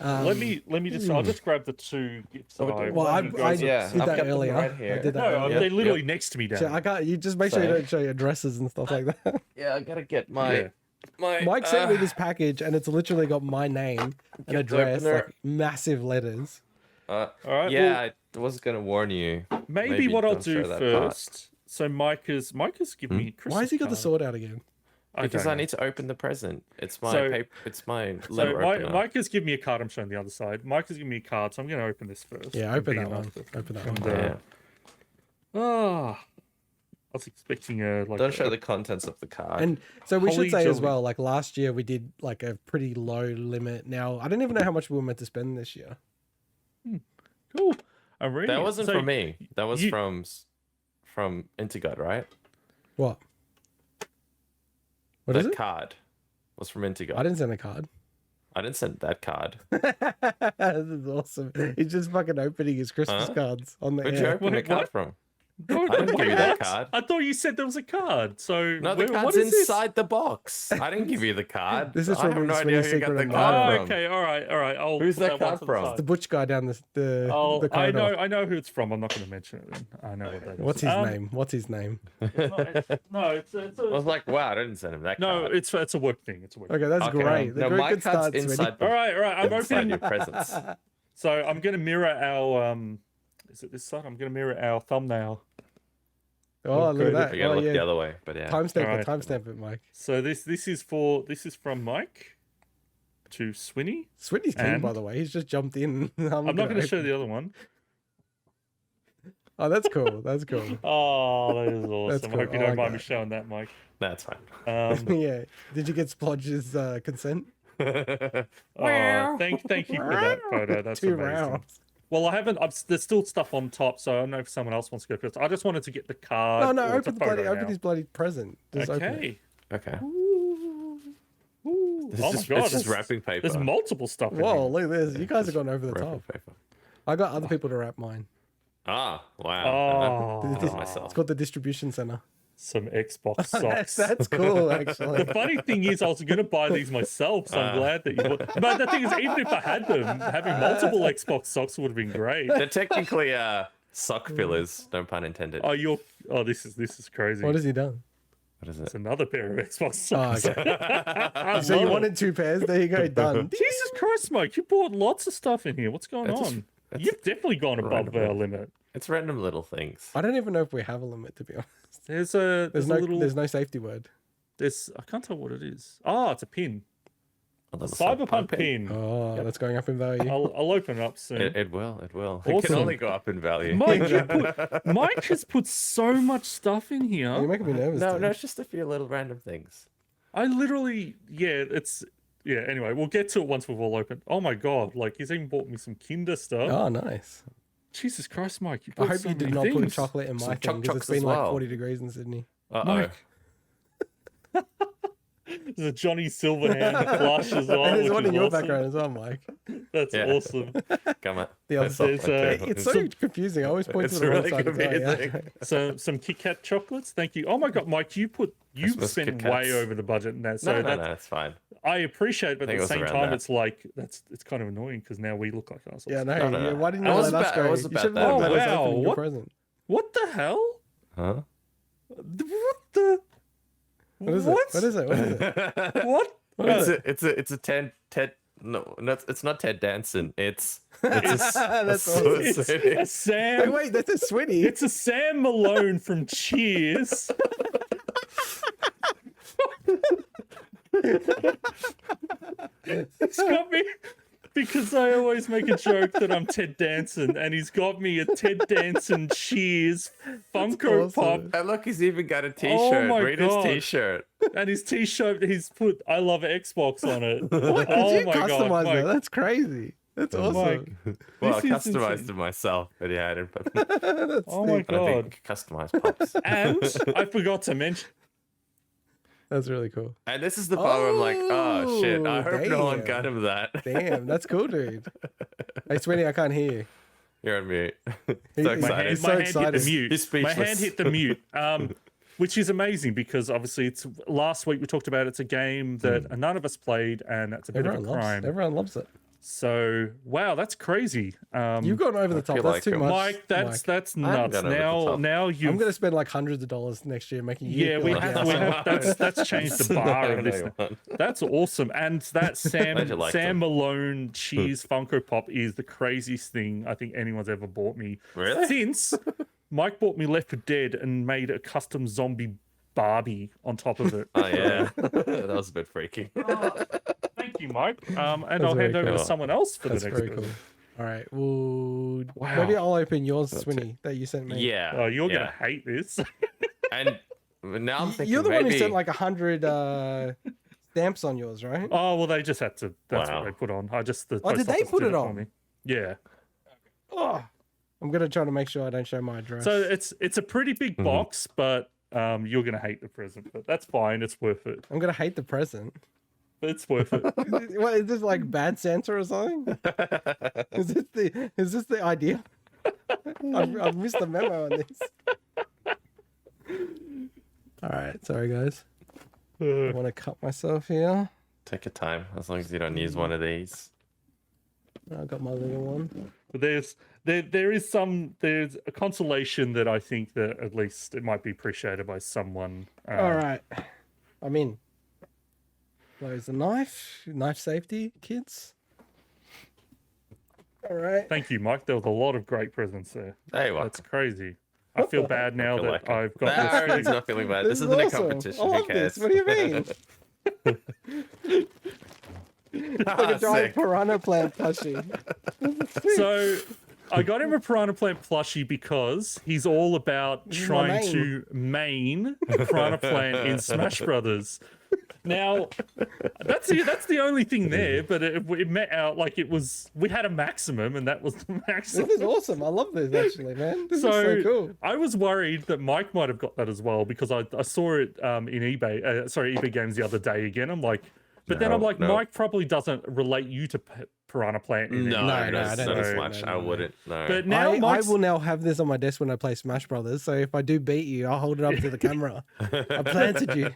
D: Let me just. I'll just grab the two gifts. That I
A: Well, I
D: you
A: did
D: guys-
C: Yeah, I've
A: that
C: got them
A: earlier.
C: right here.
A: I did that
D: No,
A: earlier.
D: they're literally next to me, Dan.
A: So I can't. You just make sure you
C: Sorry.
A: don't show your addresses and stuff like that.
C: Yeah, I gotta get my
A: Mike sent me this package, and it's literally got my name and
C: Get the
A: address,
C: opener.
A: like massive letters.
C: All
D: right,
C: Yeah, I was gonna warn you.
D: Maybe what I'll
C: don't show
D: do
C: that
D: first. So Mike has given me. A Christmas
A: Why has he got the
D: card.
A: sword out again?
C: Because
D: don't
C: I
D: know.
C: need to open the present. It's my
D: So-
C: paper. It's my
D: So
C: letter opener.
D: Mike has given me a card. I'm showing the other side. Mike has given me a card, so I'm going to open this first.
A: Yeah,
D: and
A: open
D: be
A: that one.
D: enough to-
A: Open that
D: and,
A: one.
C: Yeah.
D: I was expecting a like.
C: Don't show the contents of the card.
A: And so we
D: Holly
A: should say as
D: Jolly.
A: well, like last year we did like a pretty low limit. Now I don't even know how much we were meant to spend this year.
D: Cool. I'm reading.
C: that
D: it.
C: wasn't
D: So
C: from me. That was
D: you-
C: from Intergot, right?
A: What? What is
C: that
A: it?
C: card was from Intergot.
A: I didn't send a card.
C: I didn't send that card.
A: This is awesome. He's just fucking opening his Christmas
C: Huh?
A: cards on the
C: Where'd you
A: air.
C: open the
D: Wait,
C: card
D: what?
C: from?
D: No,
C: I didn't give you that
D: what?
C: card.
D: I thought you said there was a card. So
C: No, the
D: what
C: card's
D: is this?
C: inside the box. I didn't give you the card.
A: This is
C: I
A: from
C: have no
A: Swinny's
C: idea who you got
A: Secret
C: the
A: and
C: card
D: Oh,
C: from.
D: okay. All right. I'll
C: Who's
D: put
C: that
D: one
C: card
D: to the
C: from?
D: side.
A: The butch guy down the
D: I
A: corridor.
D: know who it's from. I'm not going to mention it. Then. I know what that is.
A: What's his name? What's his name?
D: It's
C: I was like, wow, I didn't send him that
D: no,
C: card.
D: it's a work thing. It's a work.
A: Okay, that's
C: Okay,
A: great. The
C: no,
A: great
C: my
A: good
C: card's
A: start, Swinny.
C: inside the
D: All right. I'm
C: inside
D: opening.
C: your presents.
D: So I'm going to mirror our. Is it this side? I'm going to mirror our thumbnail.
A: Oh, look at that.
C: You gotta
A: Oh,
C: look
A: yeah.
C: the other way, but yeah.
A: Timestamp
D: Alright.
A: it, timestamp it, Mike.
D: So this is from Mike to Swinny.
A: Swinny's keen, by
D: And-
A: the way. He's just jumped in.
D: I'm not going to show the other one.
A: Oh, that's cool. That's cool.
D: Oh, that is awesome.
A: cool.
D: I hope you
A: I
D: don't
A: like
D: mind me
A: that.
D: showing that, Mike.
C: That's fine.
A: Yeah. Did you get Splodge's consent?
D: Oh, thank you for that photo. That's
A: 2
D: amazing.
A: rounds.
D: Well, I haven't. There's still stuff on top, so I don't know if someone else wants to go first. I just wanted to get the card.
A: No,
D: or it's a photo
A: open
D: now.
A: his bloody present. Just open it.
D: Okay.
C: Okay.
D: Ooh.
C: It's
D: Oh
C: just,
D: my god,
C: it's just
D: there's-
C: wrapping paper.
D: There's multiple stuff in
A: Whoa,
D: here.
A: look at this. You guys have gone over the
C: Wrapping
A: top.
C: paper.
A: I got other people to wrap mine.
C: Ah, wow.
D: Oh.
C: And I did
A: It's
C: myself.
A: called the distribution center.
D: Some Xbox socks.
A: That's cool, actually.
D: The funny thing is, I was going to buy these myself, so I'm glad that you bought. But the thing is, even if I had them, having multiple Xbox socks would have been great.
C: They're technically sock fillers, no pun intended.
D: This is crazy.
A: What has he done?
C: What is
D: It's
C: it?
D: another pair of Xbox
A: Oh,
D: socks.
A: okay.
D: I
A: So you
D: love it.
A: wanted 2 pairs? There you go. Done.
D: Jesus Christ, Mike! You bought lots of stuff in here. What's going
C: That's just-
D: on?
C: that's
D: You've definitely gone above
C: random.
D: our limit.
C: It's random little things.
A: I don't even know if we have a limit, to be honest.
D: There's
A: There's
D: a
A: no
D: little.
A: there's no safety word.
D: I can't tell what it is. Oh, it's a pin.
C: A little
D: Cyberpunk pin.
A: Oh, that's going up in value.
D: I'll open it up soon.
C: It will. It will. It
D: Awesome.
C: can only go up in value.
D: Mike has put so much stuff in here.
A: You're making me nervous.
C: No,
A: dude.
C: no, it's just a few little random things.
D: I literally, anyway, we'll get to it once we've all opened. Oh my god, like he's even bought me some Kinder stuff.
A: Oh, nice.
D: Jesus Christ, Mike, you
A: I
D: bought
A: hope
D: so
A: you did
D: many
A: not put
D: things.
A: chocolate in
C: Some
A: my thing because it's
C: choc-chocs
A: been
C: as
A: like
C: well.
A: 40 degrees in Sydney.
C: Uh-oh.
D: Mike. There's a Johnny Silverhand plush as well.
A: And there's
D: which
A: one
D: is
A: in your
D: awesome.
A: background as well, Mike.
D: That's
C: Yeah.
D: awesome.
C: Come on.
A: The other
C: That's not
D: There's,
C: fun too.
A: It's so confusing. I always point
C: It's
A: to the
C: really
A: wrong side of the
C: confusing.
A: yeah.
D: So some Kit Kat chocolates. Thank you. Oh my god, Mike, you've
C: Christmas
D: spent
C: Kit
D: way
C: Kats.
D: over the budget in that. So
C: No, it's fine.
D: I appreciate it, but
C: I
D: at
C: think
D: the
C: it
D: same
C: was around
D: time,
C: that.
D: it's like it's kind of annoying because now we look like assholes.
A: Yeah, no,
C: No, no,
A: yeah,
C: no.
A: why didn't
C: I
A: you
C: wasn't
A: let us
C: about- I
A: go?
C: wasn't
A: You
C: about
A: should
C: that.
A: have let us
D: Oh,
A: open your
D: wow.
A: present.
D: What the hell?
C: Huh?
D: What the?
A: What is it? What is it? What is it?
D: What?
C: It's a Ted. No, it's not Ted Danson. It's
A: That's awesome.
D: It's a
A: Hey,
D: Sam.
A: wait, that's a Swinny.
D: It's a Sam Malone from Cheers. It's got me. Because I always make a joke that I'm Ted Danson, and he's got me a Ted Danson Cheers Funko
A: awesome.
D: Pop.
C: And look, he's even got a t-shirt.
D: Oh my
C: Read
D: God.
C: his t-shirt.
D: And his t-shirt, he's put "I love Xbox" on it.
A: What?
D: Oh
A: Did you
D: my God,
A: customize
D: Mike.
A: that? That's crazy. That's awesome.
D: Mike,
C: Well, I
D: this is
C: customized
D: insane.
C: it myself, but yeah, I didn't put
A: That's
D: Oh my
A: sick.
D: God.
C: customized pops.
D: And I forgot to mention,
A: That's really cool.
C: And this is the part where I'm like, oh shit, I
A: Oh,
C: hope no one
A: damn.
C: got him that.
A: Damn, that's cool, dude. Hey, Swinny, I can't hear you.
C: You're on mute.
A: He-
C: So
A: my
C: excited.
A: He's
D: my
A: so
D: hand hit
A: excited.
D: the mute.
C: He's
D: My hand
C: speechless.
D: hit the mute. Which is amazing because obviously it's last week we talked about it's a game that none of us played and that's a bit of a crime.
A: Everyone loves it.
D: So wow, that's crazy.
A: You've gone over the top.
C: feel
A: That's
C: like
A: too
C: it.
A: much.
D: Mike, that's
C: I haven't
D: nuts.
C: gone over the
D: Now
C: top.
D: now
A: I'm
D: you
A: going to spend like hundreds of dollars next year making you.
D: yeah,
A: feel
D: we
A: like
D: have,
A: an
D: we
A: asshole.
D: have that's changed the bar of this.
C: No, no.
D: That's awesome. And that
C: Glad you liked
D: Sam
C: them.
D: Malone cheese Funko Pop is the craziest thing I think anyone's ever bought me.
C: Really?
D: Since Mike bought me Left 4 Dead and made a custom zombie Barbie on top of it.
C: Oh yeah, that was a bit freaky.
D: Thank you, Mike. And I'll
A: very
D: hand over to
C: cool.
D: someone else for
A: That's
D: the next
A: very
D: person.
A: cool. All right. Well,
D: Wow.
A: maybe I'll open yours, Swinny, that you sent me.
C: Yeah.
D: Oh, you're
C: yeah.
D: gonna hate this.
C: And now I'm thinking
A: You're the one
C: maybe...
A: who sent like 100 stamps on yours, right?
D: Oh well, they just had to. That's
C: Wow.
D: what they put on. I just the.
A: Oh, did
D: post
A: they
D: office
A: put
D: did
A: it
D: for
A: on?
D: me. Yeah.
A: Oh, I'm gonna try to make sure I don't show my address.
D: So it's a pretty big
C: Mm-hmm.
D: box, but you're gonna hate the present, but that's fine. It's worth it.
A: I'm gonna hate the present.
D: It's worth it.
A: What is this, like bad Santa or something? Is this the idea? I've missed the memo on this. All right, sorry guys. I want to cut myself here.
C: Take your time, as long as you don't use one of these.
A: I got my little one.
D: But there's a consolation that I think that at least it might be appreciated by someone.
A: All right, I'm in. Close the knife safety, kids. All right.
D: Thank you, Mike. There was a lot of great presents there.
C: Hey, what?
D: That's crazy. I feel bad now
C: feel
D: that
C: like it.
D: I've got
C: Nah,
D: this.
C: he's not feeling bad. This
A: is
C: isn't a
A: awesome.
C: competition.
A: I
C: Who
A: love
C: cares?
A: this. What do you mean? Like a giant
C: Sick.
A: piranha plant plushie.
D: So I got him a Piranha Plant plushie because he's all about
A: is my
D: trying
A: main.
D: to main Piranha Plant in Smash Brothers. Now, that's the only thing there, but it met out like it was. We had a maximum, and that was the maximum.
A: This is awesome. I love this actually, man. This is so cool.
D: I was worried that Mike might have got that as well because I saw it in eBay Games the other day again. I'm like, but then I'm like,
C: no.
D: Mike probably doesn't relate you to Piranha Plant. In
C: No,
D: any way.
A: no, I
C: not
A: don't
C: as
A: know.
C: much.
A: No,
C: I
A: no.
C: wouldn't. No.
D: But now
A: I
D: Mike's,
A: will now have this on my desk when I play Smash Brothers. So if I do beat you, I'll hold it up to the camera. I planted you.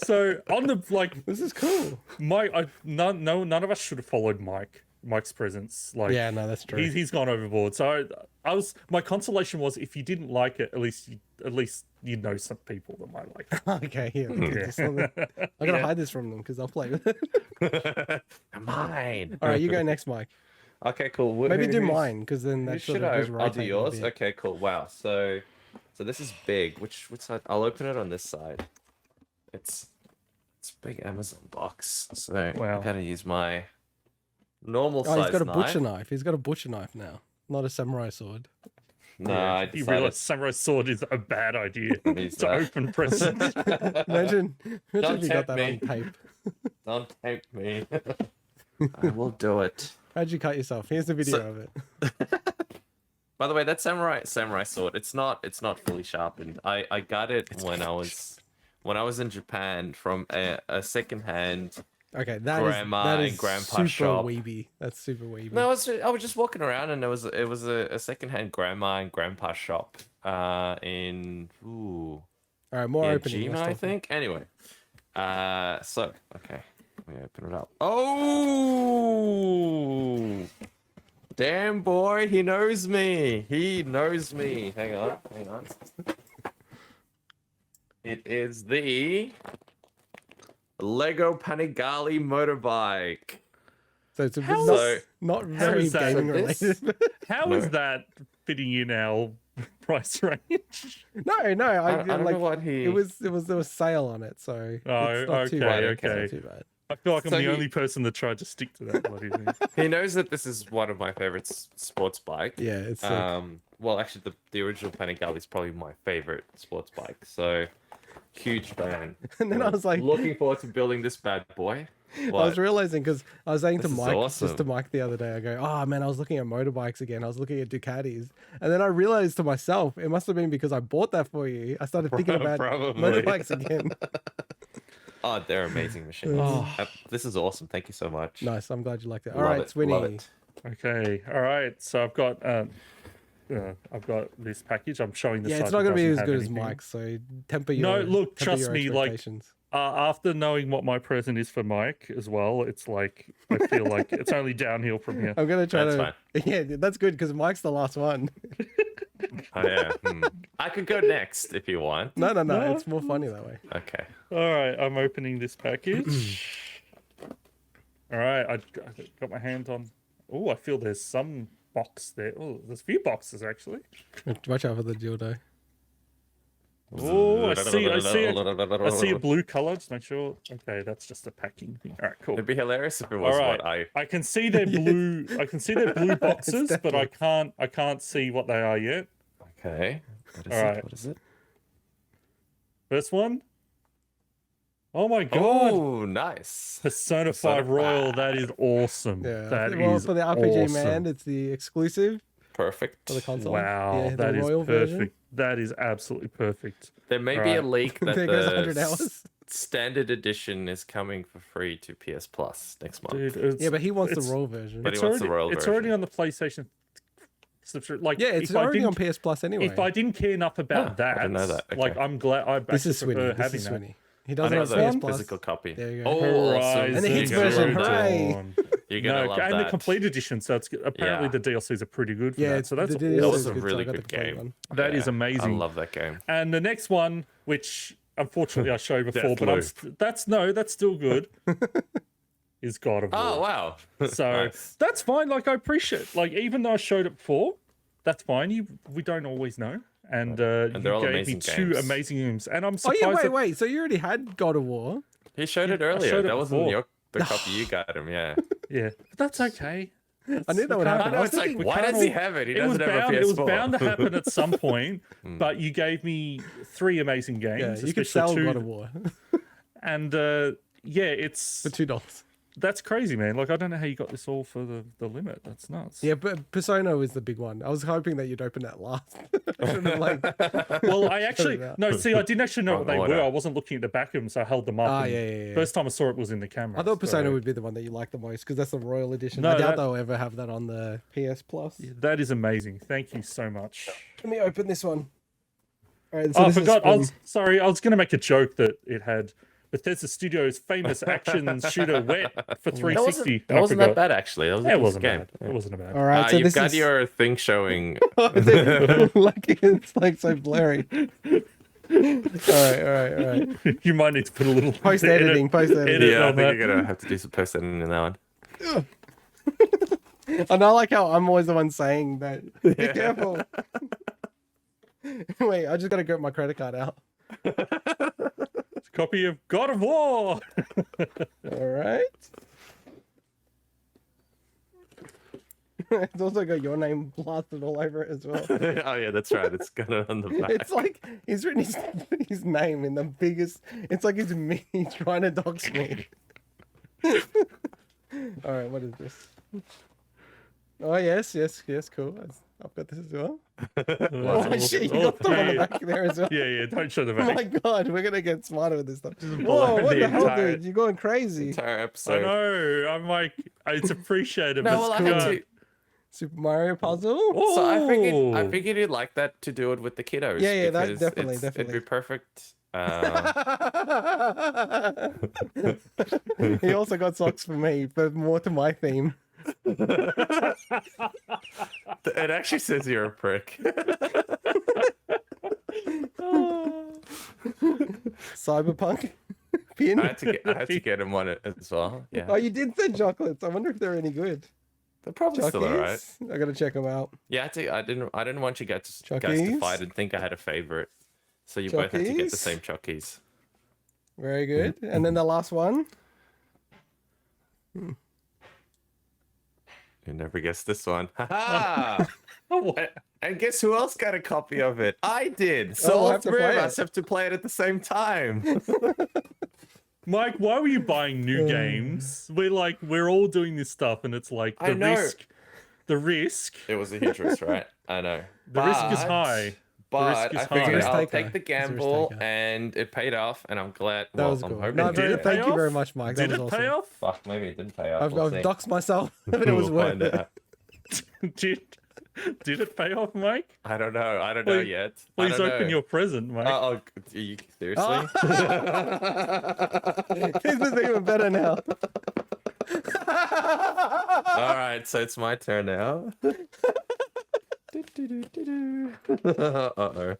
D: so on the like
A: This is cool.
D: Mike, none of us should have followed Mike's presence. Like,
A: Yeah, no, that's true.
D: he's gone overboard. So my consolation was if you didn't like it, at least you'd know some people that might like it.
A: Okay, here. I'm gonna hide this from them because I'll play with it.
C: Mine.
A: All right, you go next, Mike.
C: Okay, cool.
A: Maybe do
C: who's-
A: mine because then
C: Who
A: that sort
C: should
A: of
C: I?
A: goes
C: I'll do
A: rotating a
C: yours.
A: bit.
C: Okay, cool. Wow. So this is big. Which side? I'll open it on this side. It's a big Amazon box. So
D: Wow.
C: I gotta use my normal
A: Oh, he's
C: size
A: got a
C: knife.
A: butcher knife. He's got a butcher knife now, not a samurai sword.
C: No, I
D: You
C: decided.
D: realize Samurai Sword is a bad idea
C: Use
D: to
C: that.
D: open presents.
A: Imagine if you got
C: tempt
A: that
C: me.
A: on tape.
C: Don't tempt me. I will do it.
A: How'd you cut yourself? Here's the video of it.
C: By the way, that samurai sword, it's not fully sharpened. I got it when I was in Japan from a secondhand.
A: Okay, that
C: Grandma
A: is
C: and grandpa
A: super
C: shop.
A: weeby. That's super weeby.
C: No, I was just walking around and it was a secondhand grandma and grandpa shop in
A: All right, more opening.
C: Gina,
A: let's
C: I
A: talk.
C: think. Anyway, so okay, let me open it up. Oh, damn boy, he knows me. He knows me. Hang on. It is the Lego Panigale motorbike.
A: So it's
D: How
A: not very
D: is that?
A: gaming
C: This-
A: related.
D: How is that fitting in our price range?
A: no,
C: I don't
A: like
C: know what he.
A: there was a sale on it, so
D: Oh,
A: it's not too
D: okay,
A: bad.
D: okay.
A: It's not too bad.
D: I feel like I'm
C: So
D: the
C: he-
D: only person that tried to stick to that bloody thing.
C: He knows that this is one of my favorite sports bike.
A: Yeah, it's sick.
C: Well, actually, the original Planet Gal is probably my favorite sports bike. So, huge fan.
A: And then I was like,
C: looking forward to building this bad boy.
A: I was realizing because I was saying to
C: This is
A: Mike,
C: awesome.
A: just to Mike the other day, I go, oh man, I was looking at motorbikes again. I was looking at Ducatis. And then I realized to myself, it must have been because I bought that for you. I started thinking about
C: Probably.
A: motorbikes again.
C: Oh, they're amazing machines. This is awesome. Thank you so much.
A: Nice. I'm glad you liked it. All
C: Love
A: right,
C: it,
A: Swinny.
C: love it.
D: Okay, all right. So I've got this package. I'm showing the
A: Yeah,
D: side
A: it's
D: that
A: not going to be
D: doesn't
A: as
D: have
A: good as
D: anything.
A: Mike's. So temper
D: No,
A: your
D: look,
A: temper
D: trust
A: your
D: me, like,
A: expectations.
D: After knowing what my present is for Mike as well, it's like I feel like it's only downhill from here.
A: I'm going to try
C: That's
A: to. Yeah, that's good because Mike's the last one.
C: Oh, yeah. I could go next if you want.
A: No.
D: No.
A: It's more funny that way.
C: Okay.
D: All right, I'm opening this package. All right, I got my hand on. Oh, I feel there's some box there. Oh, there's a few boxes actually.
A: Watch out for the dildo.
D: Oh, I see a blue color. Just make sure. Okay, that's just a packing thing. All right, cool.
C: It'd be hilarious if it was
D: All right,
C: what
D: I can see their blue. I can see their blue boxes, but I can't see what they are yet.
C: Okay. What is
D: All
C: it?
D: right.
C: What is it?
D: First one. Oh my god!
C: Oh, nice.
D: Persona 5 Royal. That is awesome.
A: Yeah.
D: That
A: well,
D: is
A: for the RPG
D: awesome.
A: man, it's the exclusive
C: Perfect.
A: for the console.
D: Wow,
A: Yeah, the
D: that is
A: Royal
D: perfect.
A: version.
D: That is absolutely perfect.
C: There may be a
D: Right.
C: leak that
A: There goes
C: the
A: 100 hours.
C: standard edition is coming for free to PS Plus next month.
D: Dude, it's,
A: Yeah, but he wants the
D: it's-
A: Royal version.
C: But
D: It's
C: he wants the
D: already,
C: Royal
D: it's
C: version.
D: already on the PlayStation subscription. Like,
A: Yeah, it's
D: if I
A: already on
D: didn't-
A: PS Plus anyway.
D: If I didn't care enough about
C: Oh,
D: that,
C: I didn't know that.
D: like
C: Okay.
D: I'm glad I
A: This is
D: actually prefer
A: Swinny. This
D: having
A: is
D: that.
A: Swinny. He
C: I
A: doesn't
C: know
A: have
C: the
A: PS Plus.
C: physical copy.
A: There you go.
C: Oh, awesome.
A: And the Hits
C: You're gonna
A: version,
C: love that.
A: hooray!
C: You're gonna love
D: and
C: that.
D: the complete edition. So it's apparently
C: Yeah.
D: the DLCs are pretty good for
A: Yeah,
D: that. So that's
A: the DLC
C: That
A: is
C: was a
A: good, so
C: really
A: I got the
C: good
A: complete
C: game.
A: one.
D: That is
C: Yeah,
D: amazing.
C: I love that game.
D: And the next one, which unfortunately I showed before, but that's still good. Is God of War.
C: Oh, wow.
D: So
C: Nice.
D: that's fine. Like I appreciate, like even though I showed it before, that's fine. We don't always know, and
C: they're
D: you
C: all
D: gave me
C: amazing
D: two
C: games.
D: amazing games, and I'm
A: Oh
D: surprised.
A: yeah,
D: that-
A: wait. So you already had God of War.
C: He showed it
D: I
C: earlier.
D: showed it
C: That wasn't
D: before.
C: the copy you got him, yeah.
D: Yeah, but that's okay.
A: I knew that would happen.
C: I know,
A: was
C: it's like,
A: thinking-
C: why does he have it? He
D: It was
C: doesn't have a
D: bound.
C: PS4.
D: It was bound to happen at some point. But you gave me three amazing games.
A: Yeah, you could
D: especially
A: sell
D: two,
A: God of War
D: and yeah, it's
A: for $2.
D: that's crazy, man. Like I don't know how you got this all for the limit. That's nuts.
A: Yeah, but Persona was the big one. I was hoping that you'd open that last. I shouldn't have, like,
D: Well, I actually
A: out.
D: no. See, I didn't actually know what they
C: Wrong order.
D: were. I wasn't looking at the back of them, so I held them up.
A: Ah,
D: and
A: yeah.
D: First time I saw it was in the camera.
A: I thought Persona
D: so
A: would be the one that you like the most because that's the Royal Edition.
D: No,
A: I doubt
D: that-
A: they'll ever have that on the PS Plus.
D: That is amazing. Thank you so much.
A: Let me open this one. All right,
D: Oh, I
A: this is
D: forgot. I
A: from-
D: was sorry. I was going to make a joke that it had Bethesda Studios' famous action shooter Wet for 360.
C: That wasn't
D: I
C: that
D: forgot.
C: bad, actually. That was a
D: It
C: decent
D: wasn't
C: game.
D: bad. It wasn't bad.
A: All right, so
C: You've
A: this
C: got
A: is
C: your thing showing.
A: like it's like so blurry. All right.
D: You might need to put a little
A: Post editing,
D: edit
C: Yeah, I
D: on
C: think
D: that.
C: you're going to have to do some post editing in that one.
A: And I like how I'm always the one saying that. Be careful. Wait, I just gotta get my credit card out.
D: Copy of God of War.
A: All right. It's also got your name blasted all over it as well.
C: Oh, yeah, that's right. It's got it on the back.
A: It's like he's written his name in the biggest. It's like he's me trying to dox me. All right, what is this? Oh yes, cool. I've got this as well. Oh shit, you got them on the back there as well.
D: Yeah, don't show the
A: Oh
D: back.
A: my god, we're gonna get smarter with this stuff.
D: blow
A: Whoa, what
D: the
A: the hell,
D: entire-
A: dude? You're going crazy.
C: Entire
D: I
C: episode.
D: know. I'm like, it's appreciated.
C: No,
D: but
C: well, I
D: it's
C: had
D: good.
C: to.
A: Super Mario Puzzle.
C: So I
D: Ooh.
C: figured you'd like that to do it with the kiddos.
A: Yeah, that
C: because
A: definitely,
C: It'd be perfect.
A: He also got socks for me, but more to my theme.
C: It actually says you're a prick.
A: Cyberpunk pin.
C: I had to get him on it as well. Yeah,
A: Oh, you did send chocolates. I wonder if they're any good.
C: they're probably still alright.
A: Chockies? I gotta check them out.
C: Yeah, I didn't want you guys to
A: Chockies?
C: fight and think I had a favorite. So you both had to get the
A: Chockies?
C: same chockies.
A: Very good. And then the last one.
C: You never guessed this one. Ha
D: What?
C: And guess who else got a copy of it? I did. So
A: we'll
C: all
A: have to
C: three of
A: play
C: us have to play it at the same time.
D: Mike, why were you buying new games? We're all doing this stuff, and it's like
C: I know.
D: the risk
C: It was a huge risk, right? I know.
D: the risk is high.
C: But
D: risk is
C: I figured
D: high.
A: Risk
C: I'll
A: taker.
C: take the
A: It's a risk
C: gamble,
A: taker.
C: and it paid off, and I'm glad.
A: That
C: well,
A: was
C: I'm
A: cool.
C: hoping
A: No,
C: it did.
A: thank you
D: off?
A: very much, Mike.
D: Did
A: That
D: it
A: was
D: pay
A: awesome.
D: off?
C: Fuck, maybe it didn't pay off.
A: I've
C: We'll see.
A: doxed myself, but it was
C: We'll
A: worth
C: find
A: it.
C: out.
D: Did it pay off, Mike?
C: I don't know. I don't know
D: Please-
C: yet.
D: Please
C: I don't
D: open
C: know.
D: your present, Mike.
C: Oh, are you seriously?
A: This is even better now.
C: All right, so it's my turn now. Uh-oh.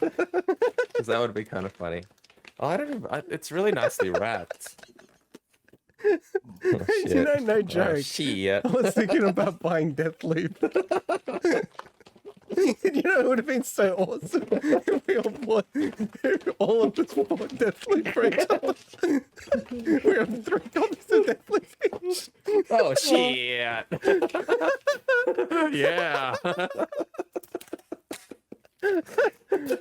C: Because that would be kind of funny. Oh, I don't know. It's really nicely wrapped. Oh,
A: You know, no
C: Oh,
A: joke.
C: shit.
A: I was thinking about buying Deathloop. You know, it would have been so awesome if we all bought, if all of us bought Deathloop for each other. We have 3 copies of Deathloop each.
C: Oh, shit. Yeah.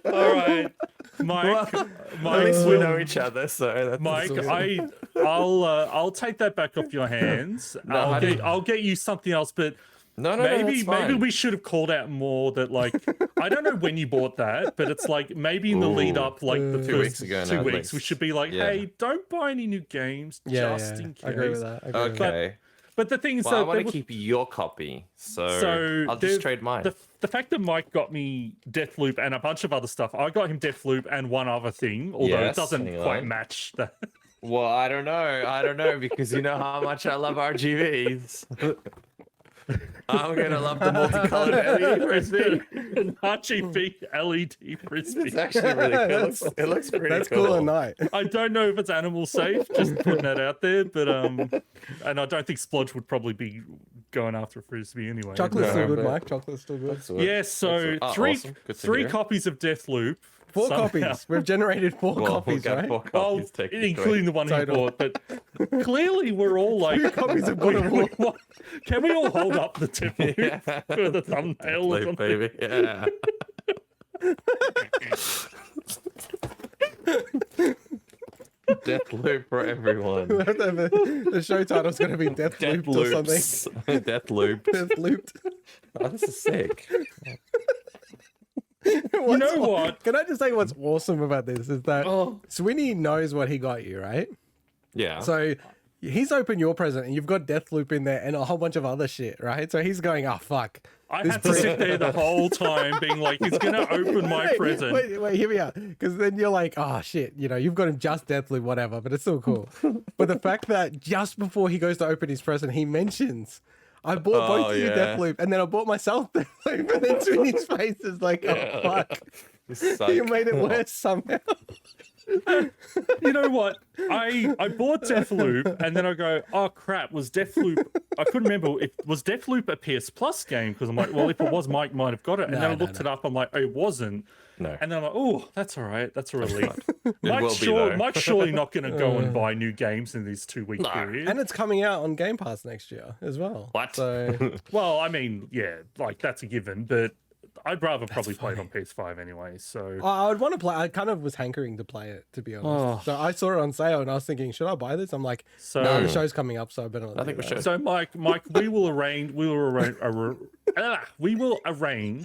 D: All right, Mike.
C: At
D: Mike,
C: least we know each other, so that's
D: Mike,
C: awesome.
D: I'll take that back off your hands.
C: No, I didn't.
D: I'll get you something else, but
C: No,
D: maybe
C: that's fine.
D: we should have called out more that like I don't know when you bought that, but it's like maybe in the lead
C: Ooh.
D: up like the
C: 2
D: first
C: weeks ago now,
D: 2
C: at
D: weeks we
C: least.
D: should be like,
C: Yeah.
D: hey, don't buy any new games just in case.
A: I agree with that. I agree with that.
C: Okay.
D: But the thing is,
C: Well, I
D: that
C: want
D: there
C: to
D: was-
C: keep your copy, so I'll
D: there-
C: just trade mine.
D: The fact that Mike got me Deathloop and a bunch of other stuff, I got him Deathloop and one other thing, although
C: Yes,
D: it doesn't
C: hang
D: quite
C: on.
D: match that.
C: Well, I don't know because you know how much I love RGBs. I'm gonna love the multicolored LED frisbee.
D: An RGB LED frisbee.
C: It's actually really cool. It looks pretty
A: That's
C: cool.
A: cool at night.
D: I don't know if it's animal safe, just putting that out there, but and I don't think Splodge would probably be going after a frisbee anyway.
A: Chocolate's
C: No,
A: still good,
C: but-
A: Mike. Chocolate's still good.
C: That's what-
D: Yes, so
C: that's what-
D: three
C: awesome. Good to
D: three
C: hear.
D: copies of Deathloop.
A: 4
D: somehow.
A: copies. We've generated 4
C: Well,
A: copies,
C: we've got
A: right?
C: 4
D: Well,
C: copies technically.
D: including the one he
A: Total.
D: bought, but clearly we're all like,
A: 2 copies of God of War.
D: can we all hold up the Deathloop
C: Yeah.
D: for the thumbnail or
C: Deathloop,
D: something?
C: baby. Yeah. Deathloop for everyone.
A: The show title's going to be Deathloop or something.
C: Deathloop.
A: Deathlooped.
C: Oh, this is sick.
D: You know what?
A: Can I just say what's awesome about this is that
C: Oh.
A: Swinny knows what he got you, right?
C: Yeah.
A: So he's opened your present and you've got Deathloop in there and a whole bunch of other shit, right? So he's going, oh, fuck.
D: I
A: This
D: had to sit there the whole time being like, he's going to open my present.
A: Wait, hear me out. Because then you're like, oh, shit, you know, you've got him just Deathloop, whatever, but it's still cool. But the fact that just before he goes to open his present, he mentions, I bought both of you
C: yeah.
A: Deathloop and then I bought myself Deathloop. And then Swinny's face is like, oh, fuck.
C: You suck.
A: You made it worse somehow.
D: You know what? I bought Deathloop and then I go, oh crap, was Deathloop? I couldn't remember if was Deathloop a PS Plus game because I'm like, well, if it was, Mike might have got it. And then I looked it up. I'm like, oh, it wasn't.
C: No.
D: And then I'm like, oh, that's all right. That's a relief.
C: It will be, though.
D: Mike's surely not going to go and buy new games in this 2-week period.
A: And it's coming out on Game Pass next year as well.
C: What?
A: So
D: Well, I mean, yeah, like that's a given, but I'd rather probably play it on PS5 anyway. So
A: I would want to play. I kind of was hankering to play it, to be honest.
D: Oh.
A: So I saw it on sale and I was thinking, should I buy this? I'm like,
D: So-
A: no, the show's coming up, so I better not.
C: I think we should.
D: So, Mike, we will arrange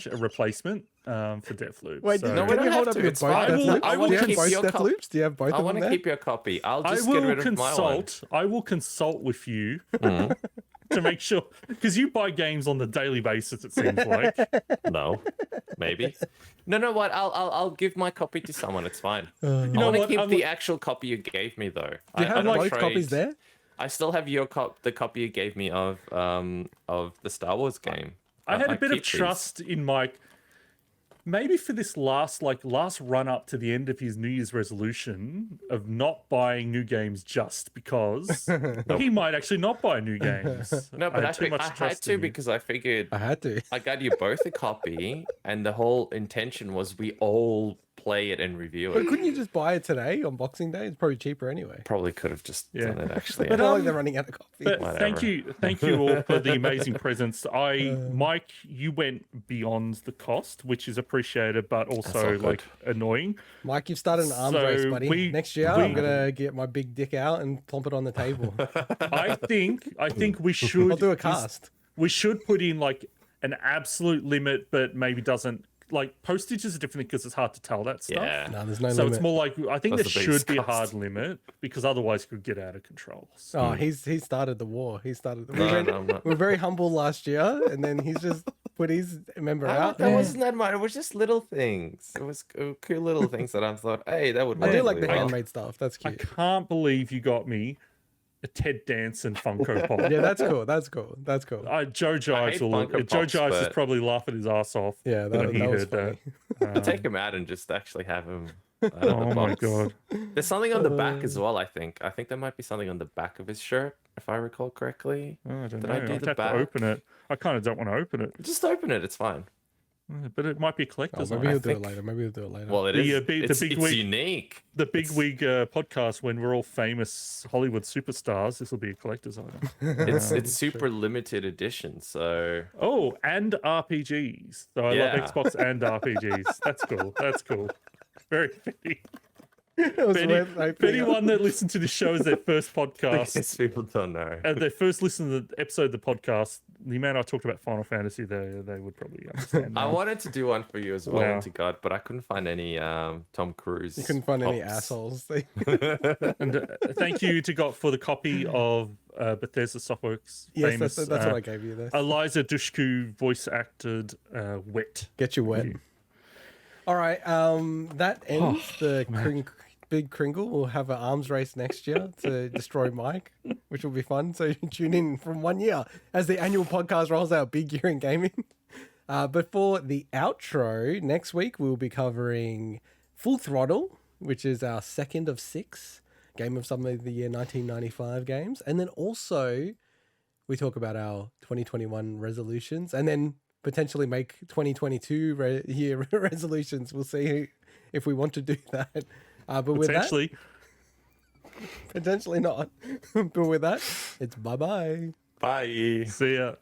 D: a replacement for Deathloop.
A: Wait,
D: so
A: can
C: No, we
A: you
C: don't
A: hold
C: have
A: up
C: to,
A: your
C: it's
A: both
C: fine.
A: Deathloop?
C: I will
A: Do you have
C: keep
A: both
C: your
A: Deathloops? Do you have both
C: I
A: of them
C: want to
A: there?
C: keep your copy. I'll
D: I
C: just get
D: will
C: rid of my one.
D: consult. I will consult with you to make sure because you buy games on the daily basis. It seems like.
C: No, maybe. No. What? I'll give my copy to someone. It's fine. I
D: know
C: want to
D: what?
C: keep
D: I'm-
C: the actual copy you gave me, though.
A: Do you have
C: don't
A: both
C: trade.
A: copies there?
C: I still have the copy you gave me of the Star Wars game.
D: I had a bit of
C: keep these.
D: trust in Mike. Maybe for this last run up to the end of his New Year's resolution of not buying new games just because he might actually not buy new games.
C: No, but I
D: had too much
C: had
D: trust
C: to
D: in you.
C: because I figured
A: I had to.
C: I got you both a copy, and the whole intention was we all play it and review
A: But
C: it.
A: couldn't you just buy it today on Boxing Day? It's probably cheaper anyway.
C: Probably could have just done it actually.
A: But not like they're running out of copies.
D: But
C: Whatever.
D: thank you all for the amazing presents. Mike, you went beyond the cost, which is appreciated, but also
C: all
D: like annoying.
A: Mike, you've started an arms
D: So
A: race, buddy. Next year,
D: we-
A: I'm gonna get my big dick out and plump it on the table.
D: I think we should.
A: I'll do a cast.
D: We should put in like an absolute limit, but maybe doesn't. Like postage is a different thing because it's hard to tell that stuff.
C: Yeah.
A: No, there's no
D: So
A: limit.
D: it's more like I think
C: That's
D: there
C: the biggest
D: should be a
C: cost.
D: hard limit because otherwise it could get out of control. So,
A: Oh, he started the war. He started.
C: No, I'm not.
A: We were very humble last year, and then he's just put his member out.
C: That wasn't that much. It was just little things. It was cool little things that I thought, hey, that would work.
A: I do like the
C: really well.
A: handmade stuff. That's
D: I
A: cute.
D: can't believe you got me a Ted Danson Funko Pop.
A: Yeah, that's cool. That's cool. That's cool.
D: Joe Jives
C: hate
D: will.
C: Funko
D: Joe
C: Pops,
D: Jives is
C: but-
D: probably laughing his ass off.
A: Yeah,
D: when
A: that
D: he
A: was
D: heard
A: funny.
D: that.
C: Take him out and just actually have him.
D: Oh my god!
C: There's something on the back as well. I think there might be something on the back of his shirt, if I recall correctly.
D: I don't
C: Did
D: know.
C: I do
D: I'd
C: the
D: have
C: back?
D: to open it. I kind of don't want to open it,
C: Just open it. It's fine.
D: but it might be a
A: Oh,
D: collector's
A: maybe
D: item.
A: he'll do it
C: think-
A: later. Maybe he'll do it later.
C: Well, it
D: The,
C: is.
D: big- the
C: it's
D: big
C: it's
D: wig-
C: unique.
D: The Big Wig podcast when we're all famous Hollywood superstars. This will be a collector's item.
C: It's super limited edition. So
D: Oh, and RPGs. So I
C: Yeah.
D: love Xbox and RPGs. That's cool. That's cool. Very fitting.
A: It was
D: For
A: worth
D: for
A: opening up.
D: anyone that listened to the show as their first podcast,
C: these people don't know.
D: they first listened to the episode of the podcast, the amount I talked about Final Fantasy, they would probably understand.
C: I
D: now.
C: wanted to do one for you as well,
D: Wow.
C: Integot, but I couldn't find any Tom Cruise.
A: You couldn't find any
C: pops.
A: assholes.
D: And thank you to Got for the copy of Bethesda Softworks'
A: Yes,
D: famous
A: that's what I gave you. This.
D: Eliza Dushku voice acted Wet.
A: Get you wet. All right. That ends the Big Kringle. We'll have an arms race next year to destroy Mike, which will be fun. So you can tune in from 1 year as the annual podcast rolls out. Big year in gaming. But for the outro next week, we'll be covering Full Throttle, which is our second of 6 Game of Summer of the Year 1995 games, and then also we talk about our 2021 resolutions, and then potentially make 2022 year resolutions. We'll see if we want to do that. But with that, potentially not. But with that, it's bye-bye.
C: Bye.
D: See ya.